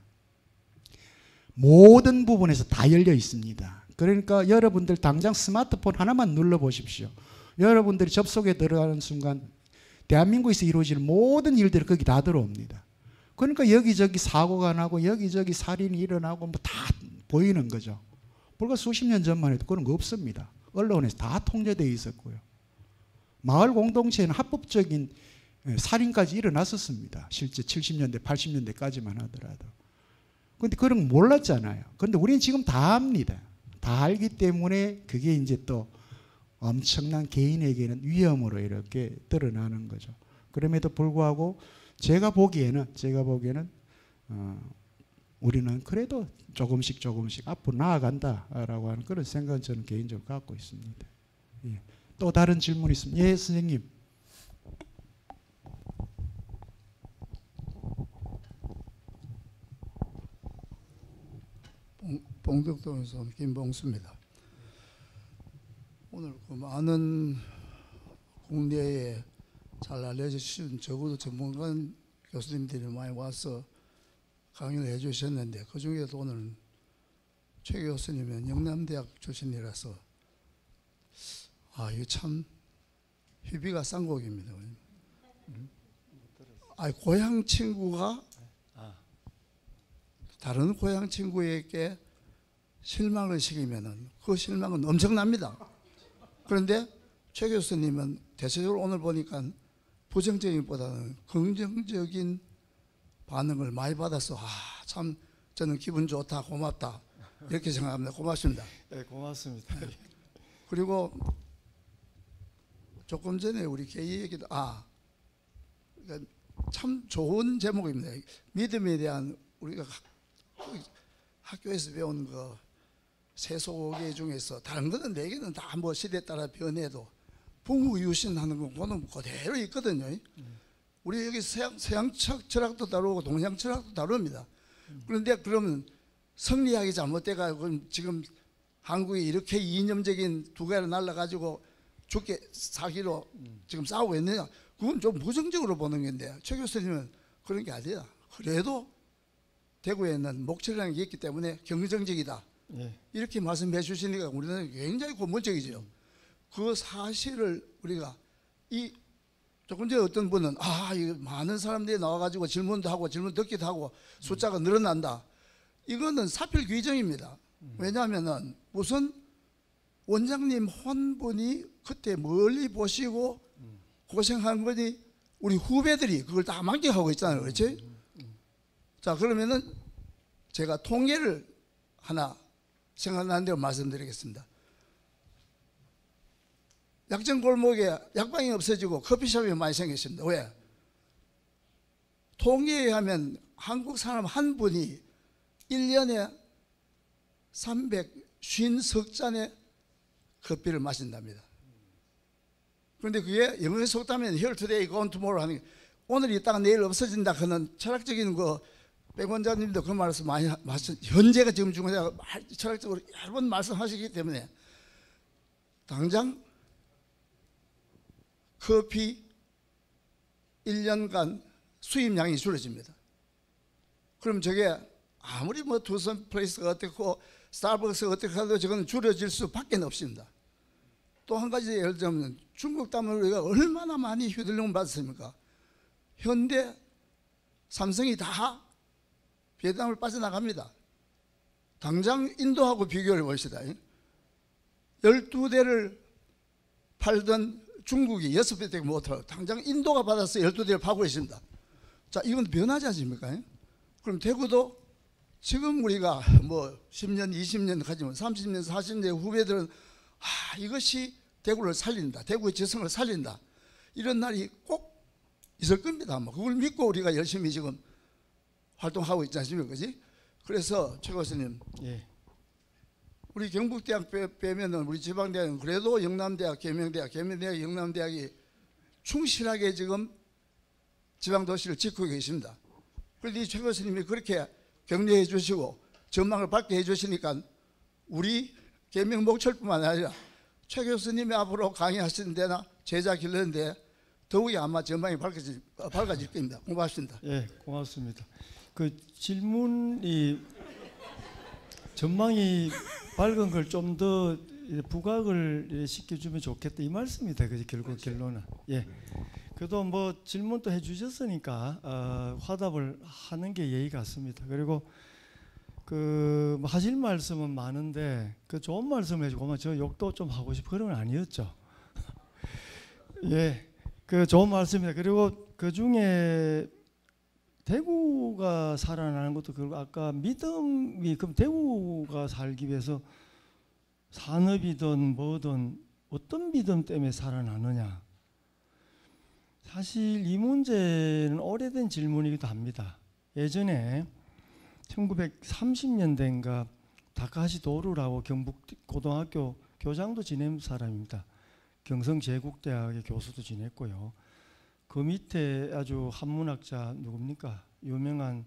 모든 부분에서 다 열려 있습니다. 그러니까 여러분들 당장 스마트폰 하나만 눌러보십시오. 여러분들이 접속에 들어가는 순간 대한민국에서 이루어지는 모든 일들이 거기 다 들어옵니다. 그러니까 여기저기 사고가 나고 여기저기 살인이 일어나고 뭐 다 보이는 거죠. 불과 수십 년 전만 해도 그런 거 없습니다. 언론에서 다 통제되어 있었고요. 마을 공동체에는 합법적인 살인까지 일어났었습니다. 실제 70년대, 80년대까지만 하더라도. 그런데 그런 거 몰랐잖아요. 그런데 우리는 지금 다 압니다. 다 알기 때문에 그게 이제 또 엄청난 개인에게는 위험으로 이렇게 드러나는 거죠. 그럼에도 불구하고 제가 보기에는 우리는 그래도 조금씩 앞으로 나아간다라고 하는 그런 생각은 저는 개인적으로 갖고 있습니다. 예. 또 다른 질문 있습니다. 예, 선생님. 봉덕동에서 김봉수입니다. 오늘 그 많은 국내에 잘 알려주신 적어도 전문가 교수님들이 많이 와서 강의를 해주셨는데 그 중에도 오늘 최 교수님은 영남대학 출신이라서 이거 참 희비가 쌍곡입니다. 고향 친구가 다른 고향 친구에게 실망을 시키면은 그 실망은 엄청납니다. 그런데 최 교수님은 대체적으로 오늘 보니까 부정적인 보다는 긍정적인 반응을 많이 받아서 참 저는 기분 좋다, 고맙다 이렇게 생각합니다. 고맙습니다. 네, 고맙습니다. 그리고 조금 전에 우리 개의 얘기도 그러니까 참 좋은 제목입니다. 믿음에 대한 우리가 학교에서 배운 그 세속의 중에서 다른 거는 네 개는 다 뭐 시대에 따라 변해도 부무유신하는 건 그거는 그대로 있거든요. 우리 여기 서양 철학도 다루고 동양 철학도 다룹니다. 그런데 그러면 성리학이 잘못돼가지고 지금 한국이 이렇게 이념적인 두 개를 날라가지고 죽게 사기로 지금 싸우고 있느냐? 그건 좀 부정적으로 보는 건데 최 교수님은 그런 게 아니다. 그래도 대구에는 목철이라는 게 있기 때문에 긍정적이다. 네. 이렇게 말씀해 주시니까 우리는 굉장히 고무적이죠. 그 사실을 우리가 조금 전에 어떤 분은 이 많은 사람들이 나와가지고 질문도 하고 질문 듣기도 하고 숫자가 늘어난다. 이거는 사필 규정입니다. 왜냐하면은 우선 원장님 한 분이 그때 멀리 보시고 고생한 거니 우리 후배들이 그걸 다 만끽하고 있잖아요. 그렇지? 자, 그러면은 제가 통계를 하나 생각나는 대로 말씀드리겠습니다. 약정 골목에 약방이 없어지고 커피숍이 많이 생겼습니다. 왜? 통계에 하면 한국 사람 한 분이 1년에 350석잔의 커피를 마신답니다. 그런데 그게 영어에 속담에는 here today, gone tomorrow 하는 게 오늘 있다가 내일 없어진다 하는 철학적인 거 백 원장님도 그 말씀 많이 현재가 지금 중요하다 철학적으로 여러 번 말씀하시기 때문에 당장 커피 1년간 수입량이 줄어집니다. 그럼 저게 아무리 뭐 투썸 플레이스가 어떻고 스타벅스가 어떻게 하도 저건 줄여질 수밖에 없습니다. 또 한 가지 예를 들면 중국 땀을 우리가 얼마나 많이 휘둘림을 받았습니까? 현대, 삼성이 다 베트남을 빠져나갑니다. 당장 인도하고 비교해 봅시다. 12대를 팔던 중국이 6배밖에 못하고 당장 인도가 받아서 12대를 파고 있습니다. 자, 이건 변하지 않습니까? 그럼 대구도 지금 우리가 뭐 10년, 20년 가지만 30년, 40년 후배들은 이것이 대구를 살린다. 대구의 지성을 살린다. 이런 날이 꼭 있을 겁니다. 뭐 그걸 믿고 우리가 열심히 지금 활동하고 있지 않습니까? 그지? 그래서 최 교수님, 예. 우리 경북대학 빼면은 우리 지방대학은 그래도 영남대학, 계명대학, 영남대학이 충실하게 지금 지방도시를 지키고 계십니다. 그런데 최 교수님이 그렇게 격려해 주시고 전망을 밝게 해 주시니까 우리 계명 목철뿐만 아니라 최 교수님이 앞으로 강의하시는 데나 제자 길르는 데 더욱이 아마 전망이 밝아질 겁니다. 고맙습니다. 예, 고맙습니다. 그 질문이 전망이 밝은 걸 좀 더 부각을 시켜주면 좋겠다 이 말씀이다. 그지 결국 결론은. 예. 그래도 뭐 질문도 해주셨으니까 화답을 하는 게 예의 같습니다. 그리고 그 뭐 하실 말씀은 많은데 그 좋은 말씀을 해주고 저 욕도 좀 하고 싶고 그런 건 아니었죠. 예, 그 좋은 말씀입니다. 그리고 그 중에 대구가 살아나는 것도 그리고 아까 믿음이 그럼 대구가 살기 위해서 산업이든 뭐든 어떤 믿음 때문에 살아나느냐. 사실 이 문제는 오래된 질문이기도 합니다. 예전에 1930년대인가 다카시 도루라고 경북 고등학교 교장도 지낸 사람입니다. 경성제국대학의 교수도 지냈고요. 그 밑에 아주 한문학자 누굽니까? 유명한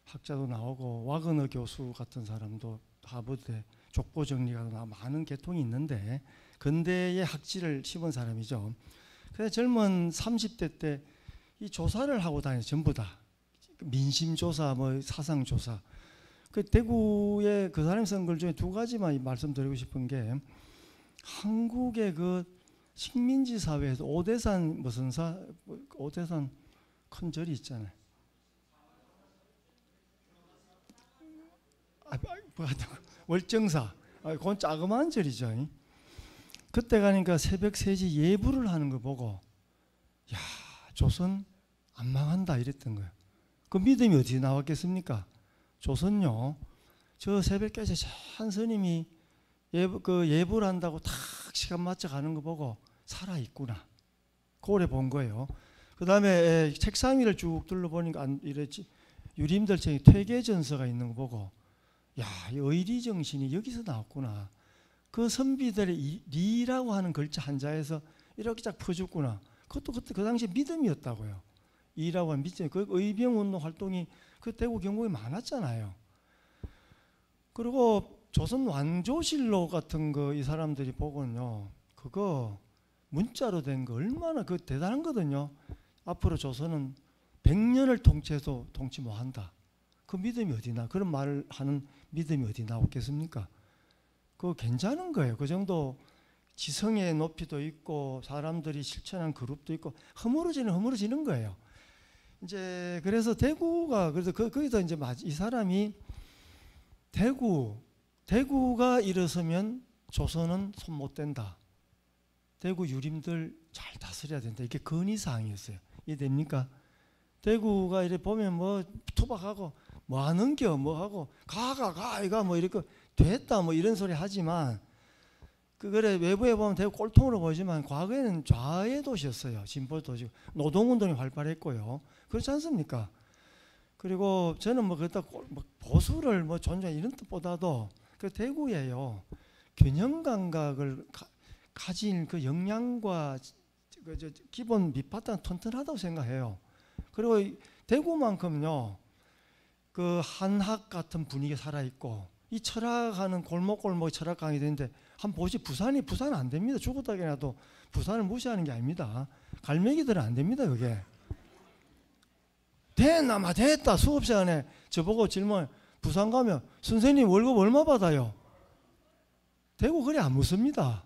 학자도 나오고 와그너 교수 같은 사람도 하버드대 족보정리가 많은 계통이 있는데 근대의 학지를 씹은 사람이죠. 그래서 젊은 30대 때 이 조사를 하고 다녔어요. 전부 다. 민심조사, 뭐 사상조사. 그 대구에 그 사람이 쓴 글 중에 두 가지만 말씀드리고 싶은 게 한국의 그 식민지 사회에서 오대산 무슨 오대산 큰 절이 있잖아요. 월정사. 그건 자그마한 절이죠. 그때 가니까 새벽 3시 예불을 하는 거 보고 야, 조선 안 망한다 이랬던 거예요. 그 믿음이 어디서 나왔겠습니까? 조선요. 저 새벽까지 한 스님이 예불 한다고 탁 시간 맞춰 가는 거 보고 살아 있구나. 그래 본 거예요. 그 다음에 책상 위를 쭉 둘러보니까 이랬지. 유림들 책에 퇴계전서가 있는 거 보고 야, 이 의리 정신이 여기서 나왔구나. 그 선비들의 리라고 하는 글자 한자에서 이렇게 쫙 퍼줬구나. 그것도 그때 그 당시에 믿음이었다고요. 이라고 하는 믿음. 그 의병운동 활동이 그 대구 경북에 많았잖아요. 그리고 조선 왕조실록 같은 거 이 사람들이 보고는요. 그거 문자로 된 거 얼마나 그 대단한 거거든요. 앞으로 조선은 100년을 통치해도 통치 못한다. 그 믿음이 어디나 그런 말을 하는 믿음이 어디 나오겠습니까? 그거 괜찮은 거예요. 그 정도 지성의 높이도 있고 사람들이 실천한 그룹도 있고 허물어지는 거예요. 이제 그래서 대구가 그래서 거기서 이제 이 사람이 대구가 일어서면 조선은 손 못 댄다. 대구 유림들 잘 다스려야 된다. 이게 건의사항이었어요. 이해됩니까? 대구가 이래 보면 뭐 투박하고 뭐 하는겨 뭐 하고 가 이가 뭐 이렇게 됐다 뭐 이런 소리 하지만 그래 외부에 보면 되게 꼴통으로 보이지만 과거에는 좌의 도시였어요. 진보 도시. 노동운동이 활발했고요. 그렇지 않습니까? 그리고 저는 뭐 그렇다 뭐 보수를 뭐 존중 이런 뜻보다도 그 대구에요. 균형 감각을 가진 그 역량과 그 기본 밑바탕 튼튼하다고 생각해요. 그리고 대구만큼요. 그 한학 같은 분위기 살아 있고 이 철학하는 골목골목 철학 강의 되는데 한번 보시 부산 안 됩니다. 죽었다기라도 부산을 무시하는 게 아닙니다. 갈매기들은 안 됩니다. 그게 됐나마 됐다 수업 시간에 저보고 질문 부산 가면 선생님 월급 얼마 받아요? 대구 그래 안 묻습니다.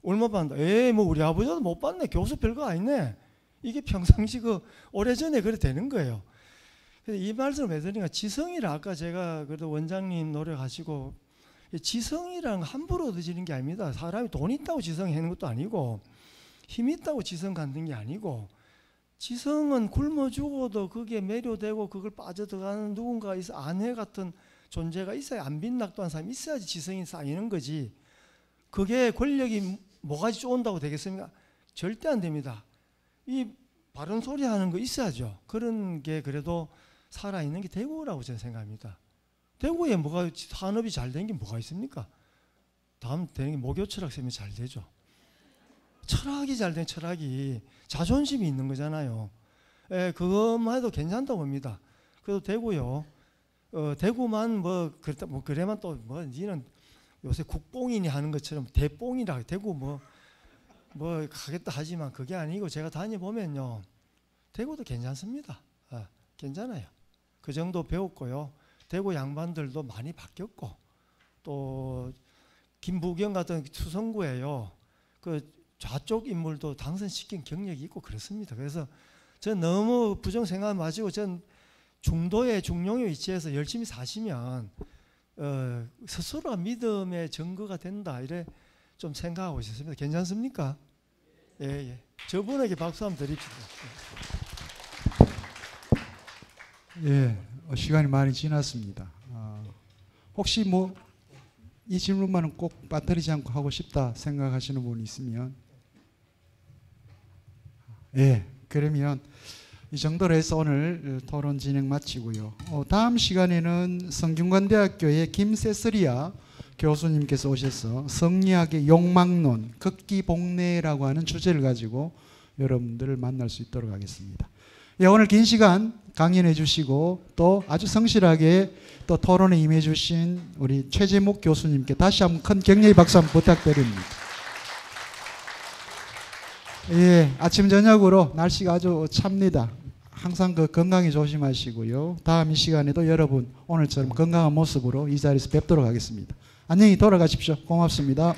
얼마 받는다. 에이 뭐 우리 아버지도 못 받네. 교수 별거 아니네. 이게 평상시 그 오래전에 그래 되는 거예요. 이 말씀을 왜 드리니까 지성이라 아까 제가 그래도 원장님 노력하시고 지성이라는 함부로 얻어지는 게 아닙니다. 사람이 돈 있다고 지성 하는 것도 아니고 힘 있다고 지성 갖는 게 아니고 지성은 굶어 죽어도 그게 매료되고 그걸 빠져들어가는 누군가 있어 아내 같은 존재가 있어야 안 빈낙도한 사람이 있어야지 지성이 쌓이는 거지. 그게 권력이 뭐가지 쪼온다고 되겠습니까? 절대 안 됩니다. 이 바른 소리 하는 거 있어야죠. 그런 게 그래도 살아있는 게 대구라고 저는 생각합니다. 대구에 뭐가 산업이 잘 된 게 뭐가 있습니까? 다음 되는 게 목요 철학 쌤이 잘 되죠. 철학이 잘 된 철학이 자존심이 있는 거잖아요. 예, 그것만 해도 괜찮다고 봅니다. 그래도 대구요. 대구만 뭐 그렇다 뭐 그래만 또 뭐 니는 요새 국뽕이니 하는 것처럼 대뽕이라 대구 뭐 가겠다 하지만 그게 아니고 제가 다녀보면요. 대구도 괜찮습니다. 괜찮아요. 그 정도 배웠고요. 대구 양반들도 많이 바뀌었고 또 김부경 같은 수성구에요. 그 좌쪽 인물도 당선시킨 경력이 있고 그렇습니다. 그래서 전 너무 부정 생각 마시고 전 중도의 중용의 위치에서 열심히 사시면 스스로가 믿음의 증거가 된다 이래 좀 생각하고 있습니다. 괜찮습니까? 예. 저분에게 박수 한번 드립시다. 예, 시간이 많이 지났습니다. 혹시 뭐 이 질문만은 꼭 빠뜨리지 않고 하고 싶다 생각하시는 분이 있으면 예, 그러면 이 정도로 해서 오늘 토론 진행 마치고요. 다음 시간에는 성균관대학교의 김세슬이야 교수님께서 오셔서 성리학의 욕망론, 극기복례라고 하는 주제를 가지고 여러분들을 만날 수 있도록 하겠습니다. 예, 오늘 긴 시간 강연해 주시고 또 아주 성실하게 또 토론에 임해 주신 우리 최재목 교수님께 다시 한번 큰 격려의 박수 한번 부탁드립니다. 예, 아침 저녁으로 날씨가 아주 찹니다. 항상 그 건강에 조심하시고요. 다음 이 시간에도 여러분 오늘처럼 건강한 모습으로 이 자리에서 뵙도록 하겠습니다. 안녕히 돌아가십시오. 고맙습니다.